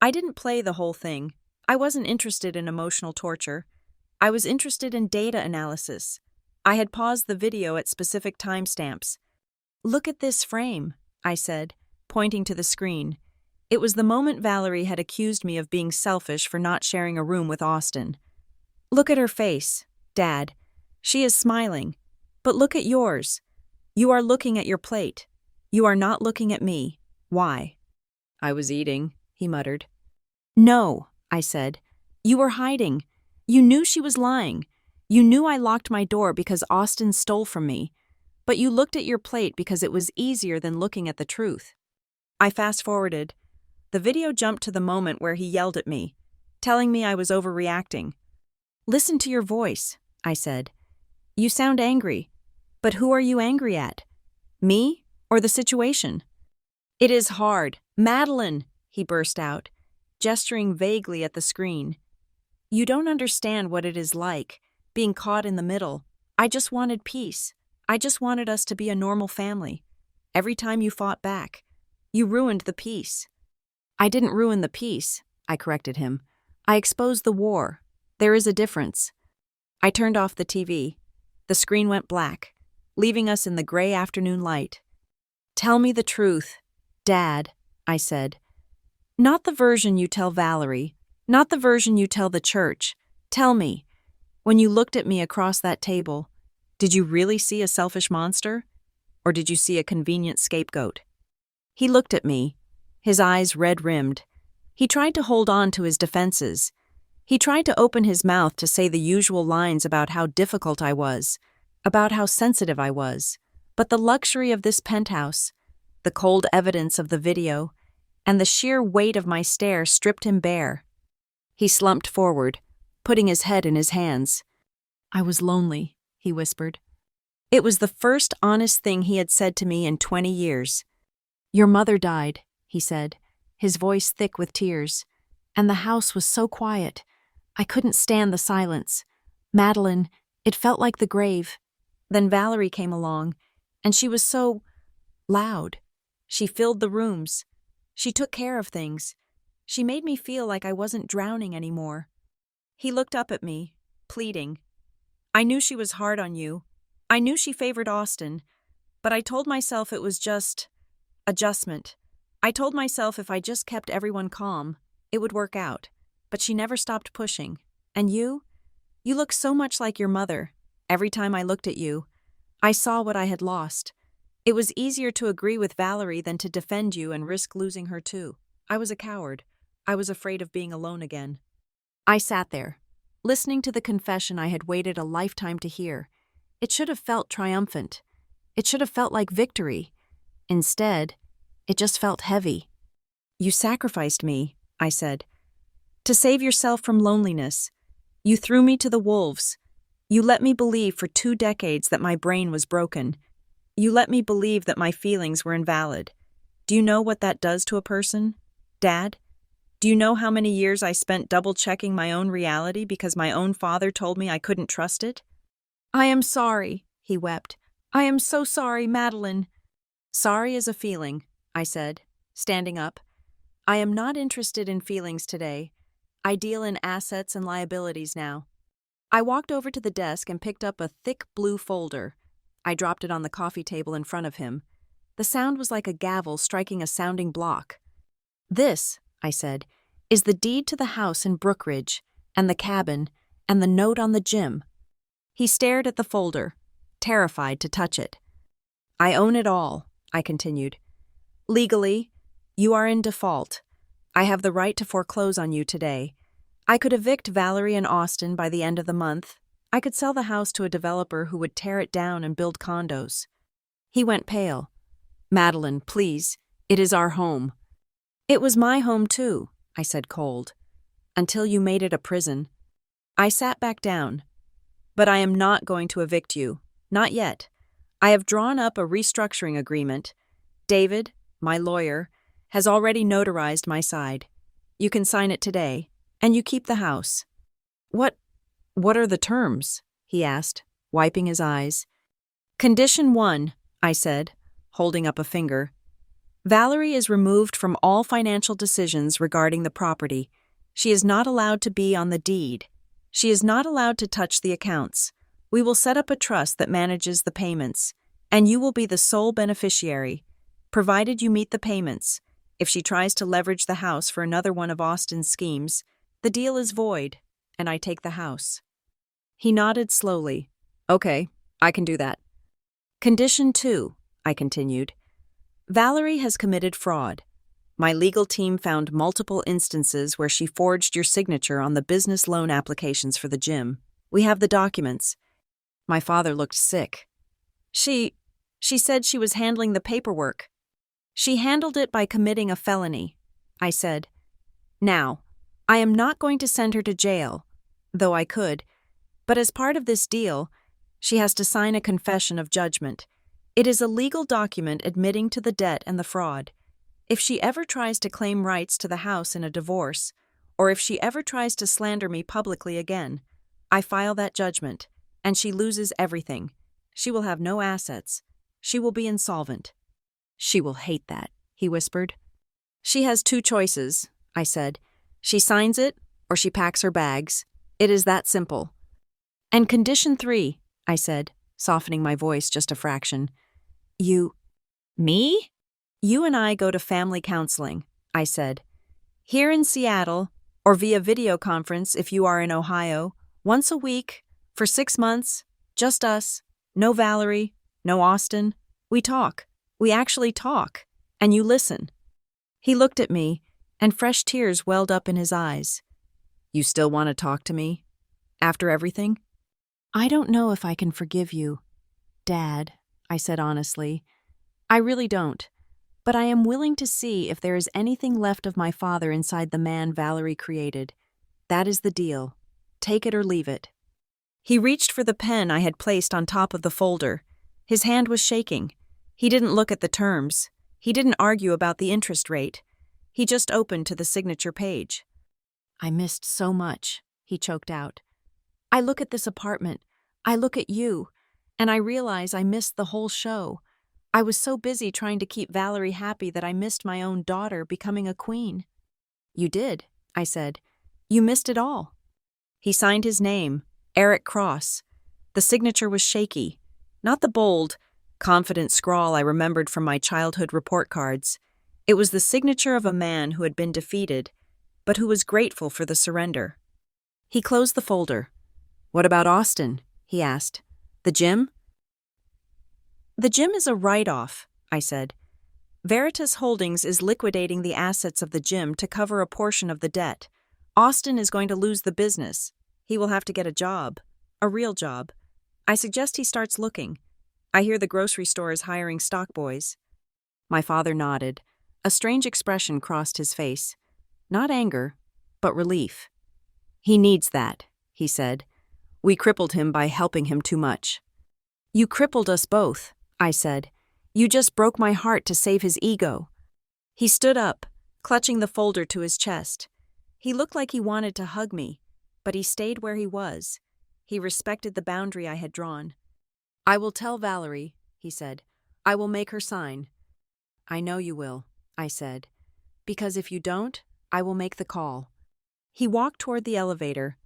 I didn't play the whole thing. I wasn't interested in emotional torture. I was interested in data analysis. I had paused the video at specific timestamps. "Look at this frame," I said, pointing to the screen. It was the moment Valerie had accused me of being selfish for not sharing a room with Austin. "Look at her face, Dad. She is smiling. But look at yours. You are looking at your plate. You are not looking at me. Why?" "I was eating," he muttered. "No," I said. "You were hiding. You knew she was lying. You knew I locked my door because Austin stole from me. But you looked at your plate because it was easier than looking at the truth." I fast-forwarded. The video jumped to the moment where he yelled at me, telling me I was overreacting. "Listen to your voice," I said. "You sound angry. But who are you angry at? Me or the situation?" "It is hard. Madeline," he burst out, gesturing vaguely at the screen. "You don't understand what it is like, being caught in the middle. I just wanted peace. I just wanted us to be a normal family. Every time you fought back, you ruined the peace." "I didn't ruin the peace," I corrected him. "I exposed the war. There is a difference." I turned off the TV. The screen went black, leaving us in the gray afternoon light. "Tell me the truth, Dad," I said. "Not the version you tell Valerie, not the version you tell the church. Tell me, when you looked at me across that table, did you really see a selfish monster? Or did you see a convenient scapegoat?" He looked at me, his eyes red-rimmed. He tried to hold on to his defenses. He tried to open his mouth to say the usual lines about how difficult I was, about how sensitive I was. But the luxury of this penthouse, the cold evidence of the video, and the sheer weight of my stare stripped him bare. He slumped forward, putting his head in his hands. "I was lonely," he whispered. It was the first honest thing he had said to me in 20 years. "Your mother died," he said, his voice thick with tears. "And the house was so quiet. I couldn't stand the silence. Madeline, it felt like the grave." Then Valerie came along, and she was so loud. She filled the rooms. She took care of things. She made me feel like I wasn't drowning anymore. He looked up at me, pleading. "I knew she was hard on you. I knew she favored Austin. But I told myself it was just adjustment. I told myself if I just kept everyone calm, it would work out. But she never stopped pushing. And you? You look so much like your mother. Every time I looked at you, I saw what I had lost. It was easier to agree with Valerie than to defend you and risk losing her too. I was a coward. I was afraid of being alone again." I sat there, listening to the confession I had waited a lifetime to hear. It should have felt triumphant. It should have felt like victory. Instead, it just felt heavy. "You sacrificed me," I said, "to save yourself from loneliness. You threw me to the wolves. You let me believe for 2 decades that my brain was broken. You let me believe that my feelings were invalid. Do you know what that does to a person, Dad? Do you know how many years I spent double-checking my own reality because my own father told me I couldn't trust it? I am sorry, he wept. I am so sorry, Madeline. Sorry is a feeling, I said, standing up. I am not interested in feelings today. I deal in assets and liabilities now. I walked over to the desk and picked up a thick blue folder. I dropped it on the coffee table in front of him. The sound was like a gavel striking a sounding block. This, I said, is the deed to the house in Brookridge, and the cabin, and the note on the gym. He stared at the folder, terrified to touch it. I own it all, I continued. Legally, you are in default. I have the right to foreclose on you today. I could evict Valerie and Austin by the end of the month. I could sell the house to a developer who would tear it down and build condos. He went pale. Madeline, please, it is our home. It was my home too, I said cold, until you made it a prison. I sat back down. But I am not going to evict you, not yet. I have drawn up a restructuring agreement. David, my lawyer, has already notarized my side. You can sign it today, and you keep the house. What are the terms? He asked, wiping his eyes. Condition 1, I said, holding up a finger. Valerie is removed from all financial decisions regarding the property. She is not allowed to be on the deed. She is not allowed to touch the accounts. We will set up a trust that manages the payments, and you will be the sole beneficiary, provided you meet the payments. If she tries to leverage the house for another one of Austin's schemes, the deal is void, and I take the house. He nodded slowly. Okay, I can do that. Condition 2, I continued. Valerie has committed fraud. My legal team found multiple instances where she forged your signature on the business loan applications for the gym. We have the documents. My father looked sick. She said she was handling the paperwork. She handled it by committing a felony, I said. Now, I am not going to send her to jail, though I could, but as part of this deal, she has to sign a confession of judgment. It is a legal document admitting to the debt and the fraud. If she ever tries to claim rights to the house in a divorce, or if she ever tries to slander me publicly again, I file that judgment, and she loses everything. She will have no assets. She will be insolvent. She will hate that, he whispered. She has 2 choices, I said. She signs it, or she packs her bags. It is that simple. And condition 3, I said, softening my voice just a fraction. Me? You and I go to family counseling, I said. Here in Seattle, or via video conference if you are in Ohio, once a week, for 6 months, just us, no Valerie, no Austin. We talk. We actually talk, and you listen. He looked at me, and fresh tears welled up in his eyes. You still want to talk to me? After everything? I don't know if I can forgive you, Dad, I said honestly. I really don't. But I am willing to see if there is anything left of my father inside the man Valerie created. That is the deal. Take it or leave it. He reached for the pen I had placed on top of the folder. His hand was shaking. He didn't look at the terms. He didn't argue about the interest rate. He just opened to the signature page. I missed so much, he choked out. I look at this apartment. I look at you, and I realize I missed the whole show. I was so busy trying to keep Valerie happy that I missed my own daughter becoming a queen. You did, I said. You missed it all. He signed his name, Eric Cross. The signature was shaky, not the bold, confident scrawl I remembered from my childhood report cards. It was the signature of a man who had been defeated, but who was grateful for the surrender. He closed the folder. What about Austin? He asked. The gym? The gym is a write-off, I said. Veritas Holdings is liquidating the assets of the gym to cover a portion of the debt. Austin is going to lose the business. He will have to get a job, a real job. I suggest he starts looking. I hear the grocery store is hiring stock boys. My father nodded. A strange expression crossed his face. Not anger, but relief. He needs that, he said. We crippled him by helping him too much. You crippled us both, I said. You just broke my heart to save his ego. He stood up, clutching the folder to his chest. He looked like he wanted to hug me, but he stayed where he was. He respected the boundary I had drawn. I will tell Valerie, he said. I will make her sign. I know you will, I said, because if you don't, I will make the call. He walked toward the elevator.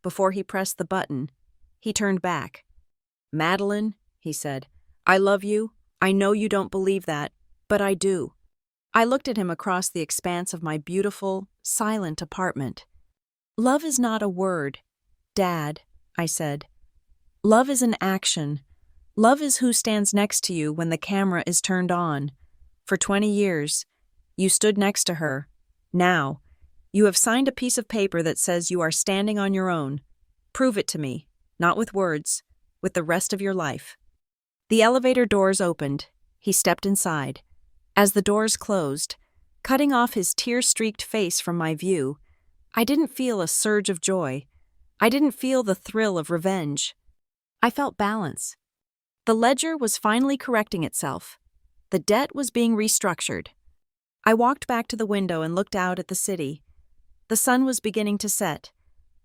Before he pressed the button, he turned back. Madeline, he said, I love you. I know you don't believe that, but I do. I looked at him across the expanse of my beautiful, silent apartment. Love is not a word, Dad, I said. Love is an action. Love is who stands next to you when the camera is turned on. For 20 years, you stood next to her. Now, you have signed a piece of paper that says you are standing on your own. Prove it to me, not with words, with the rest of your life. The elevator doors opened. He stepped inside. As the doors closed, cutting off his tear-streaked face from my view, I didn't feel a surge of joy. I didn't feel the thrill of revenge. I felt balance. The ledger was finally correcting itself. The debt was being restructured. I walked back to the window and looked out at the city. The sun was beginning to set,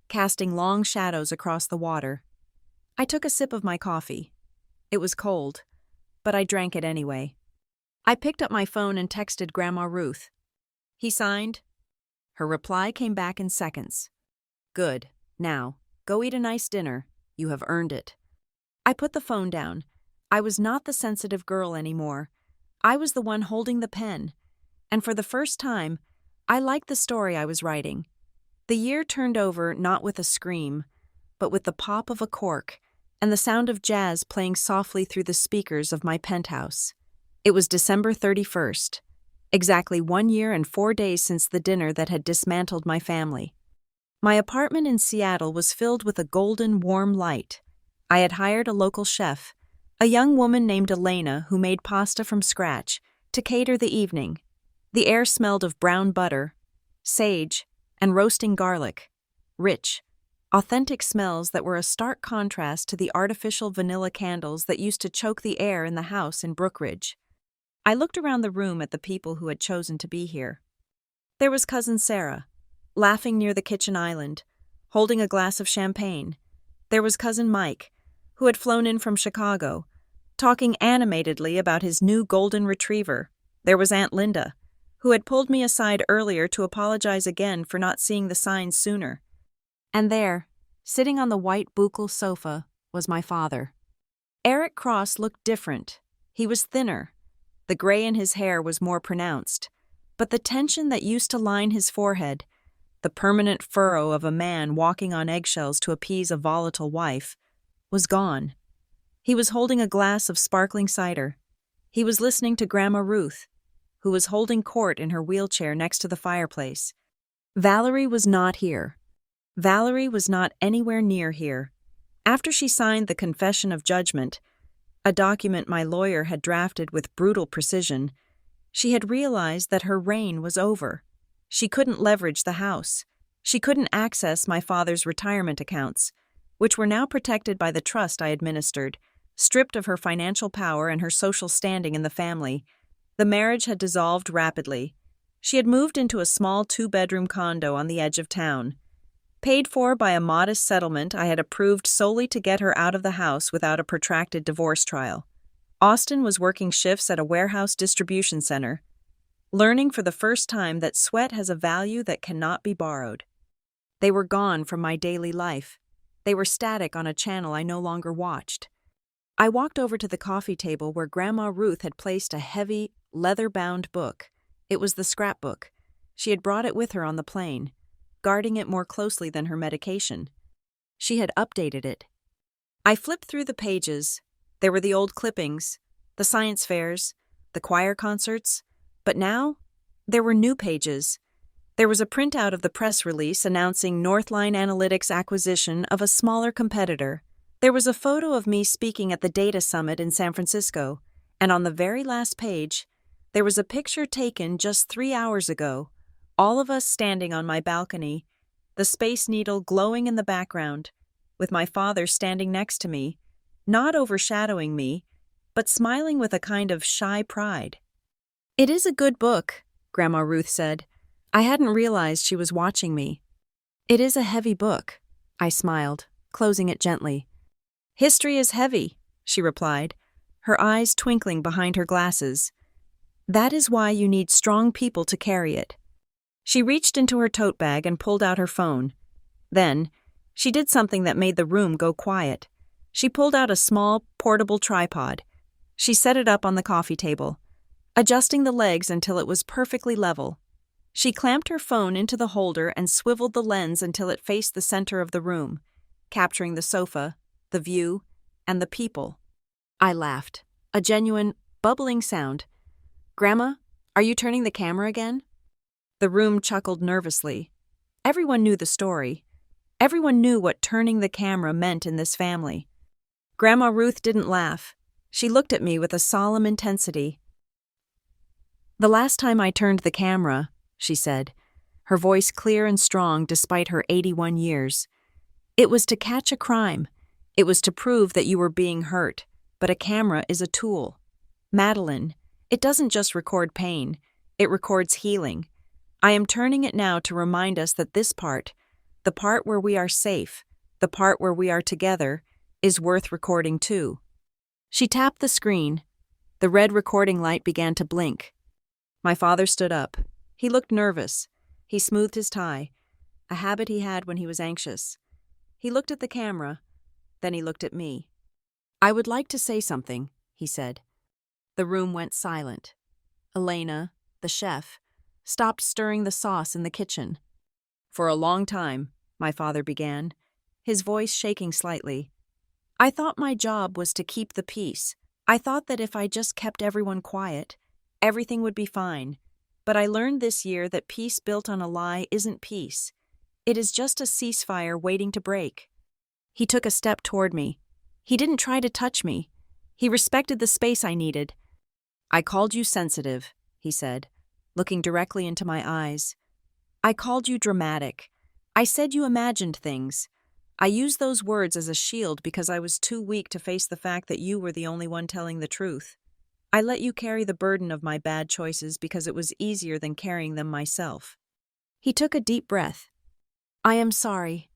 casting long shadows across the water. I took a sip of my coffee. It was cold, but I drank it anyway. I picked up my phone and texted Grandma Ruth. He signed. Her reply came back in seconds. Good. Now, go eat a nice dinner. You have earned it. I put the phone down. I was not the sensitive girl anymore. I was the one holding the pen. And for the first time, I liked the story I was writing. The year turned over not with a scream, but with the pop of a cork and the sound of jazz playing softly through the speakers of my penthouse. It was December 31st, exactly 1 year and 4 days since the dinner that had dismantled my family. My apartment in Seattle was filled with a golden, warm light. I had hired a local chef, a young woman named Elena who made pasta from scratch, to cater the evening. The air smelled of brown butter, sage, and roasting garlic, rich, authentic smells that were a stark contrast to the artificial vanilla candles that used to choke the air in the house in Brookridge. I looked around the room at the people who had chosen to be here. There was Cousin Sarah, laughing near the kitchen island, holding a glass of champagne. There was Cousin Mike, who had flown in from Chicago, talking animatedly about his new golden retriever. There was Aunt Linda, who had pulled me aside earlier to apologize again for not seeing the signs sooner. And there, sitting on the white buccal sofa, was my father. Eric Cross looked different. He was thinner. The gray in his hair was more pronounced, but the tension that used to line his forehead, the permanent furrow of a man walking on eggshells to appease a volatile wife, was gone. He was holding a glass of sparkling cider. He was listening to Grandma Ruth, who was holding court in her wheelchair next to the fireplace. Valerie was not here. Valerie was not anywhere near here. After she signed the Confession of Judgment, a document my lawyer had drafted with brutal precision, she had realized that her reign was over. She couldn't leverage the house. She couldn't access my father's retirement accounts, which were now protected by the trust I administered. Stripped of her financial power and her social standing in the family, the marriage had dissolved rapidly. She had moved into a small 2-bedroom condo on the edge of town. Paid for by a modest settlement I had approved solely to get her out of the house without a protracted divorce trial. Austin was working shifts at a warehouse distribution center, learning for the first time that sweat has a value that cannot be borrowed. They were gone from my daily life. They were static on a channel I no longer watched. I walked over to the coffee table where Grandma Ruth had placed a heavy, leather-bound book. It was the scrapbook. She had brought it with her on the plane, guarding it more closely than her medication. She had updated it. I flipped through the pages. There were the old clippings, the science fairs, the choir concerts, but now there were new pages. There was a printout of the press release announcing Northline Analytics' acquisition of a smaller competitor. There was a photo of me speaking at the Data Summit in San Francisco, and on the very last page, there was a picture taken just 3 hours ago, all of us standing on my balcony, the Space Needle glowing in the background. with my father standing next to me, not overshadowing me, but smiling with a kind of shy pride. "It is a good book," Grandma Ruth said. I hadn't realized she was watching me. "It is a heavy book," I smiled, closing it gently. "History is heavy," she replied, her eyes twinkling behind her glasses. "That is why you need strong people to carry it." She reached into her tote bag and pulled out her phone. Then, she did something that made the room go quiet. She pulled out a small, portable tripod. She set it up on the coffee table, adjusting the legs until it was perfectly level. She clamped her phone into the holder and swiveled the lens until it faced the center of the room, capturing the sofa, the view, and the people. I laughed, a genuine, bubbling sound. "Grandma, are you turning the camera again?" The room chuckled nervously. Everyone knew the story. Everyone knew what turning the camera meant in this family. Grandma Ruth didn't laugh. She looked at me with a solemn intensity. "The last time I turned the camera," she said, her voice clear and strong despite her 81 years, "it was to catch a crime. It was to prove that you were being hurt, but a camera is a tool. Madeline, it doesn't just record pain, it records healing. I am turning it now to remind us that this part, the part where we are safe, the part where we are together, is worth recording too." She tapped the screen. The red recording light began to blink. My father stood up. He looked nervous. He smoothed his tie, a habit he had when he was anxious. He looked at the camera, then he looked at me. "I would like to say something," he said. The room went silent. Elena, the chef, stopped stirring the sauce in the kitchen. "For a long time," my father began, his voice shaking slightly, "I thought my job was to keep the peace. I thought that if I just kept everyone quiet, everything would be fine. But I learned this year that peace built on a lie isn't peace. It is just a ceasefire waiting to break." He took a step toward me. He didn't try to touch me. He respected the space I needed. "I called you sensitive," he said, looking directly into my eyes. "I called you dramatic. I said you imagined things. I used those words as a shield because I was too weak to face the fact that you were the only one telling the truth. I let you carry the burden of my bad choices because it was easier than carrying them myself." He took a deep breath. "I am sorry.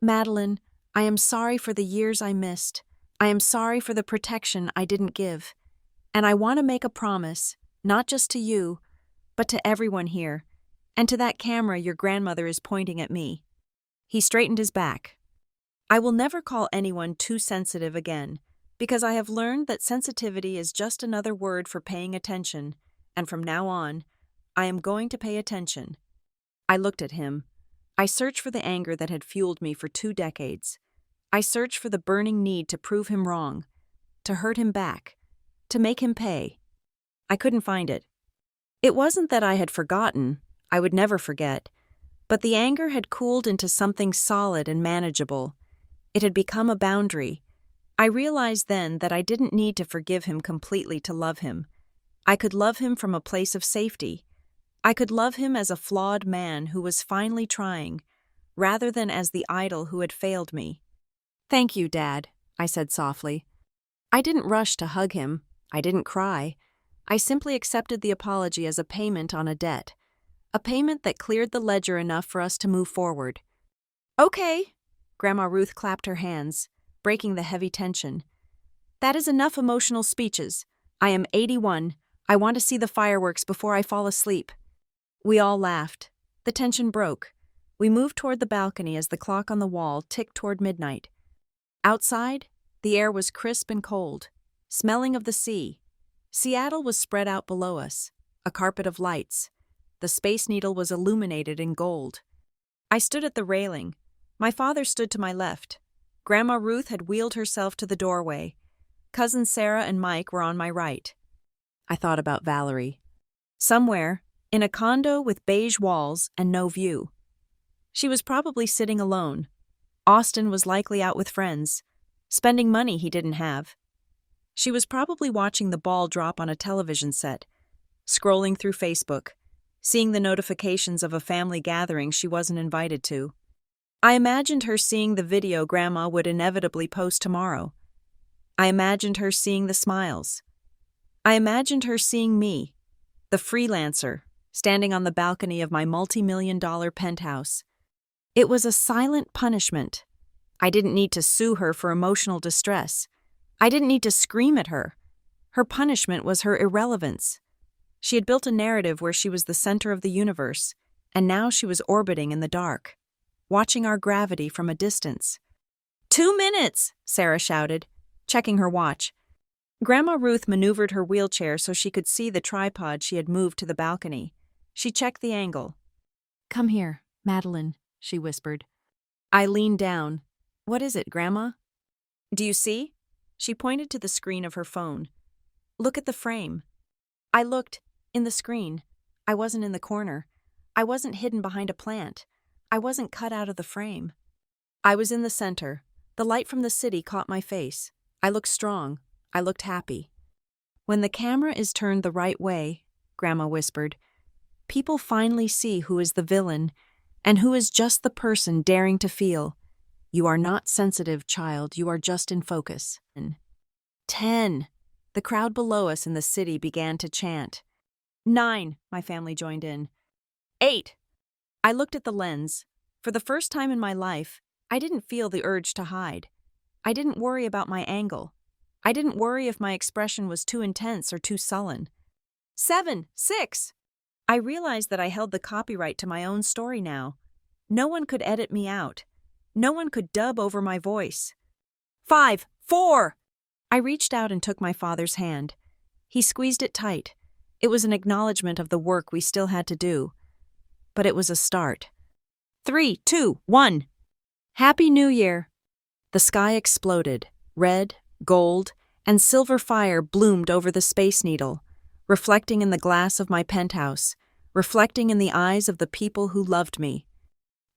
Madeline, I am sorry for the years I missed. I am sorry for the protection I didn't give. And I want to make a promise, not just to you, but to everyone here, and to that camera your grandmother is pointing at me." He straightened his back. "I will never call anyone too sensitive again, because I have learned that sensitivity is just another word for paying attention, and from now on, I am going to pay attention." I looked at him. I searched for the anger that had fueled me for 2 decades. I searched for the burning need to prove him wrong, to hurt him back, to make him pay. I couldn't find it. It wasn't that I had forgotten, I would never forget, but the anger had cooled into something solid and manageable. It had become a boundary. I realized then that I didn't need to forgive him completely to love him. I could love him from a place of safety. I could love him as a flawed man who was finally trying, rather than as the idol who had failed me. "Thank you, Dad," I said softly. I didn't rush to hug him. I didn't cry. I simply accepted the apology as a payment on a debt, a payment that cleared the ledger enough for us to move forward. "Okay," Grandma Ruth clapped her hands, breaking the heavy tension. "That is enough emotional speeches. I am 81. I want to see the fireworks before I fall asleep." We all laughed. The tension broke. We moved toward the balcony as the clock on the wall ticked toward midnight. Outside, the air was crisp and cold, smelling of the sea. Seattle was spread out below us, a carpet of lights. The Space Needle was illuminated in gold. I stood at the railing. My father stood to my left. Grandma Ruth had wheeled herself to the doorway. Cousins Sarah and Mike were on my right. I thought about Valerie. Somewhere, in a condo with beige walls and no view. She was probably sitting alone. Austin was likely out with friends, spending money he didn't have. She was probably watching the ball drop on a television set, scrolling through Facebook, seeing the notifications of a family gathering she wasn't invited to. I imagined her seeing the video Grandma would inevitably post tomorrow. I imagined her seeing the smiles. I imagined her seeing me, the freelancer, standing on the balcony of my multi-million-dollar penthouse. It was a silent punishment. I didn't need to sue her for emotional distress. I didn't need to scream at her. Her punishment was her irrelevance. She had built a narrative where she was the center of the universe, and now she was orbiting in the dark, watching our gravity from a distance. 2 minutes, Sarah shouted, checking her watch. Grandma Ruth maneuvered her wheelchair so she could see the tripod she had moved to the balcony. She checked the angle. "Come here, Madeline," she whispered. I leaned down. "What is it, Grandma?" "Do you see?" She pointed to the screen of her phone. "Look at the frame." I looked. In the screen. I wasn't in the corner. I wasn't hidden behind a plant. I wasn't cut out of the frame. I was in the center. The light from the city caught my face. I looked strong. I looked happy. "When the camera is turned the right way," Grandma whispered, "people finally see who is the villain and who is just the person daring to feel. You are not sensitive, child. You are just in focus." 10. The crowd below us in the city began to chant. 9. My family joined in. 8. I looked at the lens. For the first time in my life, I didn't feel the urge to hide. I didn't worry about my angle. I didn't worry if my expression was too intense or too sullen. 7. 6. I realized that I held the copyright to my own story now. No one could edit me out. No one could dub over my voice. 5. 4. I reached out and took my father's hand. He squeezed it tight. It was an acknowledgement of the work we still had to do. But it was a start. 3, 2, 1. Happy New Year! The sky exploded. Red, gold, and silver fire bloomed over the Space Needle, reflecting in the glass of my penthouse, reflecting in the eyes of the people who loved me.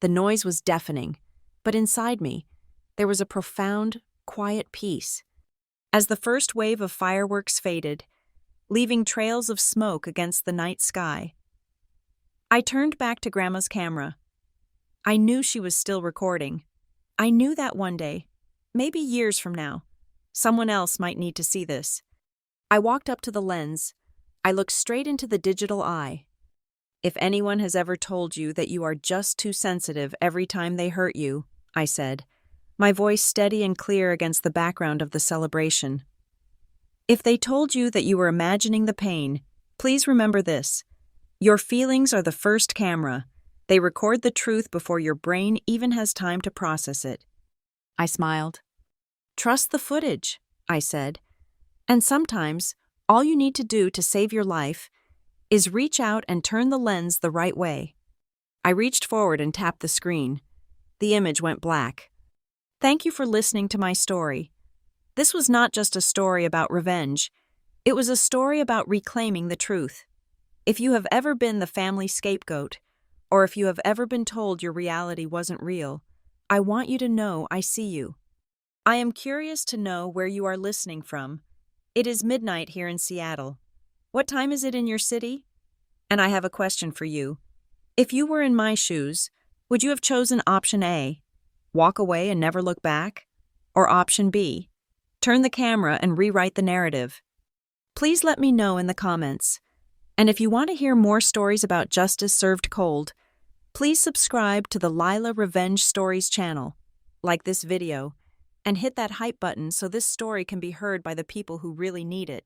The noise was deafening, but inside me, there was a profound, quiet peace. As the first wave of fireworks faded, leaving trails of smoke against the night sky, I turned back to Grandma's camera. I knew she was still recording. I knew that one day, maybe years from now, someone else might need to see this. I walked up to the lens. I looked straight into the digital eye. "If anyone has ever told you that you are just too sensitive every time they hurt you," I said, my voice steady and clear against the background of the celebration. "If they told you that you were imagining the pain, please remember this. Your feelings are the first camera. They record the truth before your brain even has time to process it." I smiled. "Trust the footage," I said. "And sometimes, all you need to do to save your life is reach out and turn the lens the right way." I reached forward and tapped the screen. The image went black. Thank you for listening to my story. This was not just a story about revenge. It was a story about reclaiming the truth. If you have ever been the family scapegoat, or if you have ever been told your reality wasn't real, I want you to know I see you. I am curious to know where you are listening from. It is midnight here in Seattle. What time is it in your city? And I have a question for you. If you were in my shoes, would you have chosen option A, walk away and never look back? Or option B, turn the camera and rewrite the narrative? Please let me know in the comments. And if you want to hear more stories about justice served cold, please subscribe to the Lila Revenge Stories channel, like this video, and hit that hype button so this story can be heard by the people who really need it.